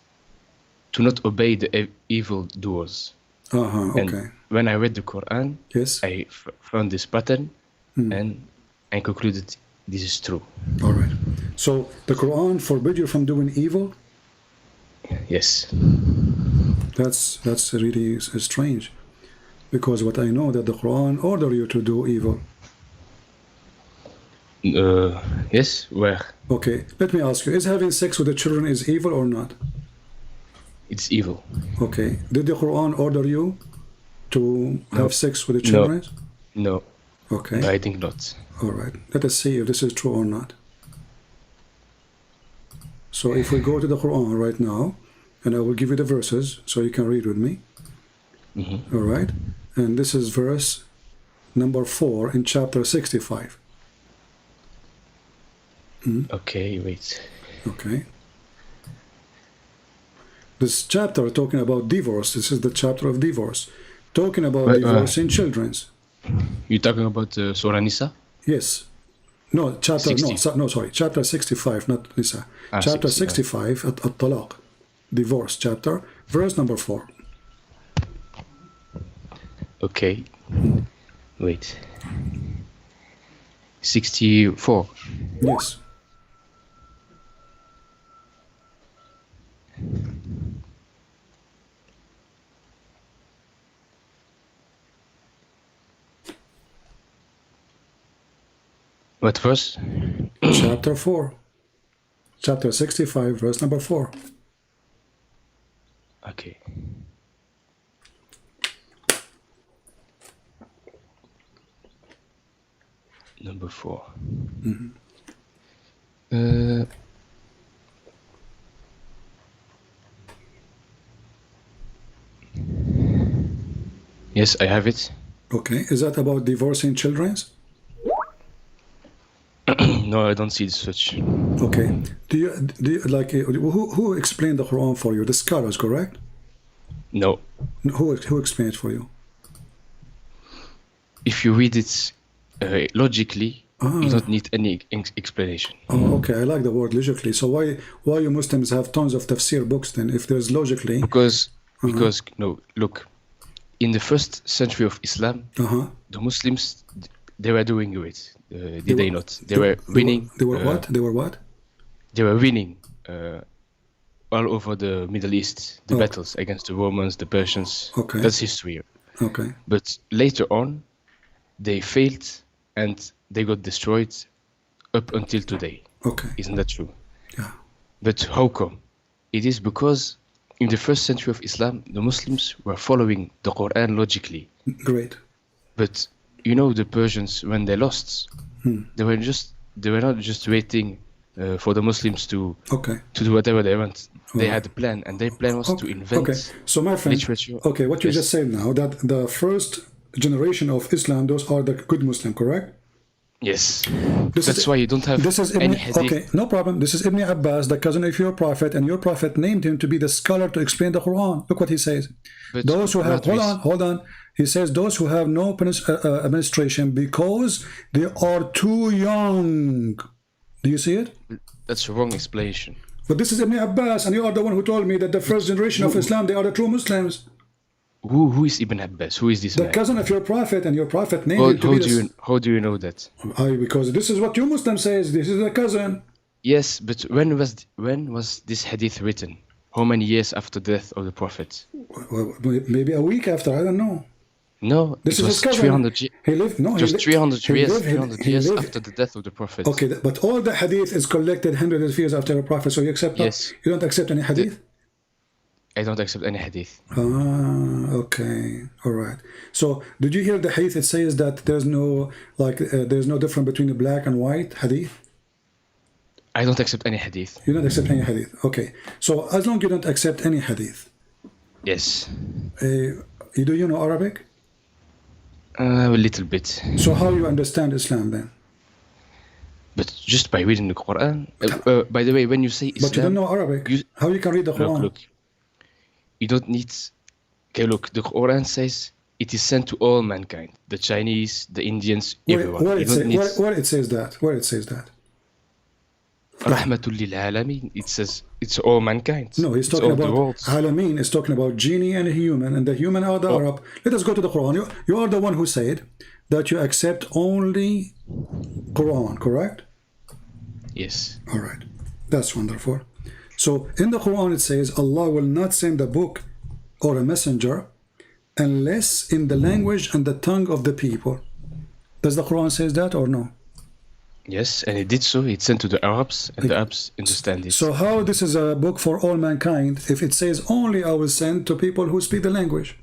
to not obey the evil doers. Okay. And when I read the Quran, yes, I found this pattern and I concluded this is true. All right. So the Quran forbid you from doing evil? Yes. That's really strange, because what I know that the Quran order you to do evil. Yes. Where? Okay. Let me ask you: is having sex with the children is evil or not? It's evil. Okay. Did the Quran order you to have sex with the children? No. Okay. I think not. All right. Let us see if this is true or not. So if we go to the Quran right now, and I will give you the verses so you can read with me. All right. And this is verse number 4 in chapter 65. Okay, wait. Okay. This chapter talking about divorce. This is the chapter of divorce. Talking about divorcing children's. You're talking about Surah Nisa? Yes. No, chapter 60. no, sorry. Chapter 65, not Nisa. Chapter 65 at-Talaq. Divorce chapter, verse number 4. Okay. Wait. 64. Yes. What verse? Chapter 4. Chapter 65, verse number 4. Okay. Number 4. Yes, I have it. Okay. Is that about divorcing children's? No, I don't see such. Okay. Do you like who explained the Quran for you? The scholars, correct? No. Who explained it for you? If you read it logically, you don't need any explanation. Oh, okay. I like the word logically. So why you Muslims have tons of tafsir books then? If there's logically, Because Because no, look, in the first century of Islam, the Muslims, they were doing great. Did they not? They were winning. They were what? They were what? They were winning all over the Middle East, the battles against the Romans, the Persians. Okay. That's history. Okay. But later on, they failed and they got destroyed up until today. Okay. Isn't that true? Yeah. But how come? It is because in the first century of Islam, the Muslims were following the Quran logically. Great. But you know, the Persians, when they lost, they were not just waiting for the Muslims to do whatever they want. They had a plan, and their plan was to invent So my friend, literature. Okay, what you just said now, that the first generation of Islam, those are the good Muslim, correct? Yes. That's why you don't have any hadith. Okay, no problem. This is Ibn Abbas, the cousin of your prophet, and your prophet named him to be the scholar to explain the Quran. Look what he says. But those who have, hold on. He says those who have no administration because they are too young. Do you see it? That's a wrong explanation. But this is Ibn Abbas, and you are the one who told me that the first generation of Islam, they are the true Muslims. Who is Ibn Abbas? Who is this man? The cousin of your prophet, and your prophet named him to be how do you know that? Because this is what your Muslim says. This is the cousin. Yes, but when was this hadith written? How many years after the death of the prophet? Well, maybe a week after. I don't know. No, this it was 300 years. He lived. No, just 300 years. 300 years lived, after the death of the prophet. Okay, but all the hadith is collected hundreds of years after the prophet. So you accept? Yes. You don't accept any hadith? I don't accept any hadith. Okay, all right. So did you hear the hadith? It says that there's no there's no difference between the black and white hadith. I don't accept any hadith. You don't accept any hadith. Okay. So as long as you don't accept any hadith. Yes. Do you know Arabic? A little bit. So how you understand Islam then? But just by reading the Quran. By the way, when you say Islam, but you don't know Arabic. How you can read the Quran? Look. You don't need. Okay, look. The Quran says it is sent to all mankind: the Chinese, the Indians, everyone. Where it says that? Where it says that? Rahmatul lil alamin. It says it's all mankind. No, he's talking about Alameen is talking about genie and human, and the human are the Arab. Let us go to the Quran. You are the one who said that you accept only Quran, correct? Yes. All right. That's wonderful. So in the Quran it says Allah will not send a book or a messenger unless in the language and the tongue of the people. Does the Quran says that or no? Yes, and it did so. It sent to the Arabs, and the Arabs understand it. So how this is a book for all mankind if it says only I will send to people who speak the language?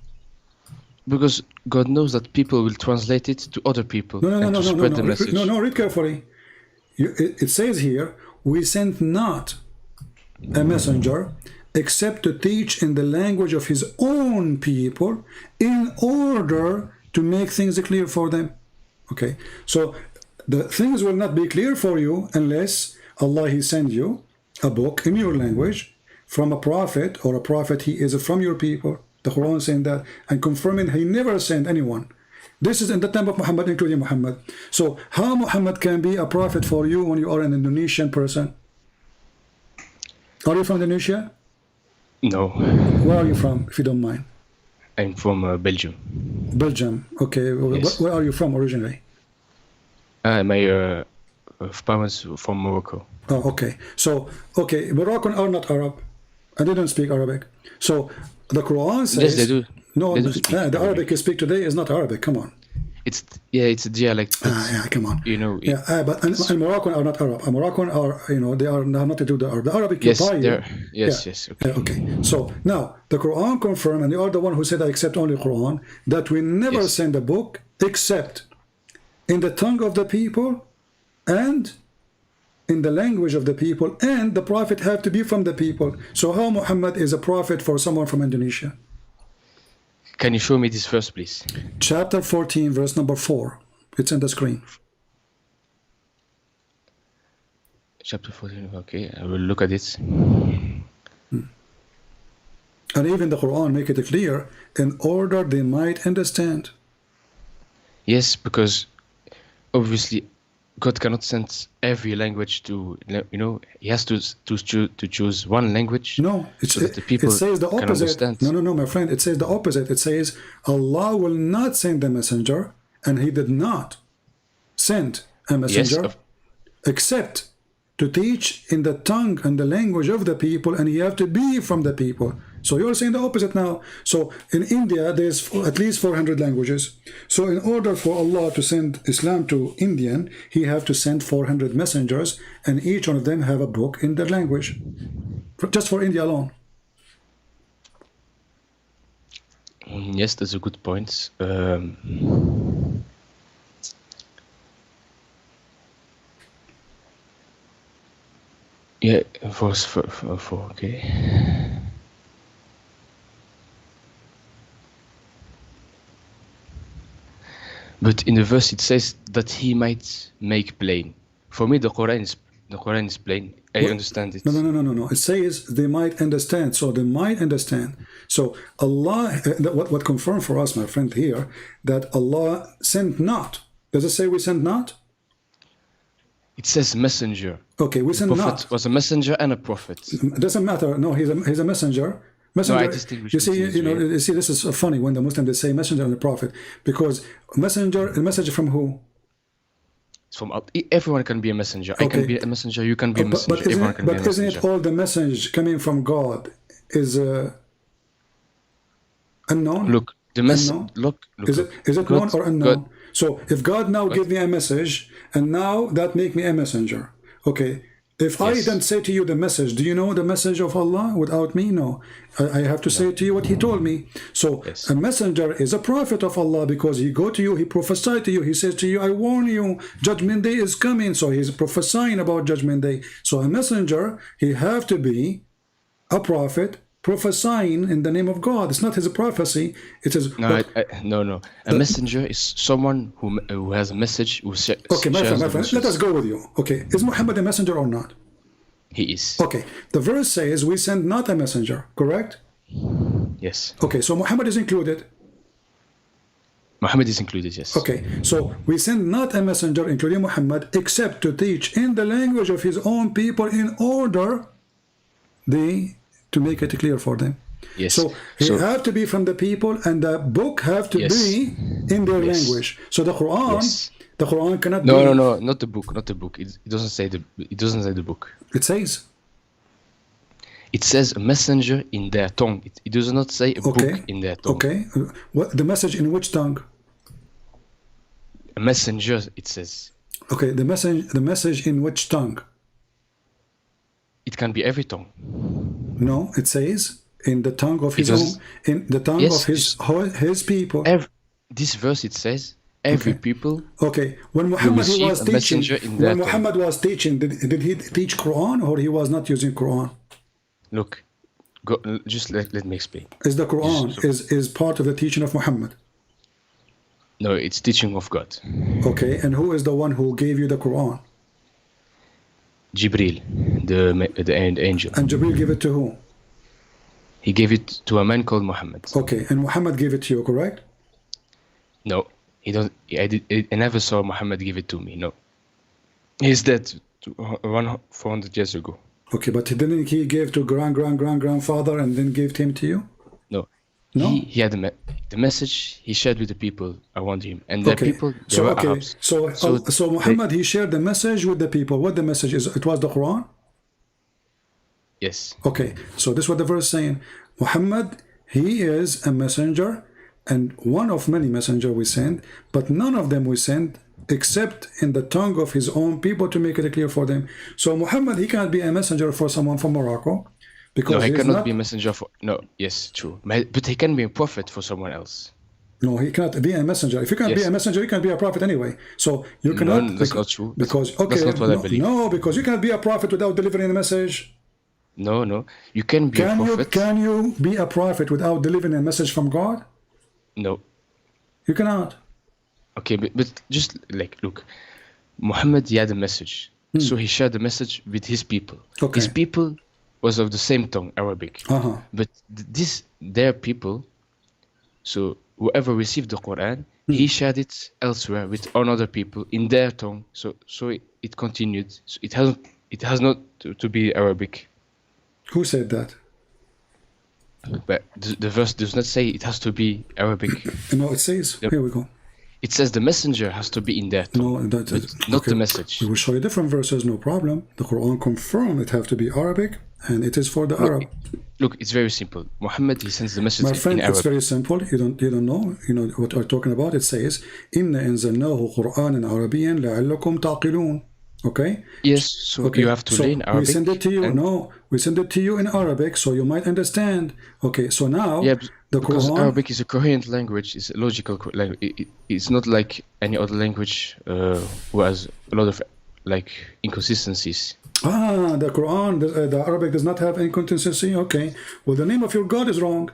Because God knows that people will translate it to other people and spread the message. No, read carefully. It says here, we sent not a messenger except to teach in the language of his own people in order to make things clear for them. Okay, so the things will not be clear for you unless Allah He send you a book in your language from a prophet, or a prophet he is from your people. The Quran saying that and confirming He never sent anyone. This is in the time of Muhammad, including Muhammad. So how Muhammad can be a prophet for you when you are an Indonesian person? Are you from Indonesia? No. Where are you from, if you don't mind? I'm from Belgium. Belgium, okay. Yes. Where are you from originally? My parents from Morocco. Oh, okay. So, okay, Moroccan are not Arab. I didn't speak Arabic. So the Quran says... Yes, they do. No, they do speak the Arabic you speak today is not Arabic. Come on. It's a dialect. Yeah, come on. You know. But and Moroccan are not Arab. Moroccan are, they are not to do the Arab. The Arabic yes, you buy. Yes. Okay. Okay. So now the Quran confirm, and you are the one who said I accept only Quran, that we never send a book except in the tongue of the people and in the language of the people, and the prophet have to be from the people. So how Muhammad is a prophet for someone from Indonesia? Can you show me this verse, please? Chapter 14, verse number 4. It's on the screen. Chapter 14, okay. I will look at it. And even the Quran make it clear in order they might understand. Yes, because obviously God cannot send every language to, he has to choose one language. No, so that the people it says the can opposite. understand. No, my friend. It says the opposite. It says Allah will not send the messenger, and He did not send a messenger except to teach in the tongue and the language of the people, and you have to be from the people. So you're saying the opposite now. So in India, there's at least 400 languages. So in order for Allah to send Islam to Indian, He have to send 400 messengers, and each one of them have a book in their language. Just for India alone. Yes, that's a good point. Yeah, for okay. But in the verse it says that He might make plain. For me, the Quran is plain. I understand it. No. It says they might understand. So they might understand. So Allah, what confirmed for us, my friend, here, that Allah sent not. Does it say we sent not? It says messenger. Okay, we sent prophet not. Was a messenger and a prophet. It doesn't matter. No, he's a messenger. Messenger. No, I distinguish. You see, this is funny when the Muslims they say messenger and the prophet, because a message from who? It's from everyone can be a messenger. Okay. I can be a messenger. You can be a messenger. Everyone can be a messenger. But isn't it all the message coming from God is unknown? Look, the message. Look. Is it known or unknown? So if God now give me a message, and now that make me a messenger, okay. If I then say to you the message, do you know the message of Allah without me? No. I have to say to you what He told me. So a messenger is a prophet of Allah, because he go to you, he prophesied to you, he says to you, I warn you, judgment day is coming. So he's prophesying about judgment day. So a messenger, he have to be a prophet prophesying in the name of God. It's not his prophecy. It is no. A messenger is someone who has a message. Okay, my friend, let us go with you. Okay, is Muhammad a messenger or not? He is. Okay, the verse says we send not a messenger, correct? Yes. Okay, so Muhammad is included. Muhammad is included, yes. Okay, so we send not a messenger, including Muhammad, except to teach in the language of his own people in order to make it clear for them. Yes. So he have to be from the people, and the book have to be in their language. So the Quran cannot be. No, not the book, It doesn't say the book. It says. It says a messenger in their tongue. It does not say a book in their tongue. Okay. What the message in which tongue? A messenger, it says. Okay, the message in which tongue? It can be every tongue. No, it says in the tongue of his own, in the tongue of his people. This verse it says every people. Okay, when Muhammad was teaching, did he teach Quran, or he was not using Quran? Look, just let me explain. Is the Quran is part of the teaching of Muhammad? No, it's teaching of God. Okay, and who is the one who gave you the Quran? Jibril, the angel. And Jibril gave it to who? He gave it to a man called Muhammad. Okay, and Muhammad gave it to you, correct? No, he don't. I never saw Muhammad give it to me. No, he's dead 400 years ago. Okay, but didn't he give to grandfather and then gave him to you? No. He had the message he shared with the people around him, and the people were Arabs. So Muhammad he shared the message with the people. What the message is? It was the Quran. Yes. Okay, so this is what the verse is saying. Muhammad, he is a messenger, and one of many messengers we send, but none of them we send except in the tongue of his own people to make it clear for them. So Muhammad, he cannot be a messenger for someone from Morocco. Because he cannot be a messenger for. No, yes, true. But he can be a prophet for someone else. No, he cannot be a messenger. If you can't be a messenger, you can't be a prophet anyway. So you cannot. No, that's not true. Because that's not what I believe. No, because you cannot be a prophet without delivering a message. No, you can be a prophet. Can you be a prophet without delivering a message from God? No. You cannot. Okay, but just look, Muhammad, he had a message, so he shared the message with his people. Okay. His people was of the same tongue, Arabic. But their people, so whoever received the Quran, he shared it elsewhere with other people in their tongue. So it continued. So it has not to be Arabic. Who said that? But the verse does not say it has to be Arabic. No, it says, here we go. It says the messenger has to be in their tongue, no, not okay. the message. We will show you different verses, no problem. The Quran confirms it have to be Arabic, and it is for the Arab. Look, it's very simple. Muhammad, he sends the message My friend, in Arabic. it's very simple. You don't know. You know what we're talking about. It says, "Inna anzalnahu Qur'anan Arabiyyan la'allakum taqilun." Okay. Yes. So okay. you have to learn Arabic. We send it to you. No, we send it to you in Arabic, so you might understand. Okay. So now, the because Quran, Arabic is a coherent language. It's a logical language. It's not like any other language who has a lot of like inconsistencies. The Quran, the Arabic does not have inconsistency. Okay. Well, the name of your God is wrong.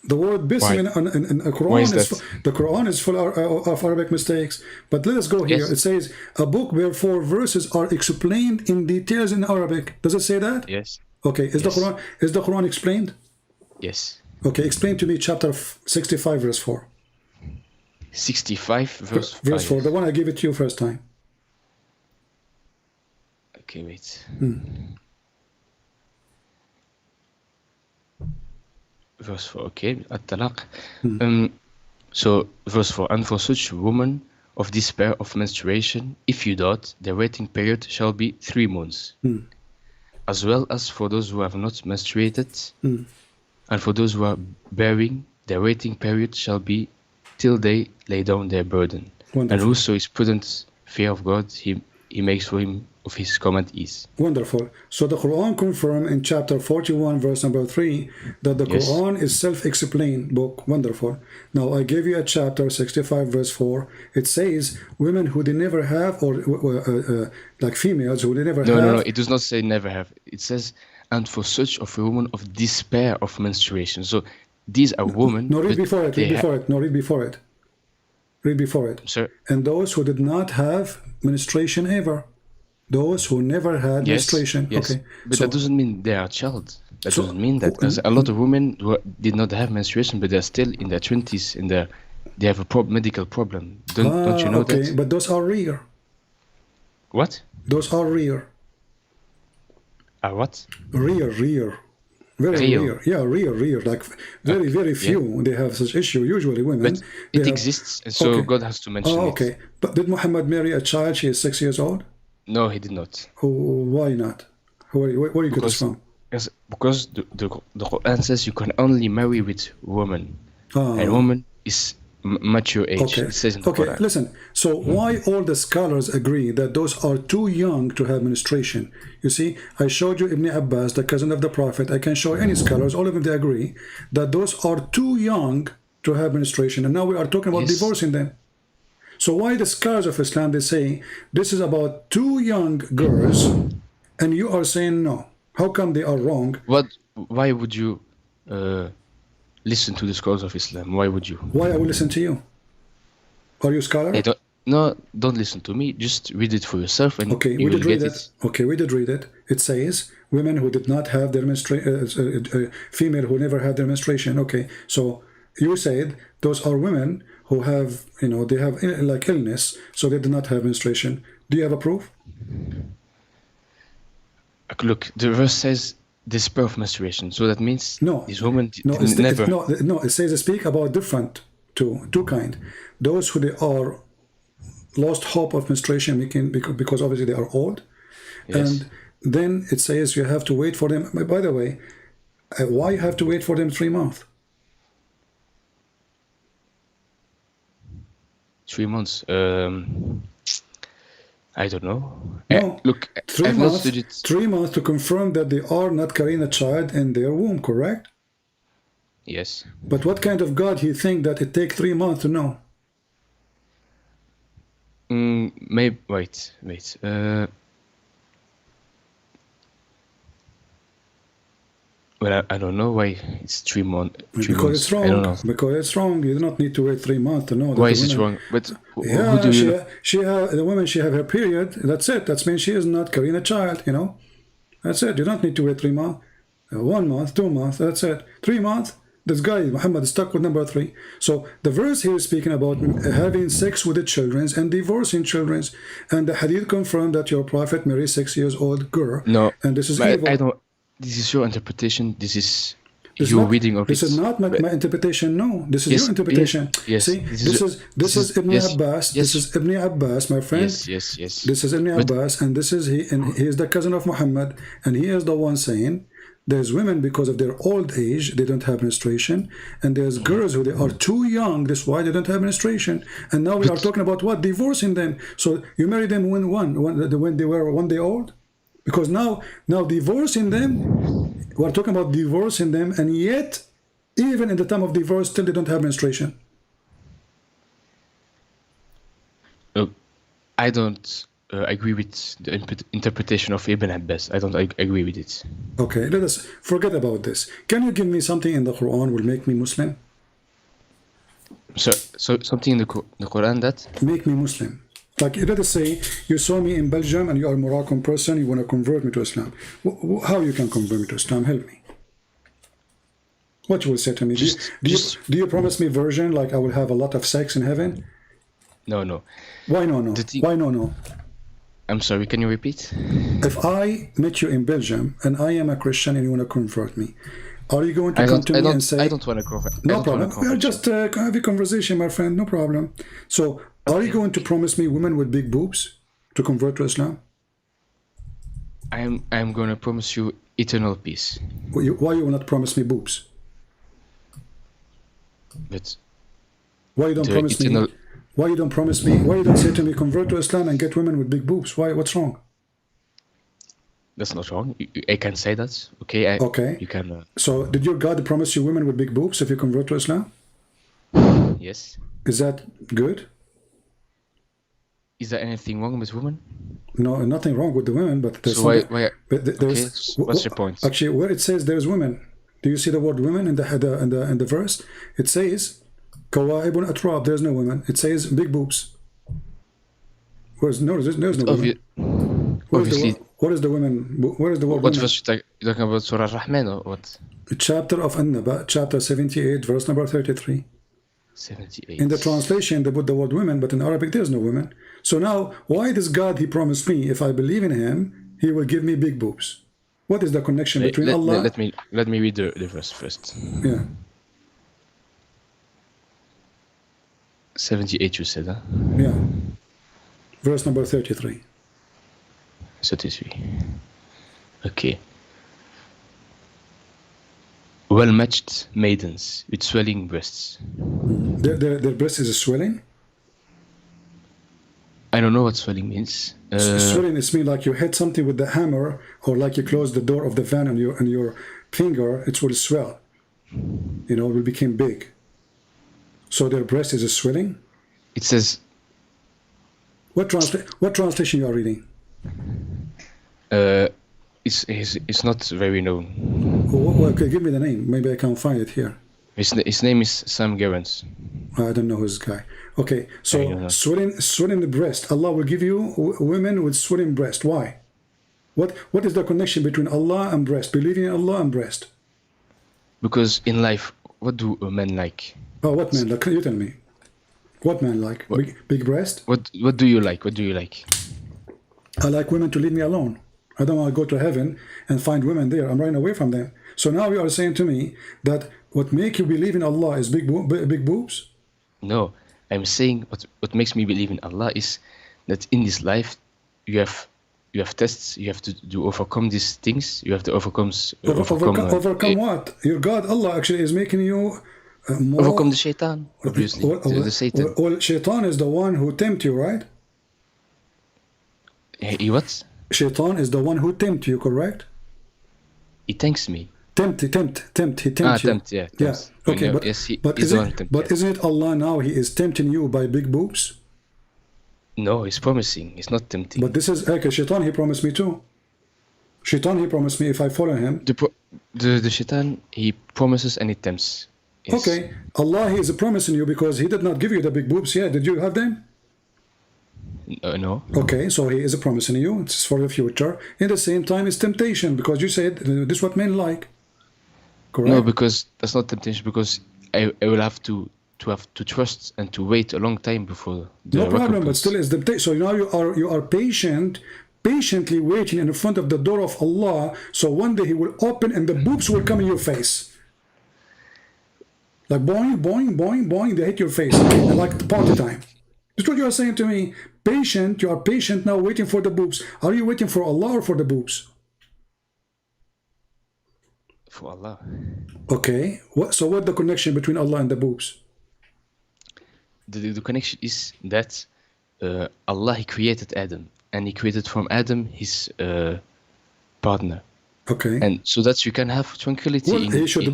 The word bism in the Quran is full of Arabic mistakes. But let us go here. Yes. It says a book where 4 verses are explained in details in Arabic. Does it say that? Yes. Okay. Is the Quran explained? Yes. Okay. Explain to me chapter 65 verse 4. 65 verse 5. Verse 4. The one I gave it to you first time. Okay, wait. Verse 4, okay, At-Talaq. So, verse 4, and for such women of despair of menstruation, if you doubt, their waiting period shall be 3 months. As well as for those who have not menstruated, and for those who are bearing, their waiting period shall be till they lay down their burden. Wonderful. And whoso is prudent, fear of God, he makes for him of his command ease. Wonderful. So the Quran confirmed in chapter 41 verse number 3 that the Quran is self-explained book. Wonderful. Now I gave you a chapter 65 verse 4. It says women who they never have, or like females who they never have. No, it does not say never have. It says, and for such of a woman of despair of menstruation. So these are women. No, read before it. Read before it. Sir. And those who did not have menstruation ever. Those who never had menstruation. Yes. Okay. But that doesn't mean they are a child. That doesn't mean that. There's a lot of women who did not have menstruation, but they're still in their 20s and they have a medical problem. Don't you know that? Okay, but those are rare. What? Those are rare. What? Rare. Very rare. Yeah, rare. Like very few. They have such issue. Usually women. But it exists, and so God has to mention it. Okay. But did Muhammad marry a child? She is 6 years old? No, he did not. Why not? Where you get this from? Because the Quran says you can only marry with women. And woman is mature age. Okay. It says in the Quran. Listen. So why all the scholars agree that those are too young to have menstruation? You see, I showed you Ibn Abbas, the cousin of the Prophet. I can show any scholars, all of them, they agree that those are too young to have menstruation. And now we are talking about divorcing them. So why the scholars of Islam, they say this is about 2 young girls, and you are saying no? How come they are wrong? Why would you listen to the scholars of Islam? Why would you? Why I will listen to you? Are you a scholar? Don't listen to me. Just read it for yourself, and okay, we did read it. Okay, we did read it. It says women who did not have their menstruation, female who never had their menstruation. Okay, so you said those are women who have, they have like illness, so they did not have menstruation. Do you have a proof? Look, the verse says despair of menstruation, so that means this woman never. It says speak about different two kind. Those who they are lost hope of menstruation, because obviously they are old, and then it says you have to wait for them. By the way, why you have to wait for them 3 months? 3 months. I don't know. No, look, 3 months. 3 months to confirm that they are not carrying a child in their womb, correct? Yes. But what kind of God you think that it takes 3 months to know? Maybe. Wait. Well, I don't know why it's 3 months. Because it's wrong. I don't know. Because it's wrong. You do not need to wait 3 months to know. Why is it wrong? But yeah, who do you? The woman, she have her period. That's it. That means she is not carrying a child. That's it. You don't need to wait 3 months. 1 month, 2 months. That's it. 3 months. This guy, Muhammad, is stuck with number 3. So the verse here is speaking about having sex with the children and divorcing children. And the hadith confirmed that your prophet married 6-year-old girl. No, and this is I evil. don't. This is your interpretation. This is It's your not- reading of This it. is not my interpretation. No, this is Yes, your interpretation. yes, See, this is Ibn yes, Abbas. yes. This is Ibn Abbas, my friend. Yes. This is Ibn But- Abbas, and this is he is the cousin of Muhammad, and he is the one saying there's women because of their old age they don't have menstruation, and there's girls who they are too young. That's why they don't have menstruation. And now we are talking about what, divorcing them. So you marry them when they were 1 day old, because now divorcing them, we're talking about divorcing them, and yet even in the time of divorce still they don't have menstruation. Look, I don't agree with the interpretation of Ibn Abbas. I don't agree with it. Okay, let us forget about this. Can you give me something in the Quran will make me Muslim? So something in the Quran that Make me Muslim. Like, let us say you saw me in Belgium and you are a Moroccan person, you want to convert me to Islam. How you can convert me to Islam? Help me. What you will say to me? Do you promise me virgin, like I will have a lot of sex in heaven? no. Why no? Why no? I'm sorry. Can you repeat? If I met you in Belgium and I am a Christian and you want to convert me, are you going to come to me and say... I don't want to convert. No problem. We are just have a conversation, my friend. No problem. So, are you going to promise me women with big boobs to convert to Islam? I'm going to promise you eternal peace. Why you will not promise me boobs? But Why you don't the promise eternal- me? Why you don't promise me? Why you don't say to me, convert to Islam and get women with big boobs? Why? What's wrong? that's not wrong. I can say that. Okay. Okay. You can. So, did your God promise you women with big boobs if you convert to Islam? Yes. Is that good? Is there anything wrong with women? No, nothing wrong with the women, but there's So why? something- Why? but there's, Okay. What's your point? Actually, where it says there's women, do you see the word women in the verse? It says kawaibun atrab. There's no women. It says big boobs. There's no women. Obviously. What is the women? Where is the word What women? verse you talking about? Surah Rahman or what? Chapter of An-Naba, chapter 78, verse number 33. 78. In the translation, they put the word women, but in Arabic, there's no women. So now, why does God, he promised me, if I believe in him, he will give me big boobs? What is the connection between Allah? Let me read the verse first. Yeah. 78 you said, huh? Yeah. Verse number 33. 33. Okay. Well-matched maidens with swelling breasts. Their breast is swelling? I don't know what swelling means. Swelling is mean like you hit something with the hammer, or like you close the door of the van on your finger, it will swell. You know, it will become big. So their breast is swelling? It says What translation you are reading? it's not very known. Well, okay, give me the name. Maybe I can find it here. His name is Sam Gerrans. I don't know who's this guy. Okay, I so don't know. swelling the breast. Allah will give you women with swelling breast. Why? What is the connection between Allah and breast? Believing in Allah and breast. Because in life, what do men like? Oh, what man like? You tell me. What man like? Big breast? What do you like? What do you like? I like women to leave me alone. I don't want to go to heaven and find women there. I'm running away from them. So now you are saying to me that what make you believe in Allah is big boobs? No, I'm saying what makes me believe in Allah is that in this life you have tests. You have to overcome these things. You have to overcome what? Your God, Allah, actually is making you more... Overcome the shaitan, obviously. The Satan. Well, shaitan is the one who tempt you, right? He what? Shaitan is the one who tempt you, correct? He thanks me. Tempt. He tempt you. Tempt, yeah. Yeah. Okay, Yeah, but yes, but he's the one tempted. isn't it Allah now? He is tempting you by big boobs. No, he's promising. He's not tempting. But this is okay. Shaitan, he promised me too. Shaitan, he promised me if I follow him. The shaitan, he promises and he tempts. Yes. Okay, Allah, he is promising you because he did not give you the big boobs yet. Did you have them? No. Okay, so he is promising you. It's for the future. In the same time, it's temptation because you said this is what men like. correct? No, because that's not temptation. Because I will have to trust and to wait a long time before the no problem, but recompense. still is the so now you are patiently waiting in front of the door of Allah. So one day He will open and the boobs will come in your face, like boing, boing, boing, boing. They hit your face, and like the party time. That's what you are saying to me. Patient, you are patient now, waiting for the boobs. Are you waiting for Allah or for the boobs? For Allah. Okay. So what's the connection between Allah and the boobs? The connection is that Allah, He created Adam, and He created from Adam his partner. Okay. And so that you can have tranquility. Well, he should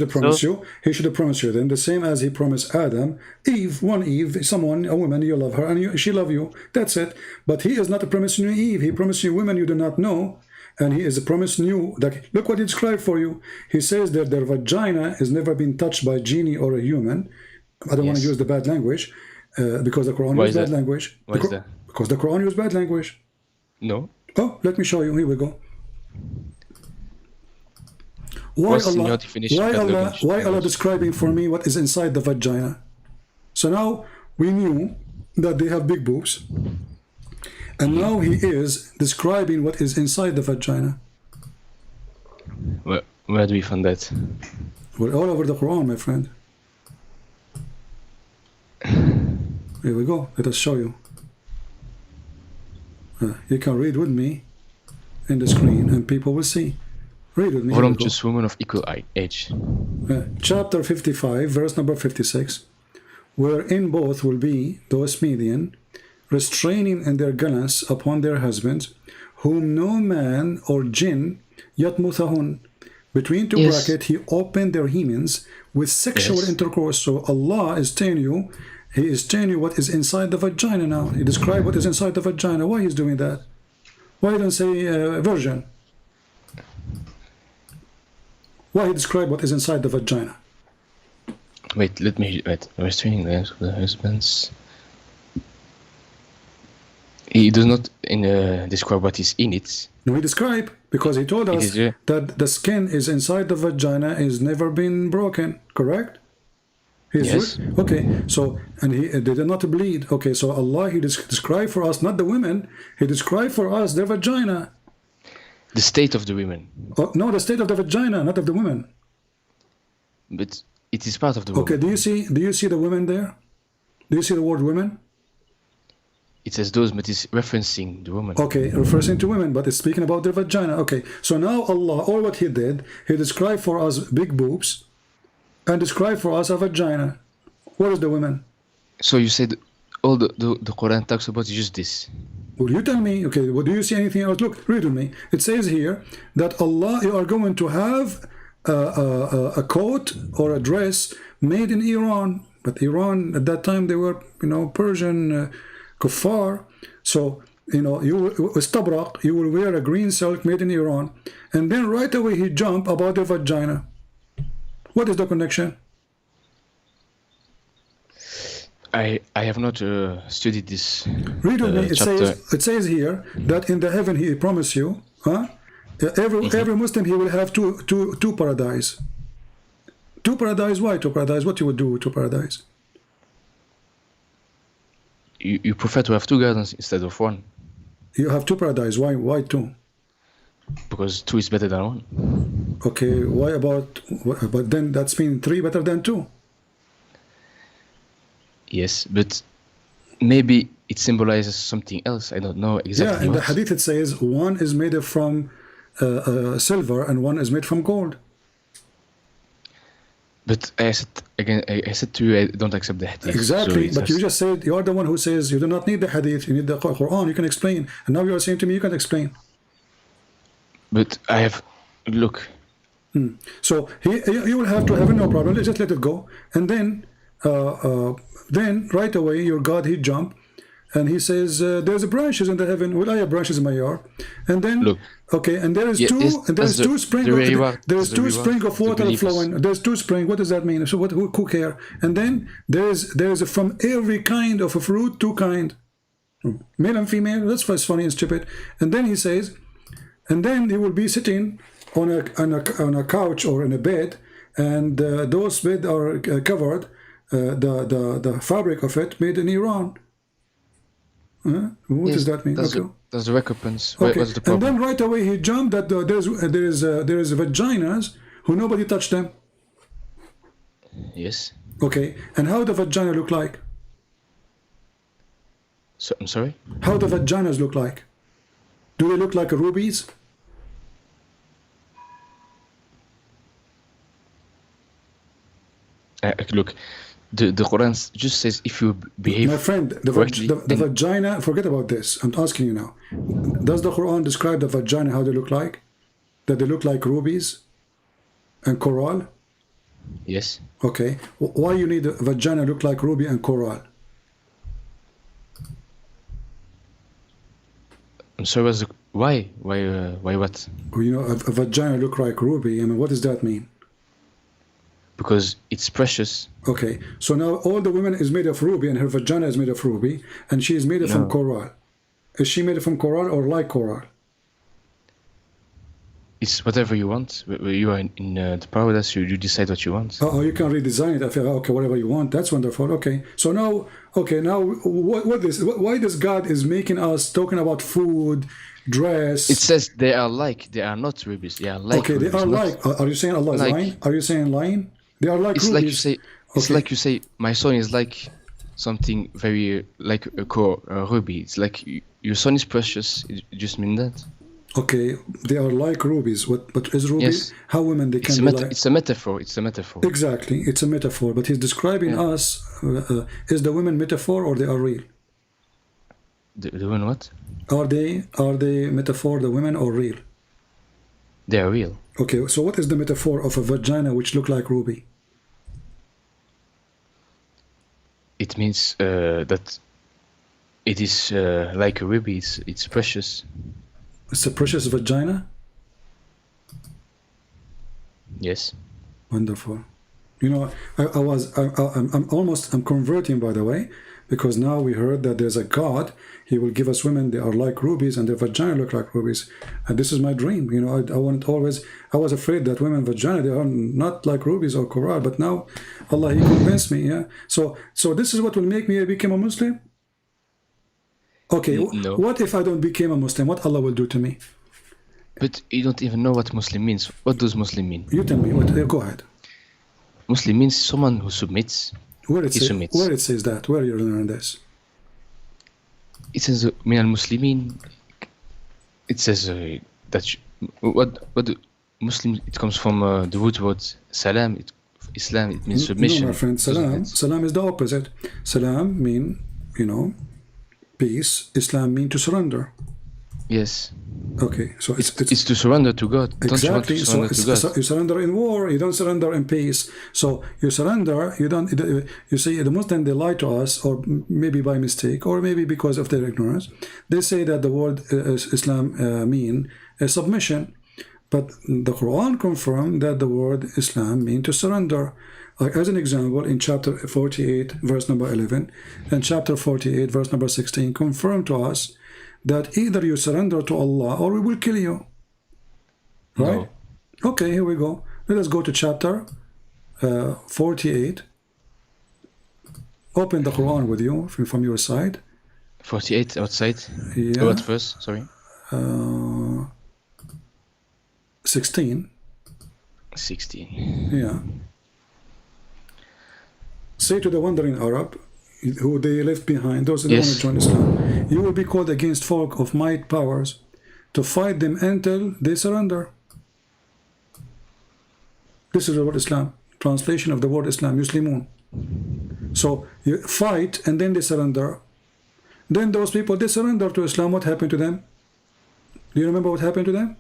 have promised you. He should have promised you then the same as He promised Adam. Eve, a woman, you love her, and she love you. That's it. But He is not promising you Eve. He promised you women you do not know. And He is promising you that, look what He described for you. He says that their vagina has never been touched by a genie or a human. I don't want to use the bad language because the Quran uses bad language. Why is that? Because the Quran uses bad language. No. Oh, let me show you. Here we go. Why Allah describing for me what is inside the vagina? So now we knew that they have big boobs. And now He is describing what is inside the vagina. Where do we find that? We're all over the Quran, my friend. Here we go. Let us show you. You can read with me in the screen and people will see. Read with me. Voluptuous women of equal age. Chapter 55, verse number 56. Wherein both will be those median, restraining in their gallants upon their husbands, whom no man or jinn yatmuthahun. Between two brackets, He opened their hymens with sexual intercourse. So Allah is telling you, He is telling you what is inside the vagina now. He described what is inside the vagina. Why He's doing that? Why He don't say virgin? Why He described what is inside the vagina? Wait. Restraining the hands of the husbands. He does not describe what is in it. No, He described because He told us that the skin is inside the vagina is never been broken. Correct? Yes. Okay. So they did not bleed. Okay. So Allah He described for us not the women. He described for us their vagina. The state of the women. Oh, no, the state of the vagina, not of the women. But it is part of the woman. Okay. Do you see the women there? Do you see the word women? It says those, but it's referencing the woman. Okay, referring to women, but it's speaking about their vagina. Okay, so now Allah, all what He did, He described for us big boobs and described for us a vagina. What is the women? So you said all the Quran talks about just this. Well, you tell me, okay, well, do you see anything else? Look, read with me. It says here that Allah, you are going to have a coat or a dress made in Iran. But Iran, at that time, they were, Persian kuffar. So, istabraq, you will wear a green silk made in Iran. And then right away He jump about the vagina. What is the connection? I have not studied this. Read with me. It says here that in the heaven He promised you, every Muslim he will have two paradise. Two paradise. Why two paradise? What you would do with two paradise? You prefer to have two gardens instead of one. You have two paradise. Why two? Because two is better than one. Okay. Why about? But then that's mean three better than two. Yes, but maybe it symbolizes something else. I don't know exactly. Yeah, in the hadith it says one is made from silver and one is made from gold. But I said to you, I don't accept the hadith. Exactly, but you just said, you are the one who says you do not need the hadith, you need the Quran, you can explain. And now you are saying to me, you can explain. But I have, look. So you will have to have no problem, just let it go. And then right away, your God, he jump. And he says, there's branches in the heaven. Well, I have branches in my yard. And then, look, okay, and there is two spring of water flowing. There's two spring. What does that mean? So who care? And then there's from every kind of a fruit, two kind, male and female. That's what's funny and stupid. And then he says, and then he will be sitting on a couch or in a bed, and those beds are covered, the fabric of it made in Iran. What does that mean? That's the recompense. Okay. What's the problem? And then right away he jumped that there is vaginas who nobody touched them. Yes. Okay. And how the vagina look like? So, I'm sorry? How the vaginas look like? Do they look like rubies? Look, the Quran just says if you behave. My friend, the vagina, forget about this. I'm asking you now. Does the Quran describe the vagina how they look like? That they look like rubies and coral? Yes. Okay. Why you need a vagina look like ruby and coral? I'm sorry, why? Why what? You know, a vagina look like ruby. I mean, what does that mean? Because it's precious. Okay, so now all the women is made of ruby and her vagina is made of ruby and she is made from coral. Is she made from coral or like coral? It's whatever you want. You are in the paradise, you decide what you want. Oh, you can redesign it. I feel, okay, whatever you want. That's wonderful. Okay, so now, why does God is making us talking about food, dress? It says they are not rubies. They are like. Okay, rubies, they are like. Are you saying Allah is lying? Are you saying lying? They are like it's rubies. Like you say. It's like you say. My son is like something very like a core ruby. It's like your son is precious. It just mean that. Okay, they are like rubies. But is ruby? Yes. How women they can be like? It's a metaphor. It's a metaphor. Exactly, it's a metaphor. But he's describing us. Is the women metaphor or they are real? The women what? Are they metaphor? The women or real? They are real. Okay, so what is the metaphor of a vagina which look like ruby? It means that it is like a ruby. It's precious. It's a precious vagina? Yes. Wonderful. You know, I'm converting, by the way, because now we heard that there's a God. He will give us women, they are like rubies and their vagina look like rubies. And this is my dream. You know, I was afraid that women vagina, they are not like rubies or coral, but now Allah, He convinced me, yeah. So this is what will make me become a Muslim? Okay, no. What if I don't become a Muslim? What Allah will do to me? But you don't even know what Muslim means. What does Muslim mean? You tell me. Go ahead. Muslim means someone who submits. Where it says that? Where you learn this? It says min al-Muslimin. It says that what Muslim. It comes from the root word salam. Islam. It means submission. No, my friend. Salam is the opposite. Salam mean, you know, peace. Islam mean to surrender. Yes. Okay, so it's to surrender to God. Exactly. Don't you want to surrender to God? So you surrender in war. You don't surrender in peace. So you surrender. You don't. You see, the Muslims, they lie to us, or maybe by mistake, or maybe because of their ignorance. They say that the word Islam mean submission, but the Quran confirmed that the word Islam mean to surrender. Like as an example, in chapter 48, verse number 11, and chapter 48, verse number 16, confirm to us that either you surrender to Allah or we will kill you. Right? No. Okay, here we go. Let us go to chapter 48. Open the Quran with you from your side. 48 outside? Yeah. What verse? Sorry. 16. 16. Yeah. Say to the wandering Arab, who they left behind, those who don't want to join Islam, you will be called against folk of might powers to fight them until they surrender. This is the word Islam. Translation of the word Islam, Muslimun. So you fight and then they surrender. Then those people, they surrender to Islam. What happened to them? Do you remember what happened to them?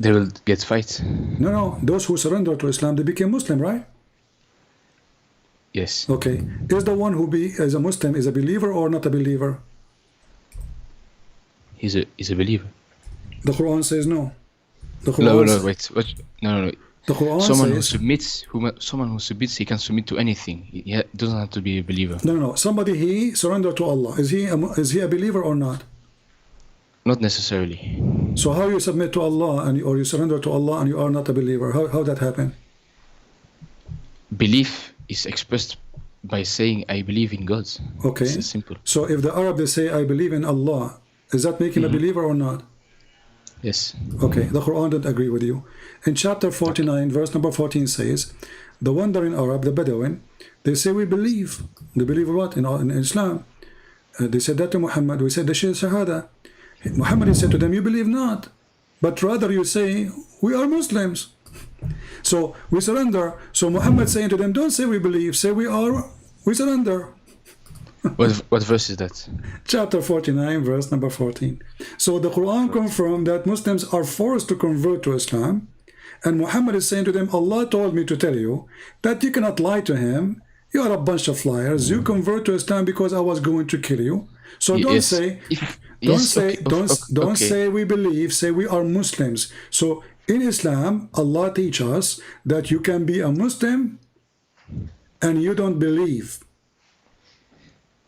They will get fight. No. Those who surrender to Islam, they became Muslim, right? Yes. Okay. Is the one who is a Muslim is a believer or not a believer? He's a believer. The Quran says no. The Quran wait. No. The Quran someone who submits, he can submit to anything. He doesn't have to be a believer. No. Somebody he surrendered to Allah. Is he a believer or not? Not necessarily. So how you submit to Allah or you surrender to Allah and you are not a believer? How that happen? Belief is expressed by saying I believe in God. Okay. It's simple. So if the Arab they say I believe in Allah, is that making a believer or not? Yes. Okay, the Quran didn't agree with you. In chapter 49, verse number 14 says, the wandering Arab, the Bedouin, they say we believe. They believe what? In Islam. They said that to Muhammad. We said the Shahada. Muhammad said to them, you believe not, but rather you say we are Muslims. So we surrender. So Muhammad saying to them, don't say we believe, say we surrender. What verse is that? Chapter 49, verse number 14. So the Quran confirmed that Muslims are forced to convert to Islam, and Muhammad is saying to them, Allah told me to tell you that you cannot lie to him. You are a bunch of liars. You convert to Islam because I was going to kill you. So don't say say we believe, say we are Muslims. So in Islam, Allah teaches us that you can be a Muslim and you don't believe.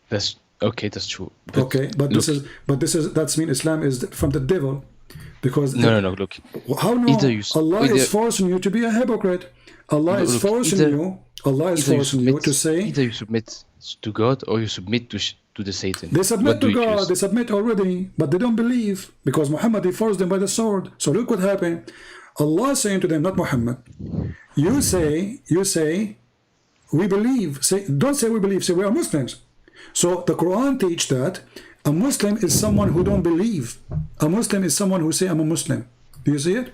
That's okay. That's true. But that's mean Islam is from the devil, because no. Look, how no? Allah is forcing you to be a hypocrite. Allah is forcing you. Allah is forcing you to say either you submit to God or you submit to the Satan. They submit to God. They submit already, but they don't believe because Muhammad he forced them by the sword. So look what happened. Allah is saying to them, not Muhammad. You say we believe. Don't say we believe. Say we are Muslims. So the Quran teaches that a Muslim is someone who don't believe. A Muslim is someone who say I'm a Muslim. Do you see it?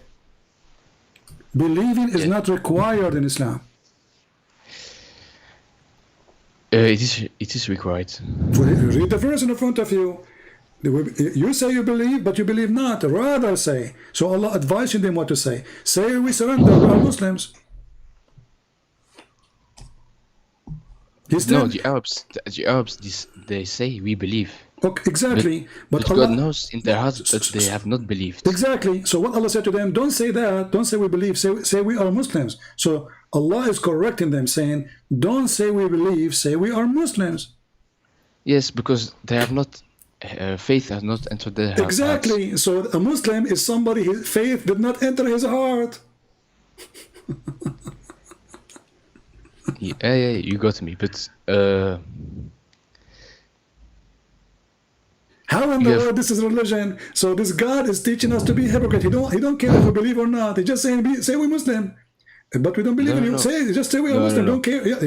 Believing is not required in Islam. It is required. Read the verse in front of you. You say you believe, but you believe not. Rather say. So Allah advising them what to say. Say we surrender. We are Muslims. No, the Arabs, they say we believe. Okay, exactly. But Allah, God knows in their hearts that they have not believed. Exactly. So what Allah said to them, don't say that. Don't say we believe. Say we are Muslims. So Allah is correcting them, saying, don't say we believe. Say we are Muslims. Yes, because they have not. Faith has not entered their heart. Exactly. So a Muslim is somebody his faith did not enter his heart. Yeah, you got me. But how in the world this is religion? So this God is teaching us to be hypocrite. He don't care if we believe or not. He's just saying, say we Muslim, but we don't believe in you. Just say we are Muslim. Don't care. Yeah,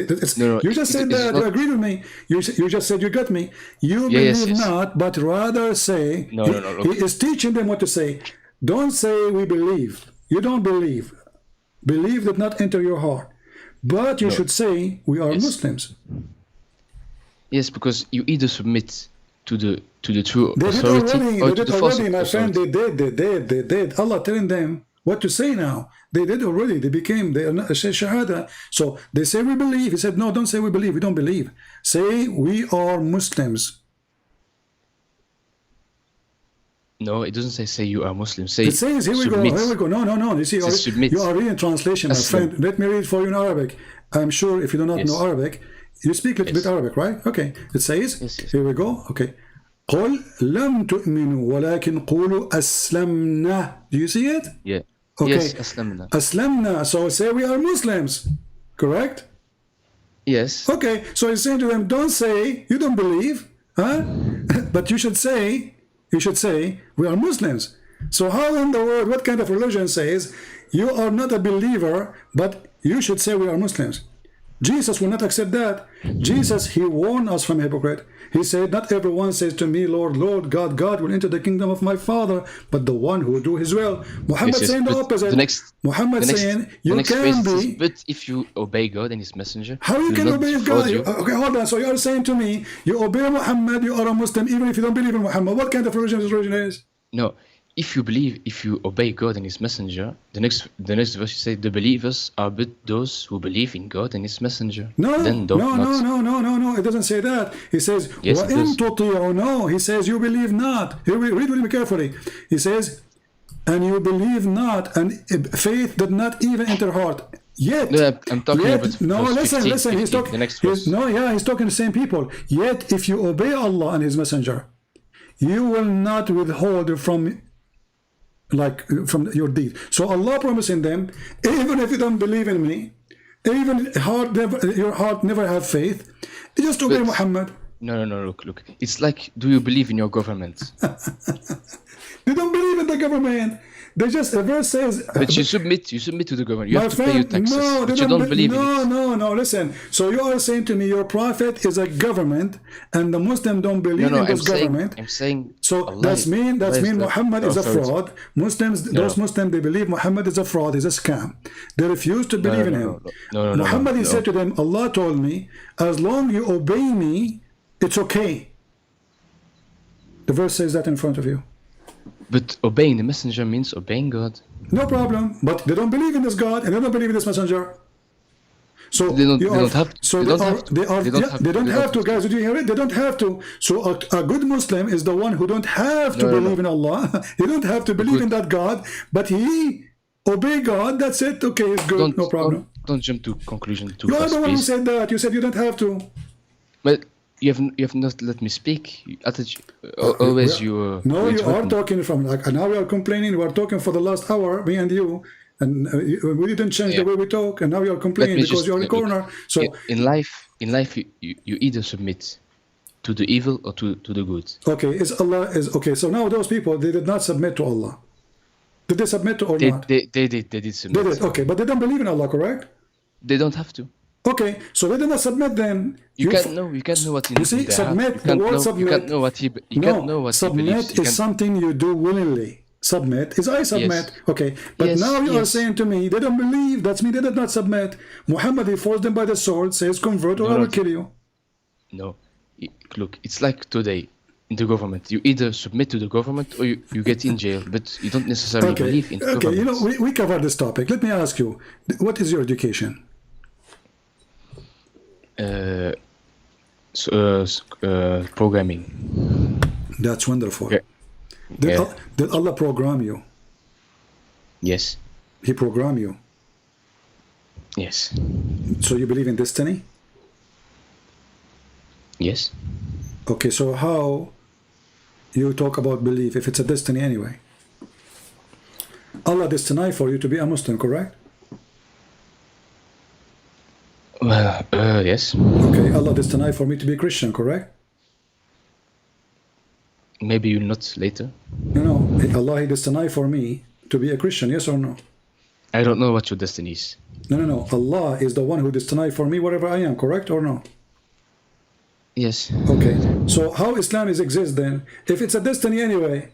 you just said that. You agreed with me. You just said you got me. You believe not, but rather say. He is teaching them what to say. Don't say we believe. You don't believe. Believe did not enter your heart. But you should say we are Muslims. Yes, because you either submit to the true authority or to the false authority. My friend, they did. Allah telling them what to say now. They did already. They are not Shahada. So they say we believe. He said, no, don't say we believe. We don't believe. Say we are Muslims. No, it doesn't say you are Muslim. Say it says here we go. No. You see, you are reading translation, my friend. Let me read for you in Arabic. I'm sure if you do not know Arabic, you speak a little bit Arabic, right? Okay. It says, here we go. Okay. قل لم تؤمنوا ولكن قولوا أسلمنا. Do you see it? Yeah. Okay. Yes, أسلمنا. أسلمنا. So say we are Muslims. Correct? Yes. Okay. So he's saying to them, don't say you don't believe, huh? But you should say we are Muslims. So how in the world, what kind of religion says you are not a believer, but you should say we are Muslims? Jesus will not accept that. Jesus, he warned us from hypocrite. He said, not everyone says to me, Lord, Lord, God, God will enter the kingdom of my Father, but the one who will do his will. Muhammad saying the opposite. Muhammad saying, you can be. But if you obey God and his messenger, how you can obey God? Okay, hold on. So you are saying to me, you obey Muhammad, you are a Muslim, even if you don't believe in Muhammad. What kind of religion this religion is? No. If you obey God and his messenger, the next verse you say the believers are but those who believe in God and his messenger. No, it doesn't say that. He says, yes, no, he says you believe not. Here we read with me carefully. He says, and you believe not, and faith did not even enter heart. Yet, no, I'm talking about listen. 15, He's talking. The next verse. He's talking to the same people. Yet, if you obey Allah and his messenger, you will not withhold from like from your deed. So Allah promising them, even if you don't believe in me, even your heart never have faith, you just obey Muhammad. No, look. It's like, do you believe in your government? They don't believe in the government. They just, a verse says... But you submit to the government. You have to pay your taxes. No, but you don't believe in it. No, listen. So you are saying to me your prophet is a government and the Muslim don't believe in this government. I'm saying... So that's mean Muhammad is a fraud. Muslims, those Muslims, they believe Muhammad is a fraud, is a scam. They refuse to believe in him. Muhammad, he said to them, Allah told me, as long you obey me, it's okay. The verse says that in front of you. But obeying the messenger means obeying God. No problem. But they don't believe in this God and they don't believe in this messenger. So they don't have to, guys. Did you hear it? They don't have to. So a good Muslim is the one who don't have to believe in Allah. He don't have to believe in that God, but he obey God. That's it. Okay, it's good. No problem. Don't jump to conclusion too You fast, are the one who said that. You said you don't have to. But you have not let me speak. Always you. No, you are talking from like now we are complaining. We are talking for the last hour, me and you, and we didn't change the way we talk, and now you are complaining because you're in the corner. So in life, you either submit to the evil or to the good. Okay, okay. So now those people, they did not submit to Allah. Did they submit to or not? They did submit. They did. Okay, but they don't believe in Allah, correct? They don't have to. Okay, so they did not submit then. You can't know what you see, submit, the word submit. You can't know what he believes. Submit is something you do willingly. Submit is I submit. Yes. Okay, but now you are saying to me, they don't believe, that's me, they did not submit. Muhammad, he forced them by the sword, says convert or I will kill you. No, look, it's like today in the government. You either submit to the government or you get in jail, but you don't necessarily believe in the government. Okay, you know, we covered this topic. Let me ask you, what is your education? Programming. That's wonderful. Okay. Did Allah program you? Yes. He programmed you? Yes. So you believe in destiny? Yes. Okay, so how you talk about belief if it's a destiny anyway? Allah destined for you to be a Muslim, correct? Yes. Okay, Allah destined for me to be a Christian, correct? Maybe you'll not later. No, Allah he destined for me to be a Christian, yes or no? I don't know what your destiny is. No. Allah is the one who destined for me wherever I am, correct or no? Yes. Okay, so how Islam exists then? If it's a destiny anyway,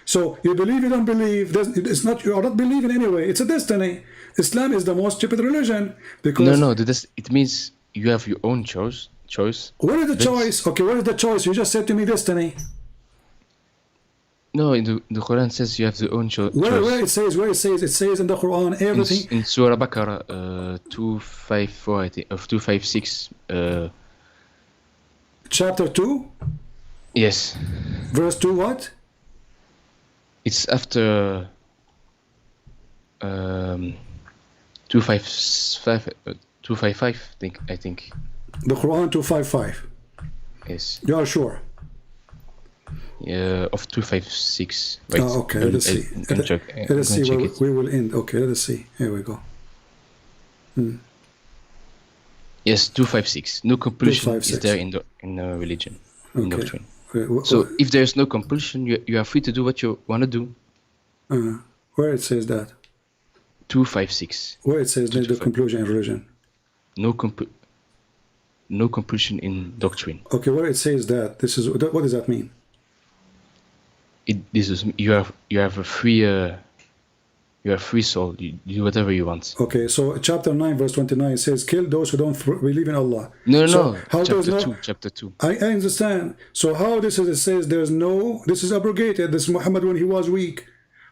so you believe, you don't believe, it's not, you are not believing anyway, it's a destiny. Islam is the most stupid religion because... No, it means you have your own choice. What is the choice? Okay, what is the choice? You just said to me destiny. No, in the Quran says you have the own choice. Where it says? It says in the Quran everything. In Surah Baqarah 254, I think, of 256. Chapter 2? Yes. Verse 2 what? It's after 255, I think. The Quran 255. Yes. You are sure? Of 256. Right. Okay, let's see. Let's see where we will end. Okay, let's see. Here we go. Yes, 256. No compulsion is there in religion, in doctrine. So if there is no compulsion, you are free to do what you want to do. Where it says that? 256. Where it says there's the compulsion in religion? No compulsion in doctrine. Okay, where it says that, what does that mean? You have a free soul. You do whatever you want. Okay, so chapter 9 verse 29 says, kill those who don't believe in Allah. No. Chapter 2. I understand. So how this is, it says this is abrogated. This Muhammad when he was weak.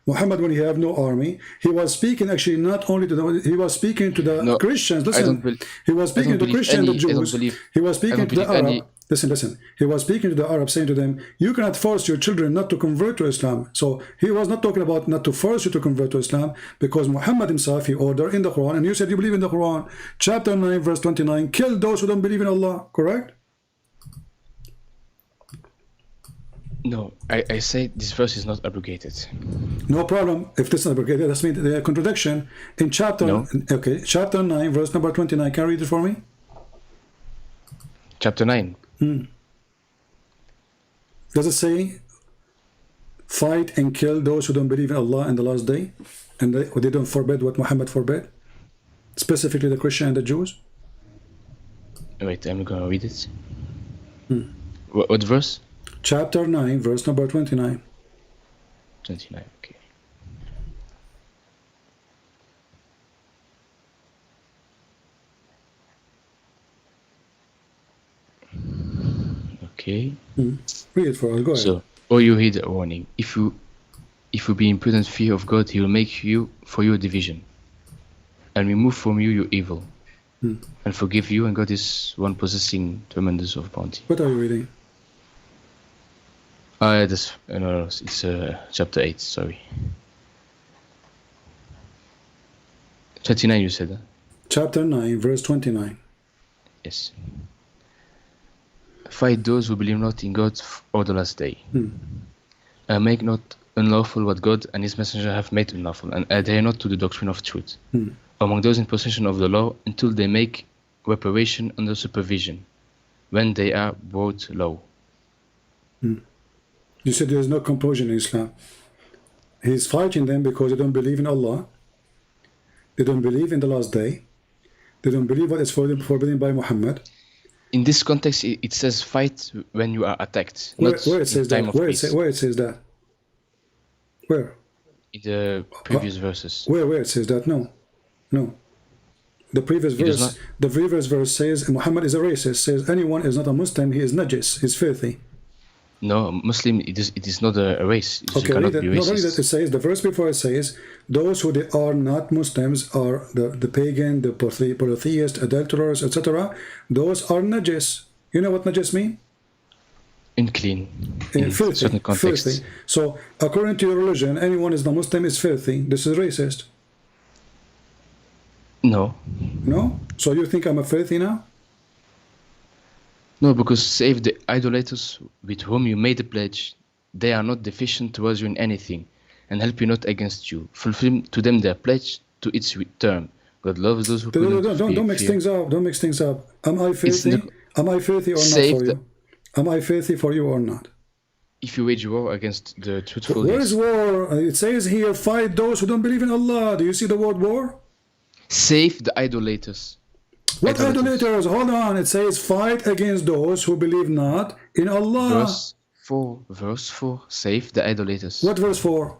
Muhammad when he had no army, he was speaking actually not only to he was speaking to the Christians. Listen, he was speaking to the Christians, the Jews. He was speaking to the Arab. Listen. He was speaking to the Arabs, saying to them, you cannot force your children not to convert to Islam. So he was not talking about not to force you to convert to Islam, because Muhammad himself, he ordered in the Quran, and you said you believe in the Quran, chapter 9, verse 29, kill those who don't believe in Allah, correct? No, I say this verse is not abrogated. No problem. If this is not abrogated, that's mean the contradiction in chapter. No. Okay, chapter 9, verse number 29. Can you read it for me? Chapter 9. Does it say, fight and kill those who don't believe in Allah and the last day, and they don't forbid what Muhammad forbid, specifically the Christian and the Jews? Wait, I'm gonna read it. What verse? Chapter 9, verse number 29. 29, okay. Okay. Read it for us. Go ahead. So, or you heed a warning. If you be in prudent fear of God, He will make for you a division, and remove from you your evil, and forgive you. And God is one possessing tremendous of bounty. What are you reading? No, it's chapter 8. Sorry. 29. You said. Chapter 9, verse 29. Yes. Fight those who believe not in God or the last day. And make not unlawful what God and His messenger have made unlawful, and adhere not to the doctrine of truth among those in possession of the law until they make reparation under supervision, when they are brought low. You said there is no compulsion in Islam. He's fighting them because they don't believe in Allah. They don't believe in the last day. They don't believe what is forbidden by Muhammad. In this context, it says fight when you are attacked. Where not it says in time that? of Where peace. it says that? Where? In the previous verses. Where it says that? No. The previous does verse, not. the previous verse says Muhammad is a racist. Says anyone is not a Muslim, he is najis, he's filthy. No, Muslim, it is not a race. You Okay, cannot read be it. No, read racist. it. It says the verse before it says those who they are not Muslims are the pagan, the polytheist, adulterers, etc. Those are najis. You know what najis mean? Unclean. In Filthy. certain contexts. Filthy. So according to your religion, anyone is not Muslim is filthy. This is racist. No. No? So you think I'm a filthy now? No, because save the idolaters with whom you made a pledge, they are not deficient towards you in anything, and help you not against you. Fulfill to them their pledge to its term. God loves those who Don't mix things up. Don't mix things up. Am I filthy? Am I filthy or not for you? Am I filthy for you or not? If you wage war against the truthful. Where is war? It says here, fight those who don't believe in Allah. Do you see the word war? Save the idolaters. What idolaters? Hold on. It says fight against those who believe not in Allah. Verse 4. Save the idolaters. What verse 4?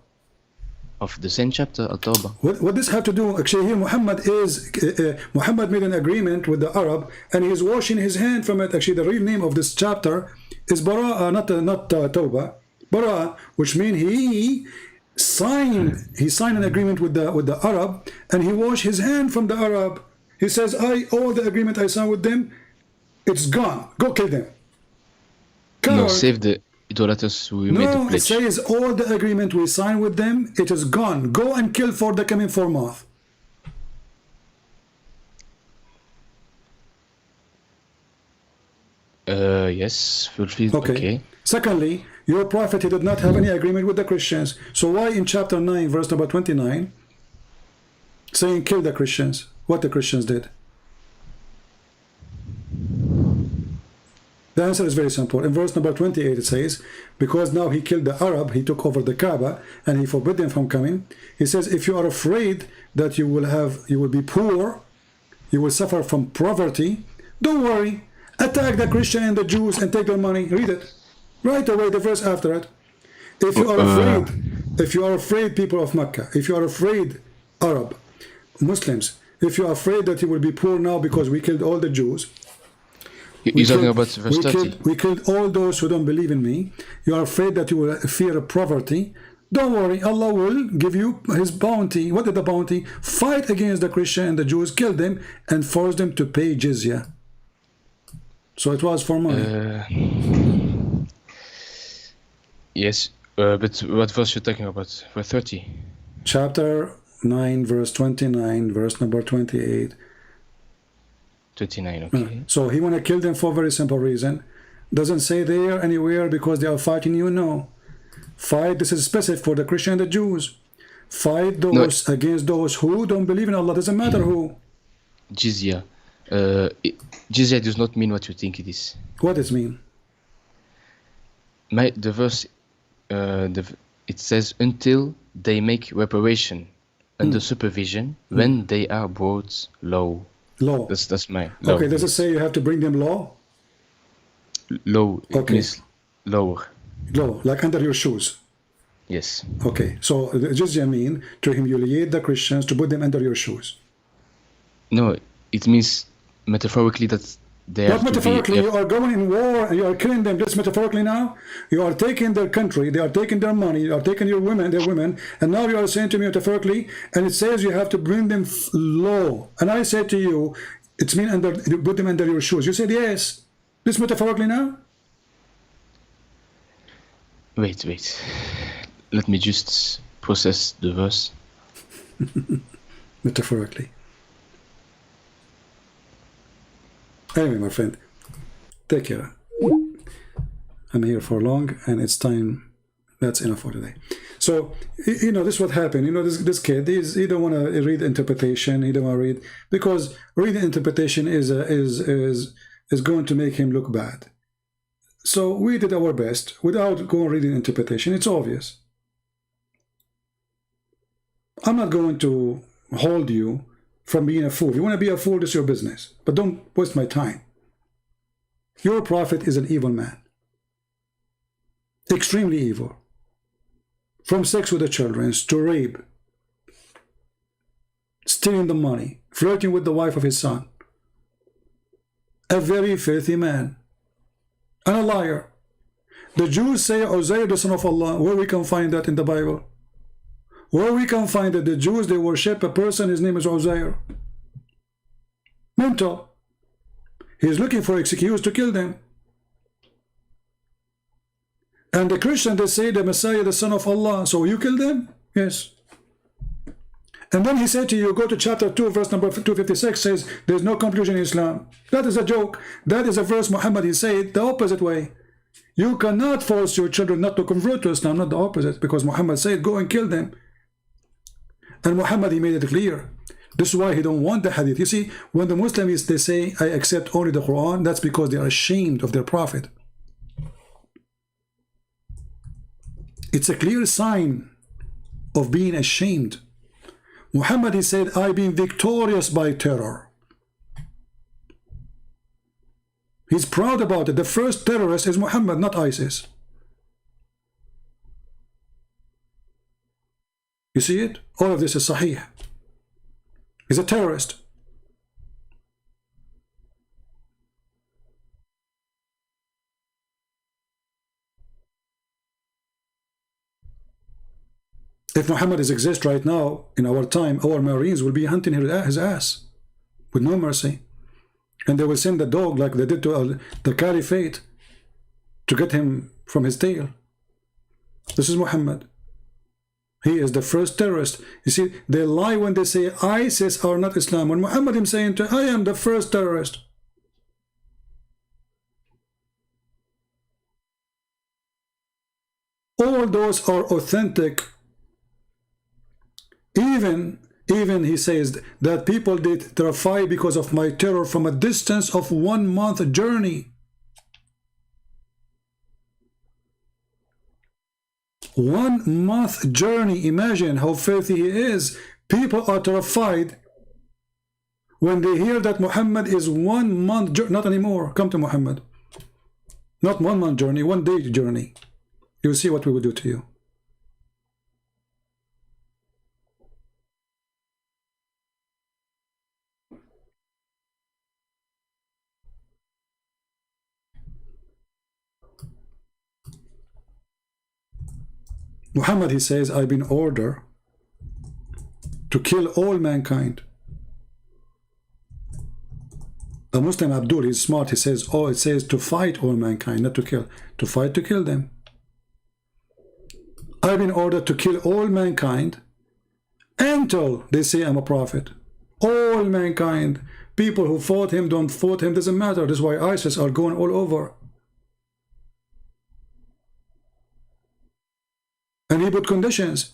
Of the same chapter, At-Tawbah. What does have to do? Actually, here Muhammad made an agreement with the Arab, and he's washing his hand from it. Actually, the real name of this chapter is Bara'a, not Tawbah. Bara'a, which means he signed an agreement with the Arab, and he washed his hand from the Arab. He says, all the agreement I signed with them, it's gone. Go kill them. No, save the idolaters who made the pledge. It says all the agreement we signed with them, it is gone. Go and kill for the coming 4 months. Yes, fulfilled. Okay. Secondly, your prophet, he did not have any agreement with the Christians. So why in chapter 9, verse number 29, saying kill the Christians? What the Christians did? The answer is very simple. In verse number 28 it says, because now he killed the Arab, he took over the Kaaba, and he forbid them from coming. He says, if you are afraid that you will be poor, you will suffer from poverty, don't worry. Attack the Christian and the Jews and take their money. Read it. Right away, the verse after it. If you are afraid, people of Mecca, if you are afraid, Arab, Muslims, if you are afraid that you will be poor now because we killed all the Jews, You're talking about verse 30. We killed all those who don't believe in me. You are afraid that you will fear poverty. Don't worry, Allah will give you His bounty. What is the bounty? Fight against the Christian and the Jews, kill them, and force them to pay jizya. So it was for money. Yes, but what verse you're talking about? Verse 30. Chapter 9, verse 29, verse number 28. 29, okay. So he want to kill them for a very simple reason. Doesn't say there anywhere because they are fighting you. No. Fight, this is specific for the Christian and the Jews. Fight those against those who don't believe in Allah. Doesn't matter who. Jizya. Jizya does not mean what you think it is. What does it mean? The verse, it says, until they make reparation under supervision when they are brought low. Law. That's my law. Okay, does it say you have to bring them law? Low. Okay. Means lower. Law, like under your shoes. Yes. Okay, so jizya mean to humiliate the Christians, to put them under your shoes. No, it means metaphorically that they Not have metaphorically, to be. you are going in war and you are killing them just metaphorically now. You are taking their country, they are taking their money, you are taking their women, and now you are saying to me metaphorically, and it says you have to bring them low. And I say to you, it's mean put them under your shoes. You said yes. This metaphorically now? Wait. Let me just process the verse. Metaphorically. Anyway, my friend, take care. I'm here for long, and it's time. That's enough for today. So, you know, this is what happened. You know, this kid, he don't want to read interpretation. He don't want to read, because reading interpretation is going to make him look bad. So we did our best without going reading interpretation. It's obvious. I'm not going to hold you from being a fool. You want to be a fool, this is your business. But don't waste my time. Your prophet is an evil man. Extremely evil. From sex with the children to rape, stealing the money, flirting with the wife of his son. A very filthy man. And a liar. The Jews say Uzair the son of Allah. Where we can find that in the Bible? Where we can find that the Jews, they worship a person, his name is Uzair. Mental. He's looking for excuse to kill them. And the Christians, they say the Messiah, the son of Allah. So you kill them? Yes. And then he said to you, go to chapter 2, verse number 256, says, there's no conclusion in Islam. That is a joke. That is a verse Muhammad, he said the opposite way. You cannot force your children not to convert to Islam, not the opposite, because Muhammad said, go and kill them. And Muhammad, he made it clear. This is why he don't want the hadith. You see, when the Muslims, they say, I accept only the Quran, that's because they are ashamed of their prophet. It's a clear sign of being ashamed. Muhammad, he said, I've been victorious by terror. He's proud about it. The first terrorist is Muhammad, not ISIS. You see it? All of this is Sahih. He's a terrorist. If Muhammad exists right now, in our time, our Marines will be hunting his ass with no mercy. And they will send the dog like they did to the Caliphate to get him from his tail. This is Muhammad. He is the first terrorist. You see, they lie when they say ISIS are not Islam. When Muhammad is saying, I am the first terrorist. All those are authentic. Even he says that people did terrify because of my terror from a distance of 1 month journey. 1 month journey. Imagine how filthy he is. People are terrified when they hear that Muhammad is 1 month journey. Not anymore. Come to Muhammad. Not 1 month journey, 1 day journey. You'll see what we will do to you. Muhammad, he says, I've been ordered to kill all mankind. The Muslim Abdul, he's smart, he says, oh, it says to fight all mankind, not to kill. To fight, to kill them. I've been ordered to kill all mankind until they say I'm a prophet. All mankind. People who fought him, don't fought him, doesn't matter. That's why ISIS are going all over. And he put conditions.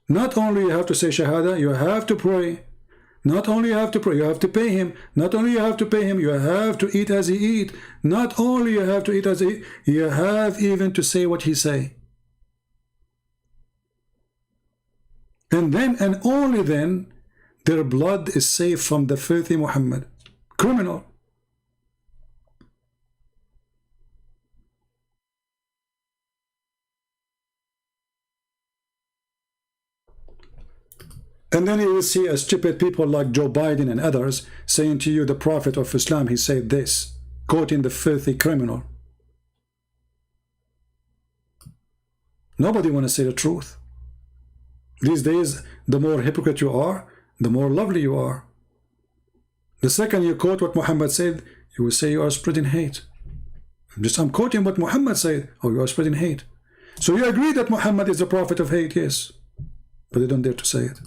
Not only you have to say Shahada, you have to pray. Not only you have to pray, you have to pay him. Not only you have to pay him, you have to eat as he eat. Not only you have to eat as he eat, you have even to say what he say. And then, and only then, their blood is safe from the filthy Muhammad. Criminal. And then you will see a stupid people like Joe Biden and others saying to you, the Prophet of Islam, he said this, quoting the filthy criminal. Nobody want to say the truth. These days, the more hypocrite you are, the more lovely you are. The second you quote what Muhammad said, you will say you are spreading hate. I'm quoting what Muhammad said, or you are spreading hate. So you agree that Muhammad is the prophet of hate, yes. But they don't dare to say it.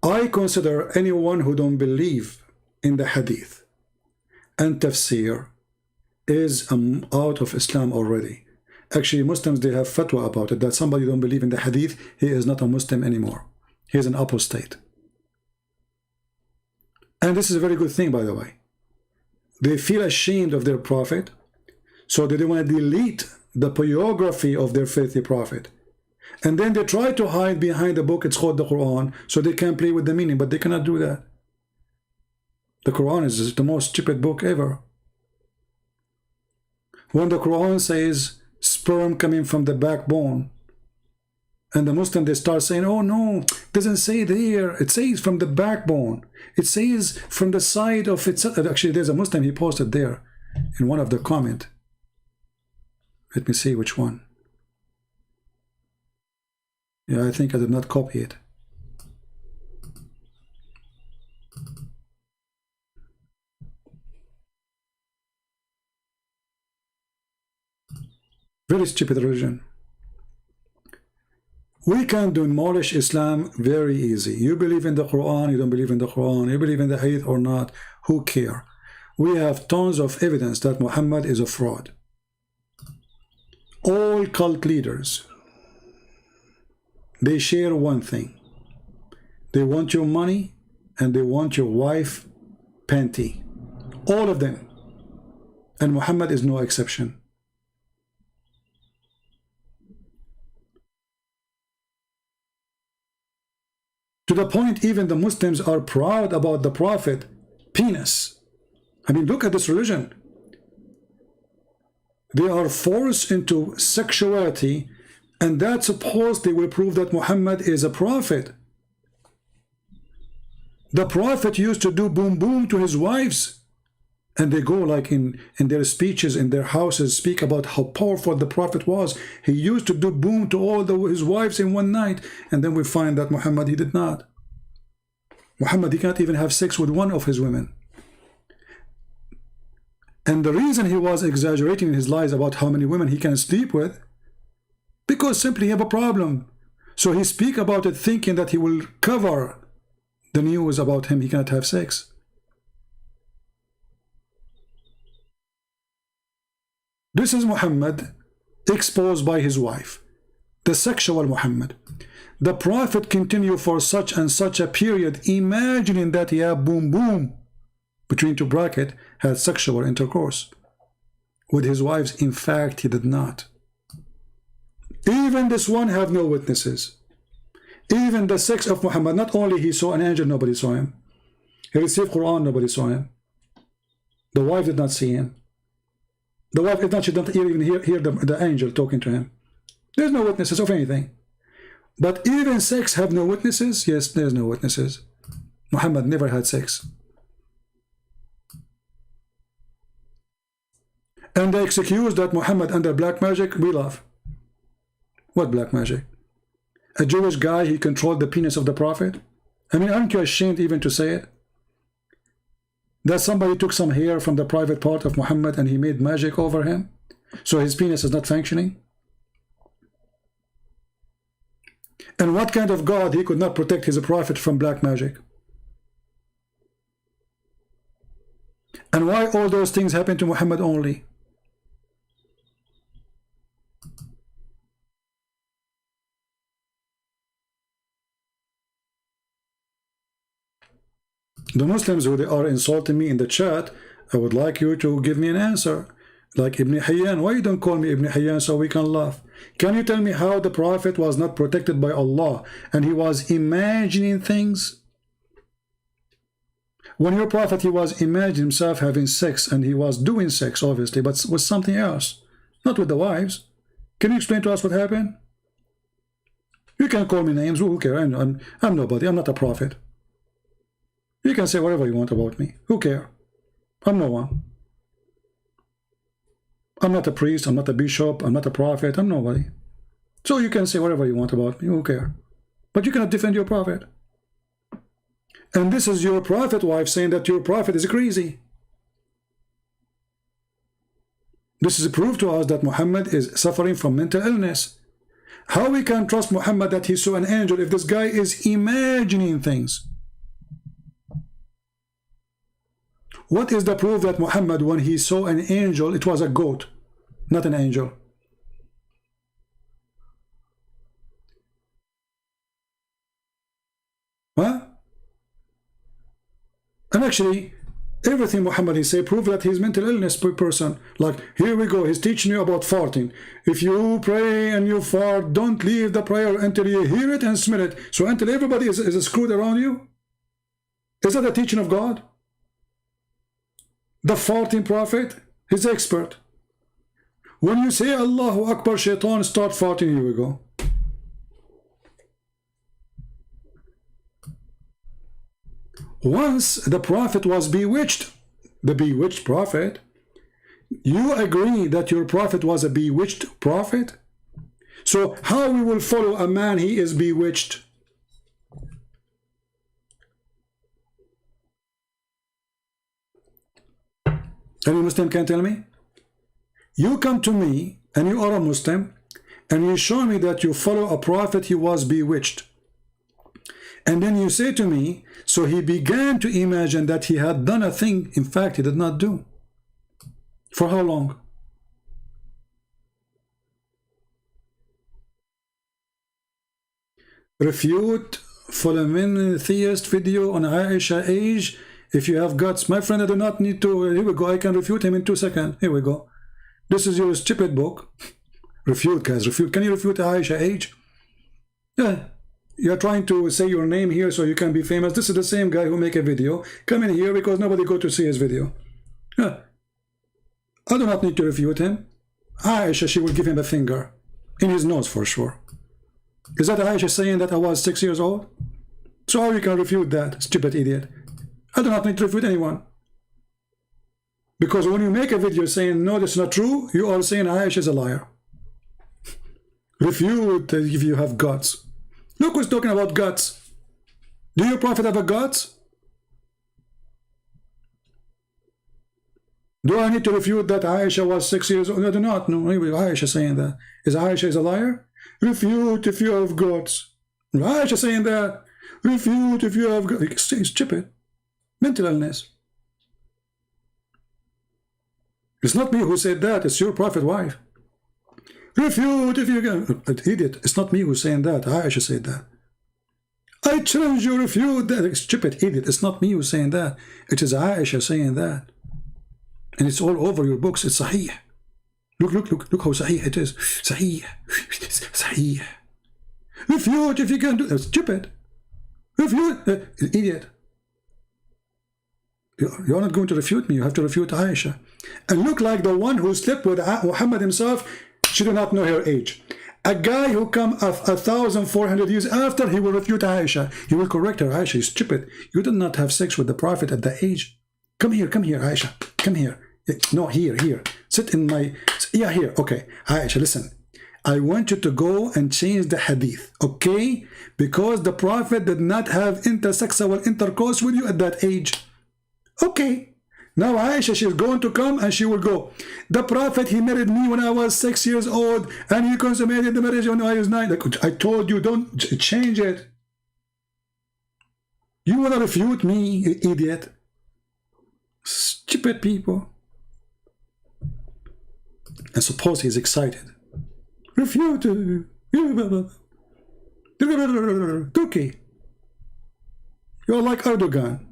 I consider anyone who don't believe in the hadith and tafsir is out of Islam already. Actually, Muslims, they have fatwa about it, that somebody don't believe in the hadith, he is not a Muslim anymore. He is an apostate. And this is a very good thing, by the way. They feel ashamed of their prophet, so they want to delete the biography of their faithful prophet. And then they try to hide behind the book, it's called the Quran, so they can play with the meaning, but they cannot do that. The Quran is the most stupid book ever. When the Quran says sperm coming from the backbone, and the Muslim, they start saying, oh no, it doesn't say there, it says from the backbone, it says from the side of its. Actually, there's a Muslim, he posted there in one of the comment. Let me see which one. Yeah, I think I did not copy it. Very stupid religion. We can demolish Islam very easy. You believe in the Quran, you don't believe in the Quran, you believe in the Hadith or not, who care? We have tons of evidence that Muhammad is a fraud. All cult leaders, they share one thing. They want your money and they want your wife panty. All of them. And Muhammad is no exception. To the point even the Muslims are proud about the Prophet penis. I mean, look at this religion. They are forced into sexuality, and that supposedly will prove that Muhammad is a prophet. The Prophet used to do boom boom to his wives, and they go like in their speeches in their houses, speak about how powerful the Prophet was. He used to do boom to all his wives in one night, and then we find that Muhammad, he did not. Muhammad, he can't even have sex with one of his women. And the reason he was exaggerating in his lies about how many women he can sleep with, because simply he have a problem. So he speak about it thinking that he will cover the news about him, he cannot have sex. This is Muhammad exposed by his wife, the sexual Muhammad. The Prophet continued for such and such a period, imagining that he had boom boom, between two brackets, had sexual intercourse with his wives. In fact, he did not. Even this one have no witnesses. Even the sex of Muhammad, not only he saw an angel, nobody saw him. He received Quran, nobody saw him. The wife did not see him. The wife did not, she did not even hear the angel talking to him. There's no witnesses of anything. But even sex have no witnesses? Yes, there's no witnesses. Muhammad never had sex. And they excuse that Muhammad under black magic, we laugh. What black magic? A Jewish guy, he controlled the penis of the Prophet? I mean, aren't you ashamed even to say it? That somebody took some hair from the private part of Muhammad and he made magic over him? So his penis is not functioning? And what kind of God he could not protect his prophet from black magic? And why all those things happen to Muhammad only? The Muslims who they are insulting me in the chat, I would like you to give me an answer. Like Ibn Hayyan, why you don't call me Ibn Hayyan so we can laugh? Can you tell me how the Prophet was not protected by Allah and he was imagining things? When your Prophet, he was imagining himself having sex, and he was doing sex obviously, but with something else, not with the wives. Can you explain to us what happened? You can call me names, who cares? I'm nobody, I'm not a prophet. You can say whatever you want about me, who cares? I'm no one. I'm not a priest, I'm not a bishop, I'm not a prophet, I'm nobody. So you can say whatever you want about me, who cares? But you cannot defend your prophet. And this is your prophet wife saying that your prophet is crazy. This is a proof to us that Muhammad is suffering from mental illness. How we can trust Muhammad that he saw an angel if this guy is imagining things? What is the proof that Muhammad, when he saw an angel, it was a goat, not an angel? Huh? And actually, everything Muhammad he say prove that he's mental illness person. Like, here we go, he's teaching you about farting. If you pray and you fart, don't leave the prayer until you hear it and smell it. So until everybody is screwed around you? Is that the teaching of God? The farting prophet, he's expert. When you say Allahu Akbar, shaitan start farting, here we go. Once the prophet was bewitched, the bewitched prophet, you agree that your prophet was a bewitched prophet? So how we will follow a man he is bewitched? Any Muslim can tell me? You come to me and you are a Muslim and you show me that you follow a prophet he was bewitched. And then you say to me, so he began to imagine that he had done a thing, in fact, he did not do. For how long? Refute Fulham theist video on Aisha age. If you have guts, my friend, I do not need to. Here we go. I can refute him in 2 seconds. Here we go. This is your stupid book. Refute, guys. Refute. Can you refute Aisha age? Yeah. You're trying to say your name here so you can be famous. This is the same guy who make a video. Come in here because nobody go to see his video. Yeah. I do not need to refute him. Aisha, she will give him a finger. In his nose for sure. Is that Aisha saying that I was 6 years old? So how you can refute that, stupid idiot? I do not need to refute anyone. Because when you make a video saying, no, that's not true, you are saying Aisha is a liar. Refute if you have guts. Look who's talking about guts. Do your prophet have a guts? Do I need to refute that Aisha was 6 years old? I do not. No, Aisha saying that. Is Aisha a liar? Refute if you have guts. Aisha saying that. Refute if you have guts. Stupid. Mental illness. It's not me who said that. It's your prophet wife. Refute if you can. Idiot. It's not me who's saying that. Aisha said that. I challenge you, refute that. Stupid idiot. It's not me who's saying that. It is Aisha saying that. And it's all over your books. It's Sahih. Look how Sahih it is. Sahih. Sahih. Refute if you can do that. Stupid. Refute. Idiot. You're not going to refute me. You have to refute Aisha. And look like the one who slept with Muhammad himself. She do not know her age. A guy who come of 1,400 years after, he will refute Aisha. He will correct her. Aisha is stupid. You did not have sex with the Prophet at the age. Come here, Aisha. Come here. No, here. Sit in my... Yeah, here. Okay. Aisha, listen. I want you to go and change the hadith. Okay? Because the Prophet did not have intersexual intercourse with you at that age. Okay. Now Aisha, she's going to come and she will go. The Prophet, he married me when I was 6 years old and he consummated the marriage when I was 9. I told you, don't change it. You want to refute me, idiot? Stupid people. And suppose he's excited. Refute. Turkey. You're like Erdogan.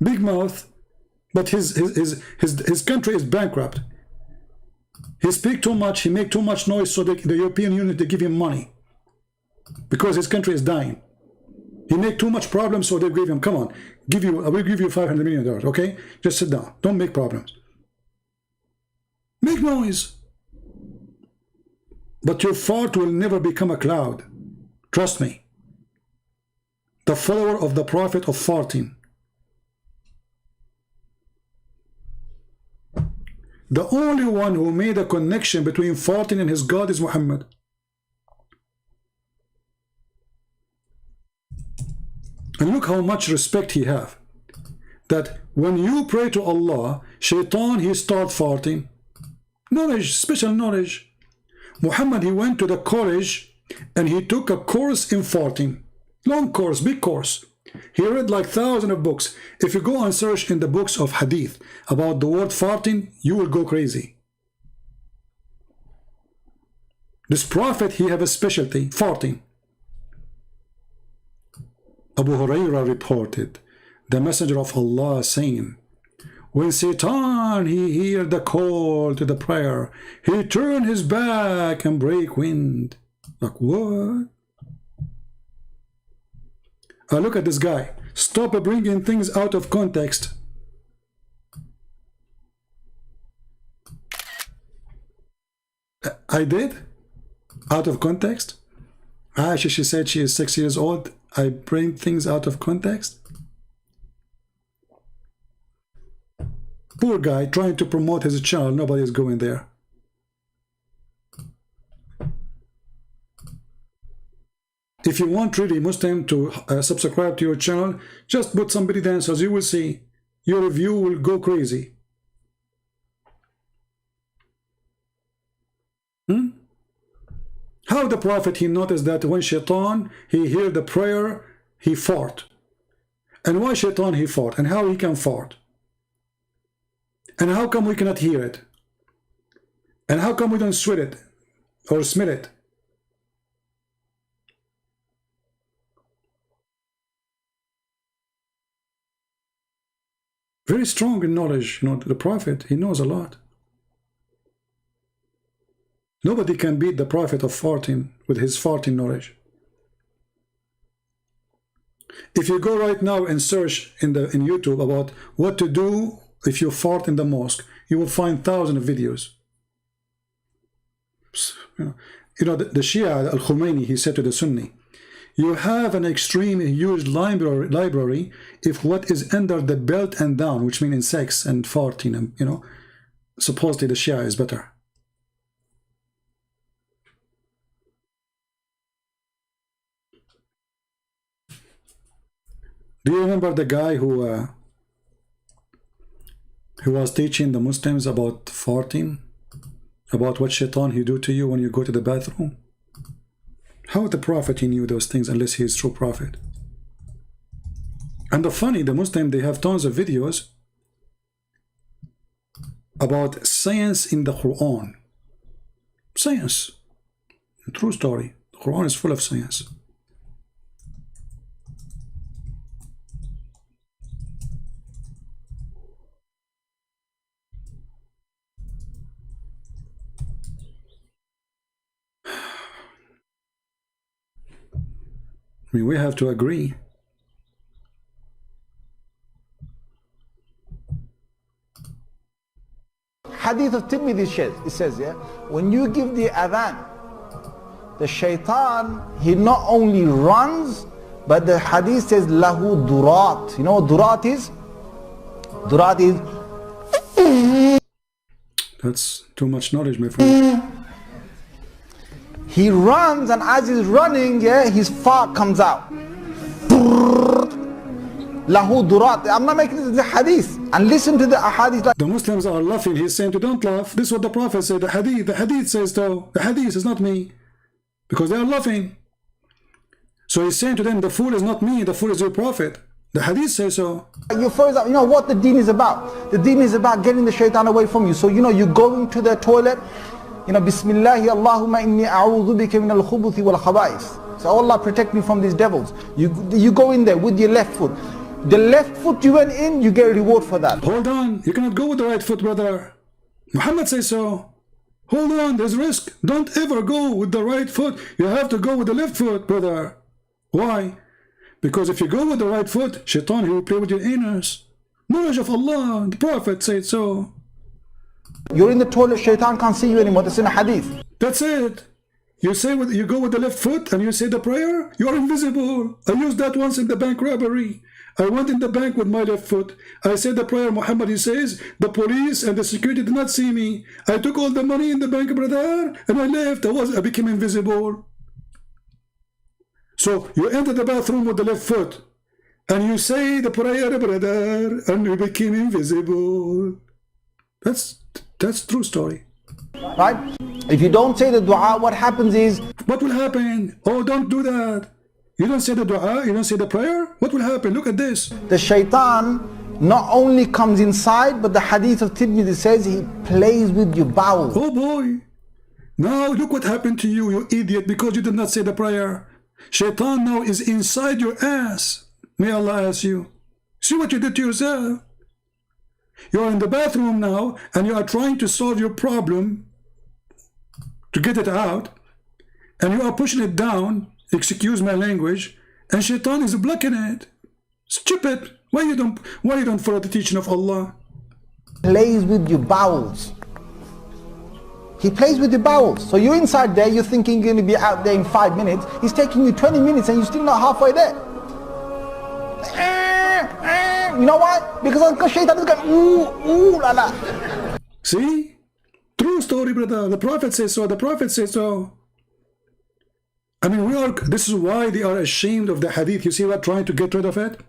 Big mouth, but his country is bankrupt. He speaks too much, he makes too much noise, so the European Union, they give him money. Because his country is dying. He make too much problems, so they give him, come on, I will give you $500 million, okay? Just sit down, don't make problems. Make noise. But your fart will never become a cloud. Trust me. The follower of the Prophet of farting. The only one who made a connection between farting and his God is Muhammad. And look how much respect he have. That when you pray to Allah, Shaitan, he start farting. Knowledge, special knowledge. Muhammad, he went to the college and he took a course in farting. Long course, big course. He read like thousands of books. If you go and search in the books of hadith about the word farting, you will go crazy. This prophet, he have a specialty, farting. Abu Hurairah reported, the messenger of Allah saying, when Satan, he heard the call to the prayer, he turned his back and break wind. Like what? Look at this guy. Stop bringing things out of context. I did? Out of context? She said she is 6 years old. I bring things out of context? Poor guy trying to promote his channel. Nobody's going there. If you want really Muslim to subscribe to your channel, just put somebody dancers. You will see your review will go crazy. How the Prophet, he noticed that when Shaitan, he heard the prayer, he fought. And why Shaitan he fought? And how he can fart? And how come we cannot hear it? And how come we don't sweat it or smell it? Very strong in knowledge. You know, the Prophet, he knows a lot. Nobody can beat the Prophet of farting with his farting knowledge. If you go right now and search in YouTube about what to do if you fart in the mosque, you will find thousands of videos. You know, the Shia al-Khomeini, he said to the Sunni, you have an extreme huge library if what is under the belt and down, which means sex and farting, and you know, supposedly the Shia is better. Do you remember the guy who was teaching the Muslims about farting, about what Shaitan he do to you when you go to the bathroom? How the Prophet he knew those things unless he is true prophet? And the funny, the Muslim, they have tons of videos about science in the Quran. Science. A true story. The Quran is full of science. I mean, we have to agree. Hadith of Tirmidhi says, yeah, when you give the adhan, the shaitan, he not only runs, but the hadith says, lahu durat. You know what durat is? Durat is... That's too much knowledge, my friend. He runs, and as he's running, yeah, his fart comes out. Lahu durat. I'm not making this the hadith. And listen to the hadith. The Muslims are laughing. He's saying to don't laugh. This is what the Prophet said. The hadith says so. The hadith is not me. Because they are laughing. So he's saying to them, the fool is not me, the fool is your Prophet. The hadith says so. You first, you know what the deen is about. The deen is about getting the shaitan away from you. So you know, you go into the toilet, you know, Bismillahi Allahumma inni a'udhu bika min al-khubuthi wal khaba'is. So Allah protect me from these devils. You go in there with your left foot. The left foot you went in, you get a reward for that. Hold on, you cannot go with the right foot, brother. Muhammad says so. Hold on, there's risk. Don't ever go with the right foot. You have to go with the left foot, brother. Why? Because if you go with the right foot, shaitan, he will play with your anus. Knowledge of Allah, the Prophet said so. You're in the toilet, shaitan can't see you anymore. That's in a hadith. That's it. You say you go with the left foot and you say the prayer, you are invisible. I used that once in the bank robbery. I went in the bank with my left foot. I said the prayer, Muhammad, he says, the police and the security did not see me. I took all the money in the bank, brother, and I left. I became invisible. So you enter the bathroom with the left foot and you say the prayer, brother, and you became invisible. That's true story. Right? If you don't say the dua, what happens is... What will happen? Oh, don't do that. You don't say the dua, you don't say the prayer. What will happen? Look at this. The shaitan not only comes inside, but the hadith of Tirmidhi says he plays with your bowels. Oh boy. Now look what happened to you, you idiot, because you did not say the prayer. Shaitan now is inside your ass. May Allah ask you. See what you did to yourself. You are in the bathroom now and you are trying to solve your problem, to get it out, and you are pushing it down, excuse my language, and shaitan is blocking it. Stupid. Why you don't follow the teaching of Allah? Plays with your bowels. He plays with your bowels. So you're inside there, you're thinking you're going to be out there in 5 minutes. He's taking you 20 minutes and you're still not halfway there. You know why? Because shaitan is going, ooh, la la. See? True story, brother. The Prophet says so. The Prophet says so. I mean, this is why they are ashamed of the hadith. You see what? Trying to get rid of it.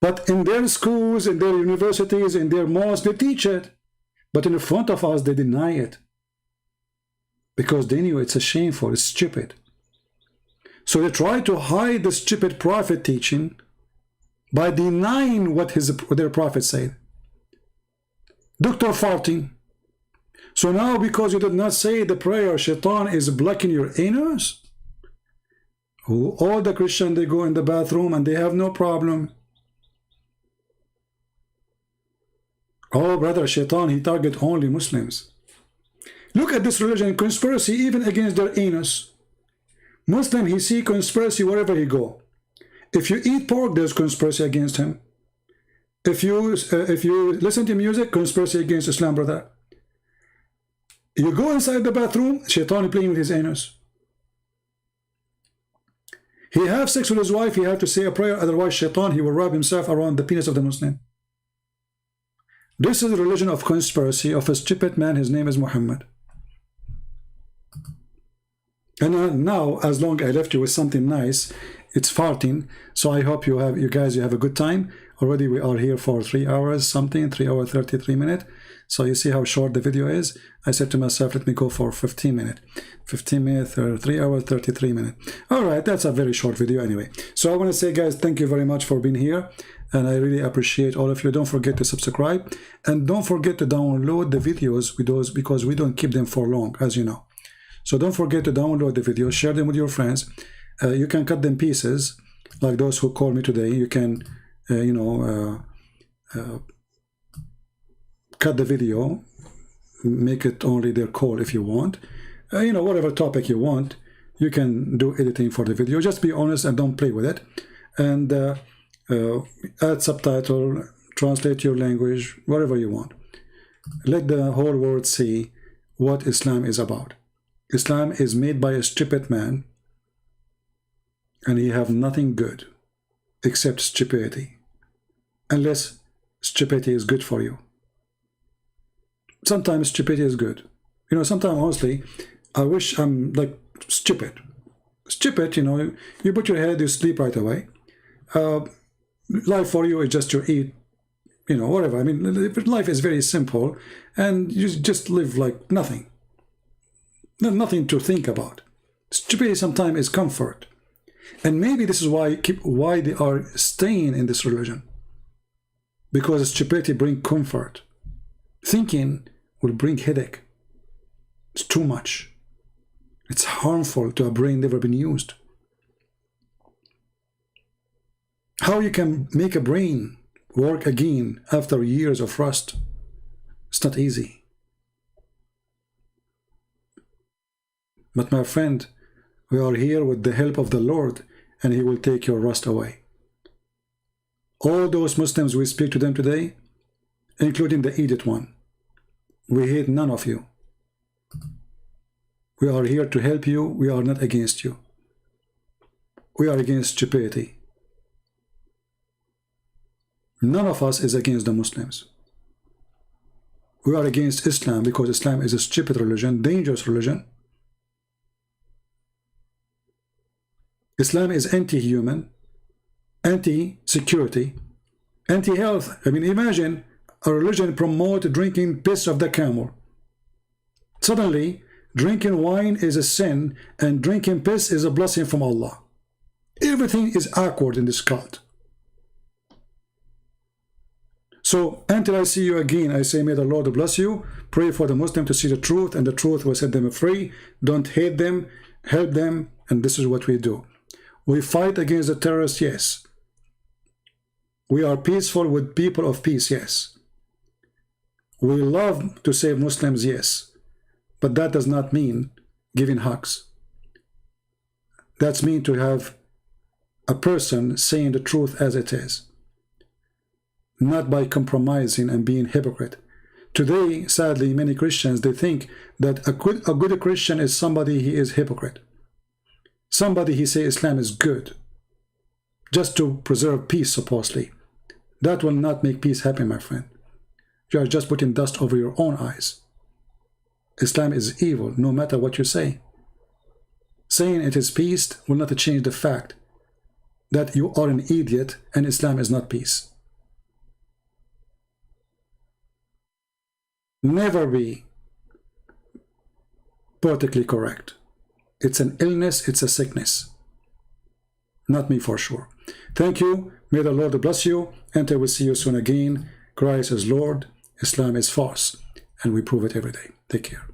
But in their schools, in their universities, in their mosques, they teach it. But in front of us, they deny it. Because they knew it's shameful, it's stupid. So they try to hide the stupid Prophet teaching by denying what their Prophet said. Dr. farting. So now because you did not say the prayer, shaitan is blocking your anus? All the Christians, they go in the bathroom and they have no problem. Oh brother, shaitan, he target only Muslims. Look at this religion, conspiracy even against their anus. Muslim, he see conspiracy wherever he go. If you eat pork, there's conspiracy against him. If you listen to music, conspiracy against Islam, brother. You go inside the bathroom, shaitan playing with his anus. He have sex with his wife, he have to say a prayer, otherwise shaitan, he will wrap himself around the penis of the Muslim. This is the religion of conspiracy of a stupid man, his name is Muhammad. And now, as long as I left you with something nice, it's farting, so I hope you guys have a good time. Already we are here for 3 hours something, 3 hours 33 minutes. So you see how short the video is. I said to myself, let me go for 15 minutes. 15 minutes or 3 hours 33 minutes. All right, that's a very short video anyway. So I want to say, guys, thank you very much for being here. And I really appreciate all of you. Don't forget to subscribe. And don't forget to download the videos with those, because we don't keep them for long, as you know. So don't forget to download the videos, share them with your friends. You can cut them pieces, like those who called me today. You can, cut the video, make it only their call if you want. Whatever topic you want, you can do editing for the video. Just be honest and don't play with it. And add subtitle, translate your language, whatever you want. Let the whole world see what Islam is about. Islam is made by a stupid man, and he have nothing good except stupidity, unless stupidity is good for you. Sometimes stupidity is good. Sometimes honestly, I wish I'm like stupid. Stupid, you put your head, you sleep right away. Life for you is just to eat, whatever. I mean, life is very simple, and you just live like nothing. Nothing to think about. Stupidity sometimes is comfort. And maybe this is why they are staying in this religion. Because stupidity brings comfort. Thinking will bring headache. It's too much. It's harmful to a brain never been used. How you can make a brain work again after years of rust? It's not easy. But my friend, we are here with the help of the Lord, and He will take your rust away. All those Muslims we speak to them today, including the idiot one, we hate none of you. We are here to help you. We are not against you. We are against stupidity. None of us is against the Muslims. We are against Islam because Islam is a stupid religion, dangerous religion. Islam is anti-human, anti-security, anti-health. I mean, imagine a religion promotes drinking piss of the camel. Suddenly, drinking wine is a sin and drinking piss is a blessing from Allah. Everything is awkward in this cult. So, until I see you again, I say, may the Lord bless you. Pray for the Muslim to see the truth, and the truth will set them free. Don't hate them, help them, and this is what we do. We fight against the terrorists, yes. We are peaceful with people of peace, yes. We love to save Muslims, yes. But that does not mean giving hugs. That's mean to have a person saying the truth as it is, not by compromising and being hypocrite. Today, sadly, many Christians, they think that a good Christian is somebody he is hypocrite. Somebody he say Islam is good, just to preserve peace, supposedly. That will not make peace happen, my friend. You are just putting dust over your own eyes. Islam is evil, no matter what you say. Saying it is peace will not change the fact that you are an idiot and Islam is not peace. Never be politically correct. It's an illness, it's a sickness. Not me for sure. Thank you. May the Lord bless you. Until we see you soon again. Christ is Lord. Islam is false. And we prove it every day. Take care.